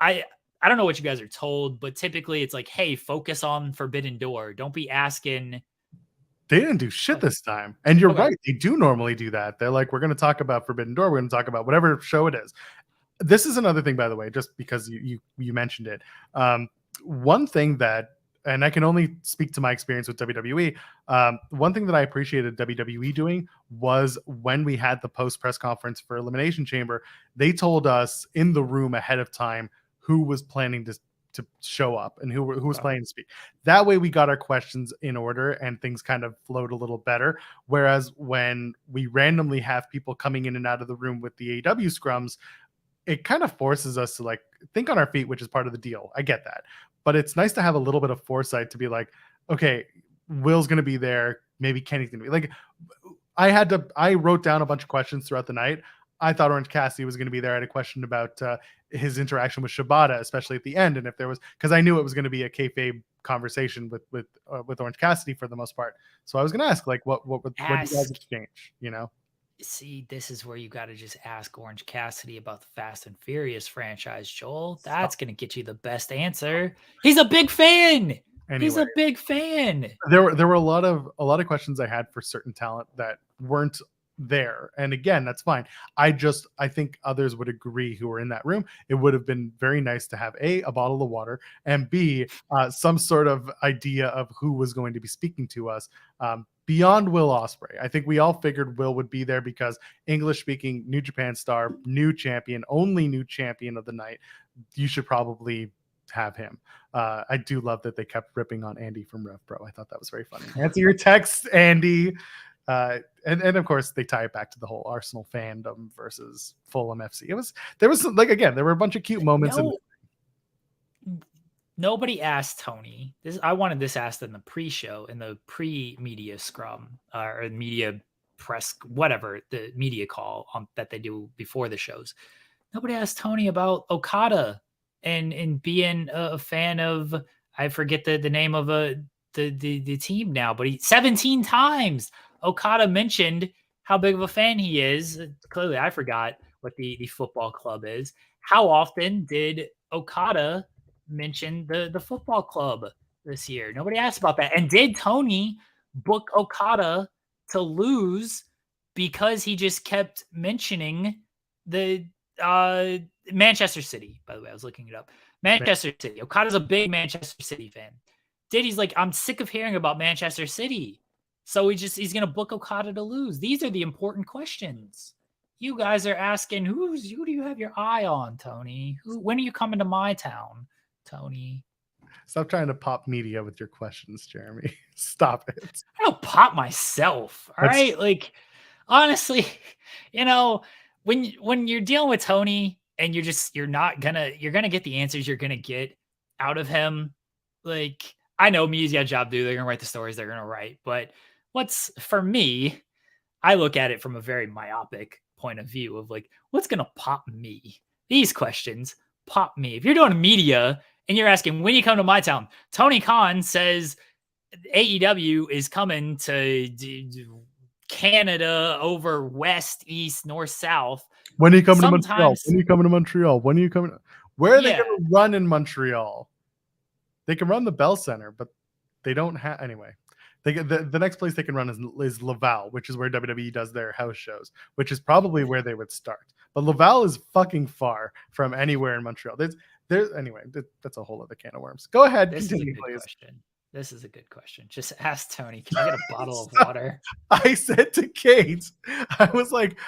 I don't know what you guys are told, but typically it's like, hey, focus on Forbidden Door. Don't be asking. They didn't do shit this time. And you're right. They do normally do that. They're like, we're going to talk about Forbidden Door. We're going to talk about whatever show it is. This is another thing, by the way, just because you mentioned it. One thing that, and I can only speak to my experience with WWE. One thing that I appreciated WWE doing was when we had the post press conference for Elimination Chamber, they told us in the room ahead of time who was planning to show up and who was planning to speak. That way we got our questions in order and things kind of flowed a little better. Whereas when we randomly have people coming in and out of the room with the AEW scrums, it kind of forces us to like think on our feet, which is part of the deal. I get that. but it's nice to have a little bit of foresight to be like, okay, Will's going to be there. Maybe Kenny's going to be like, I wrote down a bunch of questions throughout the night. I thought Orange Cassidy was going to be there. I had a question about his interaction with Shibata, especially at the end. And if there was, because I knew it was going to be a kayfabe conversation with Orange Cassidy for the most part. So I was going to ask, like, what did you guys exchange, you know? See, this is where you got to just ask Orange Cassidy about the Fast and Furious franchise, Joel. That's going to get you the best answer. He's a big fan. Anyway, he's a big fan. There were a lot of questions I had for certain talent that weren't there, and again, that's fine. I think others would agree who were in that room. It would have been very nice to have a bottle of water, and B, some sort of idea of who was going to be speaking to us. Beyond Will Ospreay, I think we all figured Will would be there because English-speaking New Japan star, new champion, only new champion of the night. You should probably have him. I do love that they kept ripping on Andy from Rev Pro. I thought that was very funny. Answer your text, Andy. And of course they tie it back to the whole Arsenal fandom versus Fulham FC. There was a bunch of cute moments. Nobody asked Tony this. I wanted this asked in the pre-show, in the pre-media scrum or media press, whatever the media call that they do before the shows. Nobody asked Tony about Okada and being a fan of, I forget the name of the team now, but 17 times Okada mentioned how big of a fan he is. Clearly, I forgot what the football club is. How often did Okada mention the football club this year? Nobody asked about that. And did Tony book Okada to lose because he just kept mentioning the Manchester City? By the way, I was looking it up. Manchester City. Okada's a big Manchester City fan. He's like, I'm sick of hearing about Manchester City. So he's going to book Okada to lose. These are the important questions. You guys are asking, who do you have your eye on, Tony? When are you coming to my town, Tony? Stop trying to pop media with your questions, Jeremy. Stop it. I don't pop myself. All right. Like, honestly, when you're dealing with Tony and you're gonna get the answers you're gonna get out of him. Like, I know Mia's got a job to do. They're gonna write the stories they're gonna write. But for me, I look at it from a very myopic point of view of like, what's gonna pop me? These questions pop me. If you're doing media and you're asking, when you come to my town, Tony Khan says AEW is coming to Canada over west, east, north, south. When are you coming to Montreal? When are you coming to Montreal? When are you coming? Where are they going to run in Montreal? They can run the Bell Center, but they don't have anyway. They get the next place they can run is Laval, which is where WWE does their house shows, which is probably where they would start. But Laval is fucking far from anywhere in Montreal. There's anyway. That's a whole other can of worms. Go ahead. Continue, please. Question. This is a good question. Just ask Tony, can I get a bottle of water? I said to Kate, I was like,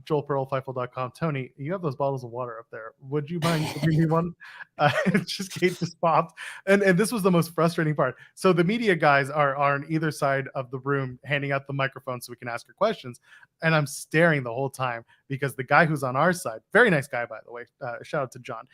Joel Pearl, Fightful.com. Tony, you have those bottles of water up there. Would you mind giving me one? Kate just popped. And this was the most frustrating part. So the media guys are on either side of the room handing out the microphone so we can ask her questions. And I'm staring the whole time because the guy who's on our side, very nice guy, by the way, shout out to John.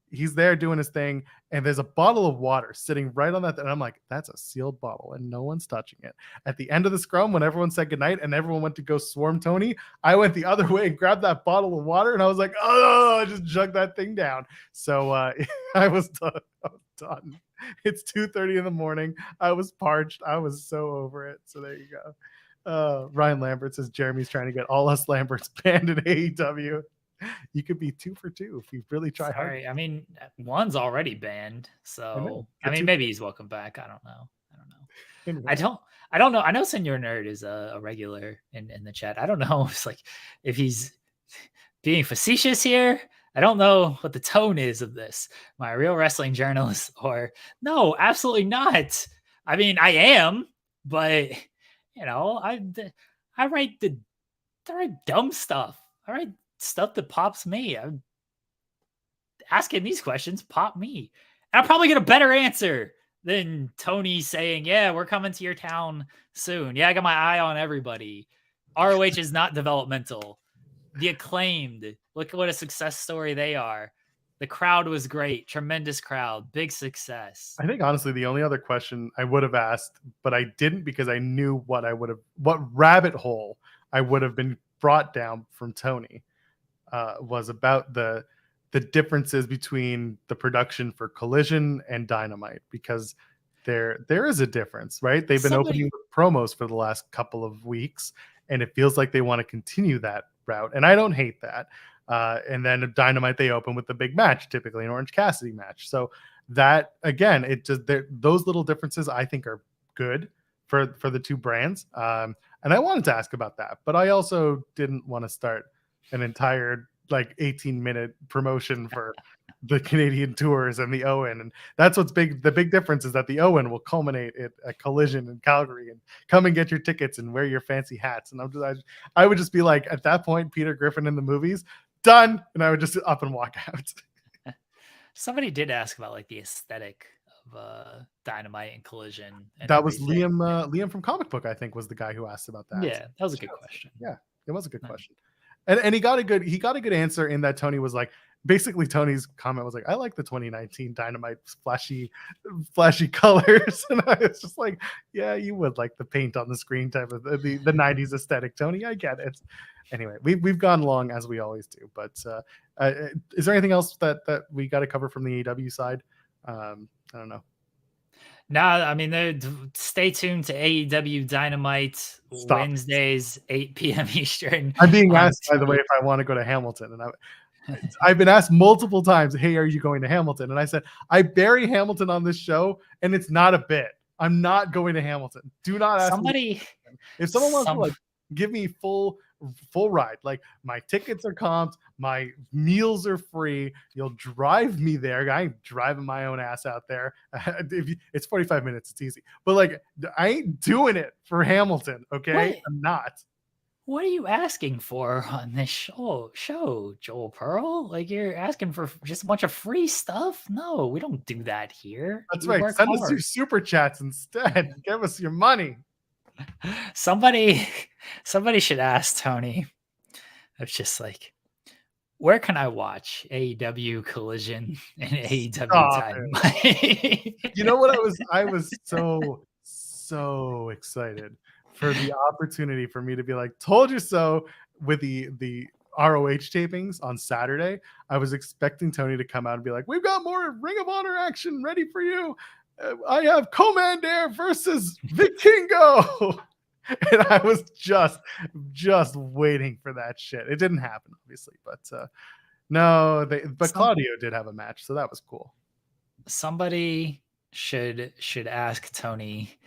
He's there doing his thing, and there's a bottle of water sitting right on that. And I'm like, that's a sealed bottle, and no one's touching it. At the end of the scrum, when everyone said goodnight and everyone went to go swarm Tony, I went the other way and grabbed that bottle of water, and I was like, oh, I just jugged that thing down. So I was done. It's 2:30 in the morning. I was parched. I was so over it. So there you go. Ryan Lambert says Jeremy's trying to get all us Lamberts banned in AEW. You could be 2 for 2 if you really try hard. I mean, one's already banned, so I mean, maybe he's welcome back. I don't know. I don't know. I know Senor Nerd is a regular in the chat. I don't know if he's being facetious here. I don't know what the tone is of this. Am I a real wrestling journalist or no? Absolutely not. I mean, I am, but I write dumb stuff. I write stuff that pops me. I'm asking these questions pop me. And I'll probably get a better answer than Tony saying, yeah, we're coming to your town soon. Yeah, I got my eye on everybody. ROH is not developmental. The Acclaimed, look at what a success story they are. The crowd was great. Tremendous crowd. Big success. I think honestly, the only other question I would have asked, but I didn't because I knew what rabbit hole I would have been brought down from Tony was about the differences between the production for Collision and Dynamite, because there is a difference, right? They've been opening with promos for the last couple of weeks, and it feels like they want to continue that route, and I don't hate that. And then Dynamite, they open with the big match, typically an Orange Cassidy match. So that, again, it just those little differences I think are good for the two brands. And I wanted to ask about that, but I also didn't want to start an entire 18-minute promotion for the Canadian tours and the Owen. And that's what's big. The big difference is that the Owen will culminate at a Collision in Calgary, and come and get your tickets and wear your fancy hats. And I would just be like, at that point, Peter Griffin in the movies, done, and I would just up and walk out. Somebody did ask about the aesthetic of Dynamite and Collision. And that was Liam from Comic Book, I think, was the guy who asked about that. Yeah, that was a good question. Yeah, it was a good question. And he got a good answer in that Tony was like, basically Tony's comment was like, I like the 2019 Dynamite flashy colors. And I was just like, yeah, you would like the paint on the screen type of the 90s aesthetic, Tony. I get it. Anyway, we've gone long as we always do, but is there anything else that we got to cover from the AEW side? I don't know. No, I mean, stay tuned to AEW Dynamite Wednesdays, 8 p.m. Eastern. I'm being asked, by the way, if I want to go to Hamilton, and I've been asked multiple times, hey, are you going to Hamilton? And I said, I bury Hamilton on this show, and it's not a bit. I'm not going to Hamilton. Do not ask me. If someone wants to give me full ride, my tickets are comped, my meals are free, you'll drive me there. I ain't driving my own ass out there. It's 45 minutes, it's easy, but I ain't doing it for Hamilton. Okay. I'm not. What are you asking for on this show, Joel Pearl? You're asking for just a bunch of free stuff? No, we don't do that here. That's right. Send us your super chats instead. Give us your money. Somebody should ask Tony. It's just where can I watch AEW Collision and AEW Dynamite? You know what? I was so excited for the opportunity for me to be like, told you so, with the ROH tapings on Saturday. I was expecting Tony to come out and be like, we've got more Ring of Honor action ready for you. I have Commander versus Vikingo. And I was just waiting for that shit. It didn't happen, obviously, but Claudio did have a match, so that was cool. Somebody should ask Tony,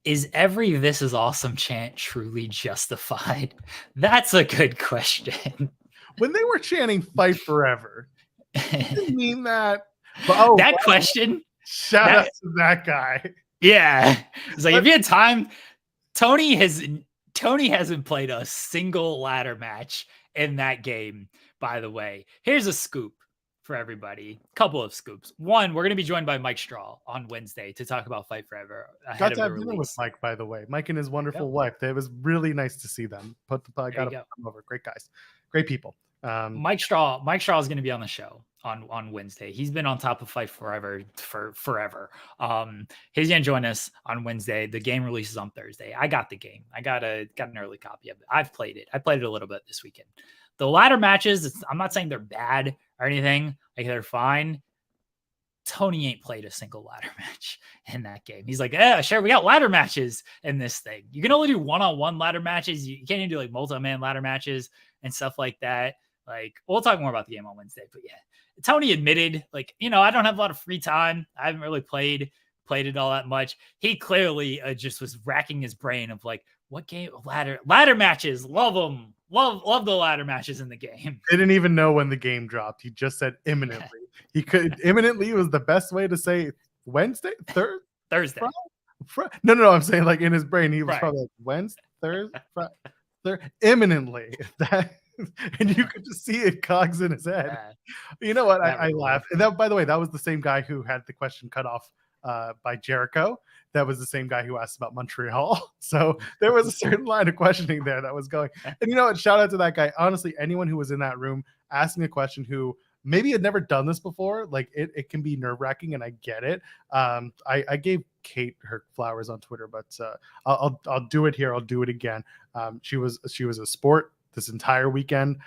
is every "This is awesome" chant truly justified? That's a good question. When they were chanting "Fight Forever," didn't mean that. But, question. Shout out to that guy. Yeah, it's if you had time. Tony hasn't played a single ladder match in that game, by the way. Here's a scoop for everybody. Couple of scoops. One, we're going to be joined by Mike Straw on Wednesday to talk about Fight Forever. Got to have dinner with Mike, by the way. Mike and his wonderful wife. It was really nice to see them. Got to put them over. Great guys. Great people. Mike Straw is going to be on the show on Wednesday. He's been on top of Fight Forever for forever. He's going to join us on Wednesday. The game releases on Thursday. I got the game. I got an early copy of it. I've played it. I played it a little bit this weekend. The ladder matches, I'm not saying they're bad or anything. They're fine. Tony ain't played a single ladder match in that game. He's like, yeah, sure, we got ladder matches in this thing. You can only do one-on-one ladder matches. You can't even do multi-man ladder matches and stuff like that. We'll talk more about the game on Wednesday, but yeah, Tony admitted, I don't have a lot of free time. I haven't really played it all that much. He clearly just was racking his brain of what game ladder matches. Love them. Love the ladder matches in the game. Didn't even know when the game dropped. He just said imminently. He could imminently was the best way to say Wednesday, Thursday. No. I'm saying in his brain he was probably Wednesday, Thursday, imminently. That. And you could just see it cogs in his head. You know what? I laughed. And that, by the way, that was the same guy who had the question cut off by Jericho. That was the same guy who asked about Montreal. So there was a certain line of questioning there that was going. And you know what? Shout out to that guy. Honestly, anyone who was in that room asking a question who maybe had never done this before. Like it can be nerve-wracking, and I get it. I gave Kate her flowers on Twitter, but I'll do it here. I'll do it again. She was a sport this entire weekend.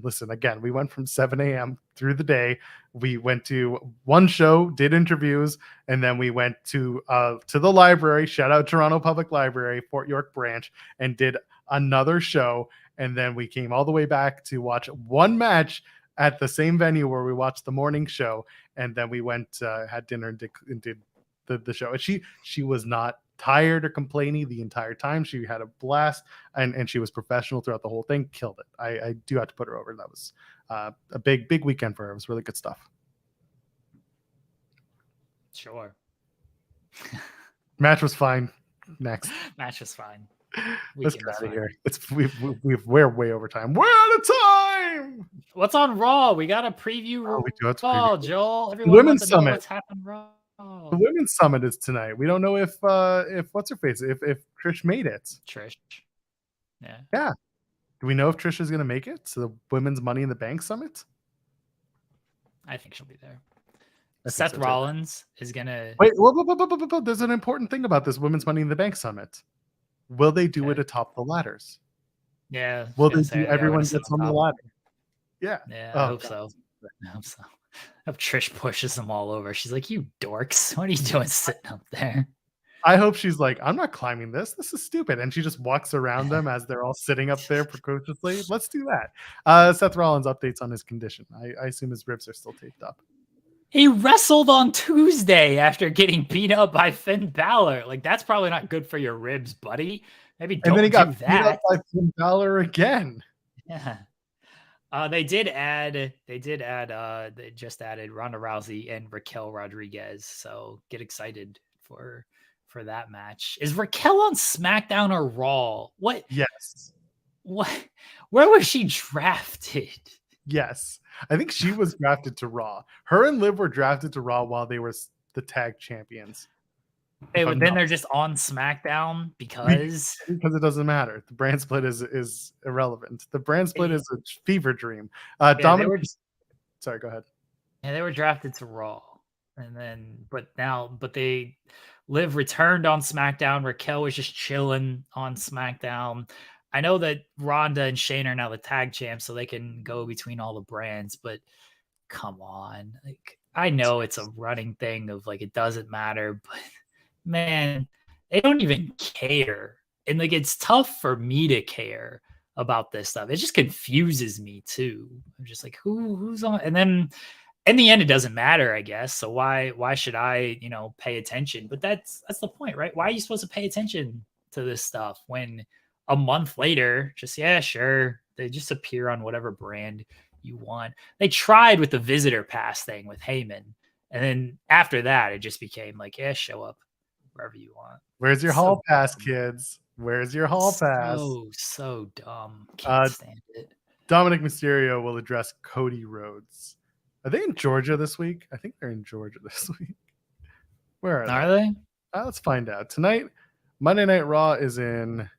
Listen, again, we went from 7 a.m. through the day. We went to one show, did interviews, and then we went to the library. Shout out Toronto Public Library, Fort York branch, and did another show. And then we came all the way back to watch one match at the same venue where we watched the morning show. And then we went, had dinner and did the show. And she was not tired or complaining the entire time. She had a blast, and she was professional throughout the whole thing. Killed it. I do have to put her over. That was a big weekend for her. It was really good stuff. Sure. Match was fine. Next match was fine. Let's get out of here. We're way over time. We're out of time. What's on Raw? We got a preview. We do have to Raw, preview. Joel. Everyone Women's Summit. What's happened Raw? The Women's Summit is tonight. We don't know if what's her face, if Trish made it. Trish. Yeah. Yeah. Do we know if Trish is going to make it to the Women's Money in the Bank Summit? I think she'll be there. Seth Rollins is going to... Wait, whoa. There's an important thing about this Women's Money in the Bank Summit. Will they do it atop the ladders? Yeah. Will they do everyone gets on the ladder? Yeah. Yeah, I hope so. I hope so. I hope Trish pushes them all over. She's like, you dorks. What are you doing sitting up there? I hope she's like, I'm not climbing this. This is stupid. And she just walks around them as they're all sitting up there precociously. Let's do that. Seth Rollins updates on his condition. I assume his ribs are still taped up. He wrestled on Tuesday after getting beat up by Finn Balor. Like, that's probably not good for your ribs, buddy. Maybe don't and then he got do beat up that. by Finn Balor again. Yeah. They just added Ronda Rousey and Raquel Rodriguez. So get excited for that match. Is Raquel on SmackDown or Raw? What? Yes. What? Where was she drafted? Yes. I think she was drafted to Raw. Her and Liv were drafted to Raw while they were the tag champions. Hey, but then they're just on SmackDown because it doesn't matter. The brand split is irrelevant. The brand split is a fever dream. Dominic, sorry, go ahead. Yeah, they were drafted to Raw, and then but they Liv returned on SmackDown. Raquel was just chilling on SmackDown. I know that Ronda and Shane are now the tag champs, so they can go between all the brands. But come on, like I know it's a running thing of like it doesn't matter, but. Man, they don't even care. And like it's tough for me to care about this stuff. It just confuses me too. I'm just like, who's on? And then in the end, it doesn't matter, I guess. So why should I, pay attention? But that's the point, right? Why are you supposed to pay attention to this stuff when a month later, just sure, they just appear on whatever brand you want. They tried with the visitor pass thing with Heyman. And then after that, it just became like, show up. Wherever you want. Where's your hall pass, kids? Where's your hall pass? So dumb. Can't stand it. Dominic Mysterio will address Cody Rhodes. Are they in Georgia this week? I think they're in Georgia this week. Where are they? Let's find out. Tonight, Monday Night Raw is in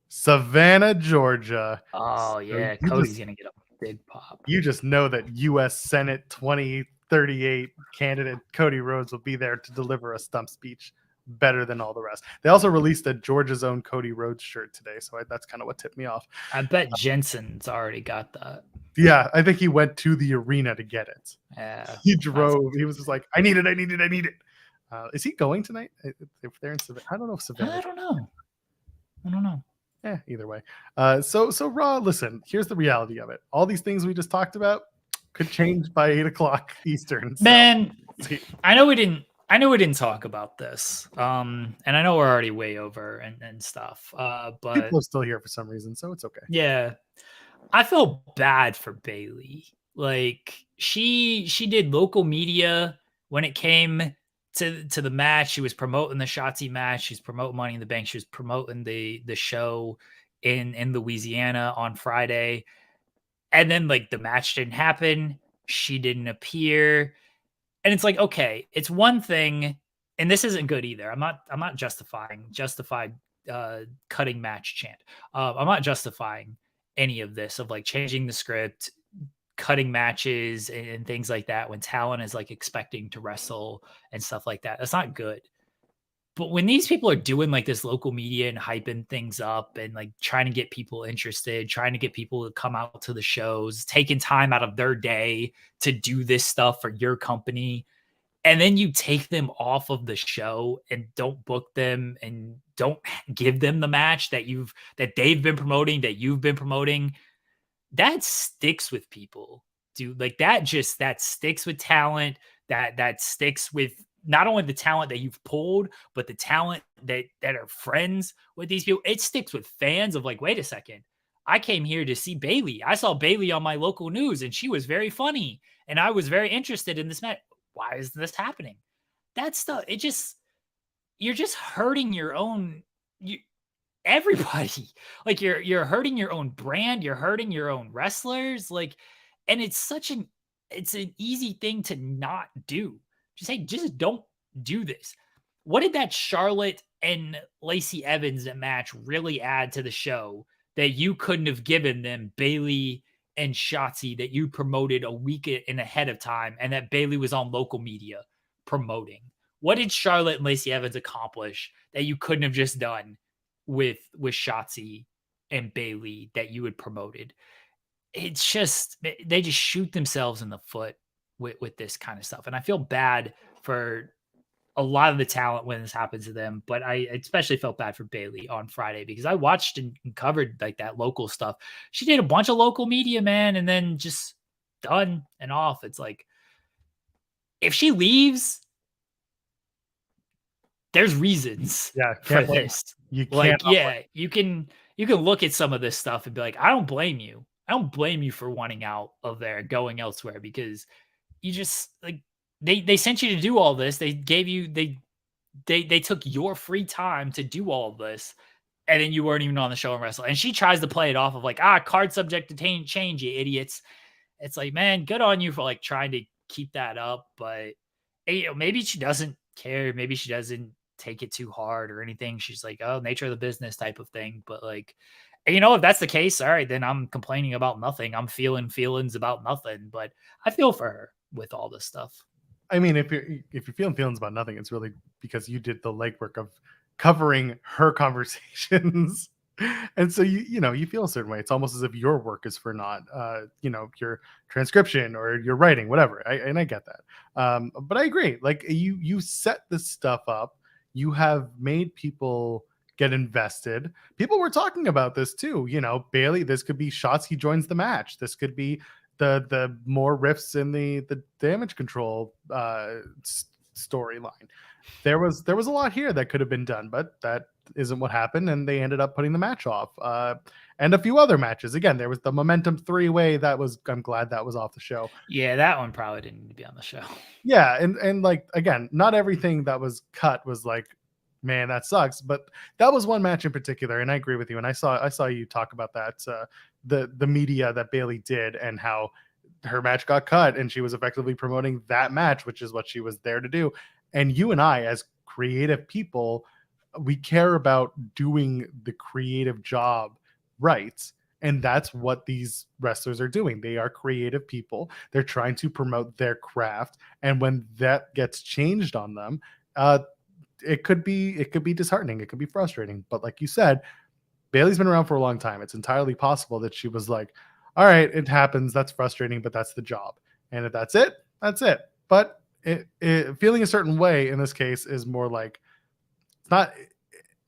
Savannah, Georgia. Oh, yeah. So Cody's going to get a big pop. You just know that U.S. Senate 2038 candidate Cody Rhodes will be there to deliver a stump speech better than all the rest. They also released a Georgia's own Cody Rhodes shirt today, so that's kind of what tipped me off. I bet Jensen's already got that. Yeah, I think he went to the arena to get it. Yeah, he drove. He was just like, I need it. Is he going tonight? If they're in Savannah, I don't know if Savannah. I don't know. Yeah, either way. So Raw. Listen, here's the reality of it. All these things we just talked about could change by 8:00 Eastern. Man, I know we didn't talk about this. And I know we're already way over and stuff. But people are still here for some reason, so it's okay. Yeah. I feel bad for Bayley. Like she did local media when it came to the match. She was promoting the Shotzi match. She's promoting Money in the Bank. She was promoting the show in Louisiana on Friday. And then like the match didn't happen. She didn't appear. And it's like, okay, it's one thing, and this isn't good either. I'm not justifying cutting match chant. I'm not justifying any of this of like changing the script, cutting matches and things like that when talent is like expecting to wrestle and stuff like that. That's not good. But when these people are doing like this local media and hyping things up and like trying to get people interested, trying to get people to come out to the shows, taking time out of their day to do this stuff for your company, and then you take them off of the show and don't book them and don't give them the match that they've been promoting, that you've been promoting, that sticks with people, dude. Like that sticks with talent, that sticks with not only the talent that you've pulled, but the talent that are friends with these people. It sticks with fans of like, wait a second, I came here to see Bailey. I saw Bailey on my local news and she was very funny and I was very interested in this match. Why is this happening? That stuff, you're just hurting your own, everybody. Like you're hurting your own brand, you're hurting your own wrestlers. Like, and it's an easy thing to not do. Just don't do this. What did that Charlotte and Lacey Evans match really add to the show that you couldn't have given them Bailey and Shotzi, that you promoted a week in ahead of time and that Bailey was on local media promoting? What did Charlotte and Lacey Evans accomplish that you couldn't have just done with Shotzi and Bailey that you had promoted? It's just, they just shoot themselves in the foot with this kind of stuff. And I feel bad for a lot of the talent when this happens to them, but I especially felt bad for Bailey on Friday because I watched and covered like that local stuff. She did a bunch of local media, man, and then just done and off. It's like, if she leaves, there's reasons for this. You can't, like, you can look at some of this stuff and be like, I don't blame you. I don't blame you for wanting out of there and going elsewhere, because you just like, they sent you to do all this. They gave you, they took your free time to do all of this. And then you weren't even on the show and wrestle. And she tries to play it off of like, card subject to change, you idiots. It's like, man, good on you for like trying to keep that up. But maybe she doesn't care. Maybe she doesn't take it too hard or anything. She's like, oh, nature of the business type of thing. But like, if that's the case, all right, then I'm complaining about nothing. I'm feeling feelings about nothing. But I feel for her with all this stuff. I mean, if you're feeling feelings about nothing, it's really because you did the legwork of covering her conversations, and so you feel a certain way. It's almost as if your work is for naught. Your transcription or your writing, whatever. I get that, but I agree. Like you set this stuff up. You have made people get invested. People were talking about this too. Bailey. This could be Shotzi joins the match. This could be the more riffs in the damage control storyline. There was a lot here that could have been done, but that isn't what happened, and they ended up putting the match off. And a few other matches. Again, there was the Momentum 3-way I'm glad that was off the show. Yeah, that one probably didn't need to be on the show. Yeah, and like, again, not everything that was cut was like, man, that sucks. But that was one match in particular, and I agree with you. And I saw you talk about that, the media that Bailey did and how her match got cut, and she was effectively promoting that match, which is what she was there to do. And you and I, as creative people, we care about doing the creative job right. And that's what these wrestlers are doing. They are creative people. They're trying to promote their craft. And when that gets changed on them, it could be disheartening. It could be frustrating. But like you said, Bailey's been around for a long time. It's entirely possible that she was like, all right, it happens. That's frustrating, but that's the job. And if that's it, that's it. But feeling a certain way in this case is more like, it's not.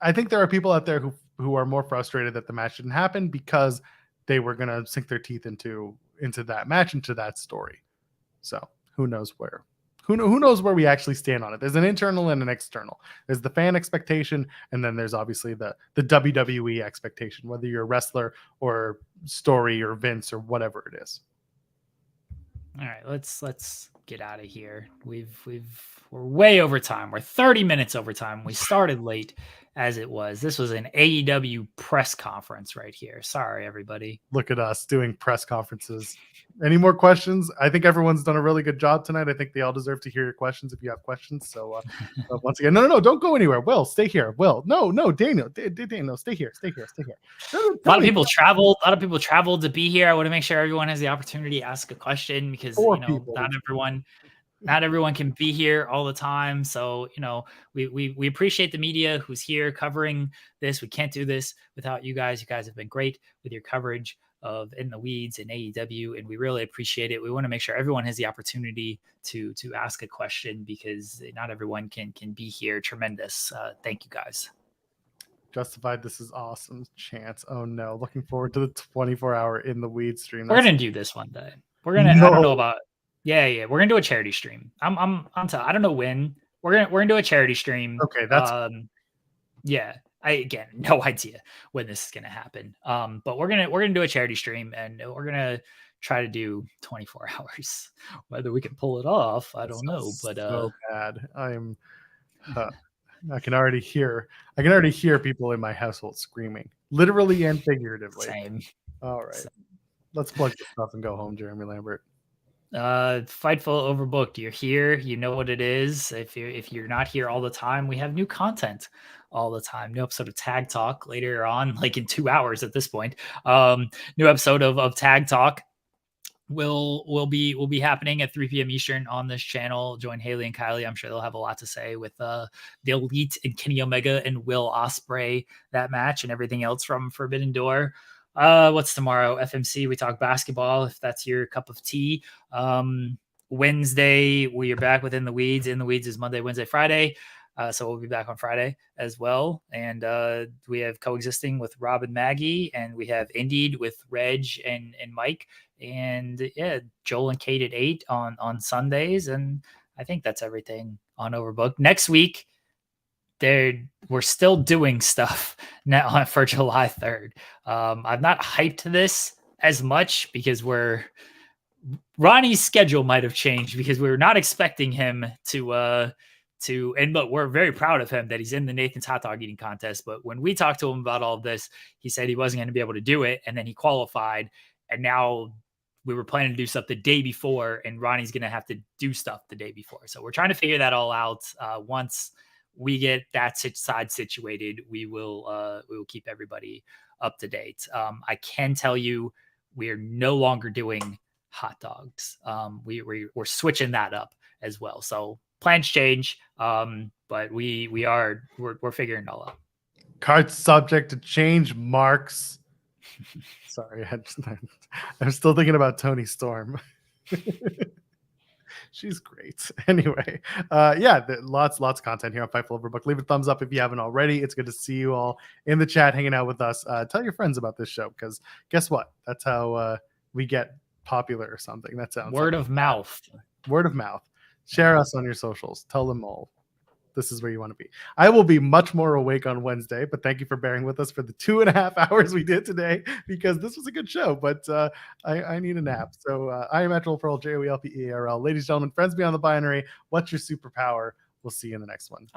I think there are people out there who are more frustrated that the match didn't happen because they were going to sink their teeth into that match, into that story. So who knows where? Who knows where we actually stand on it? There's an internal and an external. There's the fan expectation, and then there's obviously the WWE expectation, whether you're a wrestler or story or Vince or whatever it is. All right, let's get out of here. We're way over time. We're 30 minutes over time. We started late, as it was. This was an AEW press conference right here. Sorry, everybody. Look at us doing press conferences. Any more questions? I think everyone's done a really good job tonight. I think they all deserve to hear your questions if you have questions. So once again, no, don't go anywhere. Will, stay here. Will, no, Daniel, Daniel, stay here. A lot of people traveled to be here. I want to make sure everyone has the opportunity to ask a question because not everyone can be here all the time. So, we appreciate the media who's here covering this. We can't do this without you guys. You guys have been great with your coverage of In the Weeds and AEW, and we really appreciate it. We want to make sure everyone has the opportunity to ask a question because not everyone can be here. Tremendous. Thank you guys. Justified. This is awesome. Chance. Oh no. Looking forward to the 24-hour In the Weeds stream. We're going to do this one day. I don't know about, yeah. We're going to do a charity stream. I don't know when we're going to do a charity stream. Okay. That's yeah. Again, no idea when this is going to happen. But we're going to do a charity stream and we're going to try to do 24 hours. Whether we can pull it off, I don't know. But so bad. I can already hear people in my household screaming, literally and figuratively. Same. All right. Let's plug this stuff and go home, Jeremy Lambert. Fightful Overbooked. You're here. You know what it is. If you're not here all the time, we have new content all the time. New episode of Tag Talk later on, like in 2 hours at this point. New episode of Tag Talk will be happening at 3 p.m. Eastern on this channel. Join Haley and Kylie. I'm sure they'll have a lot to say with the Elite and Kenny Omega and Will Ospreay, that match, and everything else from Forbidden Door. What's tomorrow? FMC. We talk basketball if that's your cup of tea. Wednesday, we are back within the Weeds. In the Weeds is Monday, Wednesday, Friday. So we'll be back on Friday as well. And we have Coexisting with Rob and Maggie, and we have Indeed with Reg and Mike. And yeah, Joel and Kate at 8 on Sundays. And I think that's everything on Overbooked. Next week, we're still doing stuff now for July 3rd. I'm not hyped to this as much because Ronnie's schedule might have changed because we were not expecting him but we're very proud of him that he's in the Nathan's hot dog eating contest. But when we talked to him about all of this, he said he wasn't going to be able to do it. And then he qualified. And now we were planning to do stuff the day before, and Ronnie's going to have to do stuff the day before. So we're trying to figure that all out. Once we get that side situated, we will keep everybody up to date. I can tell you we're no longer doing hot dogs. We're switching that up as well. So plans change, but we're figuring it all out. Card subject to change, Marks. Sorry, I'm still thinking about Tony Storm. She's great. Anyway, lots of content here on Fightful Overbooked. Leave a thumbs up if you haven't already. It's good to see you all in the chat hanging out with us. Tell your friends about this show because guess what? That's how we get popular or something. That sounds word of mouth. Word of mouth. Share us on your socials. Tell them all. This is where you want to be. I will be much more awake on Wednesday, but thank you for bearing with us for the 2.5 hours we did today because this was a good show, but I need a nap. So I am Actual Pearl, JOELPEARL. Ladies and gentlemen, friends beyond the binary, what's your superpower? We'll see you in the next one.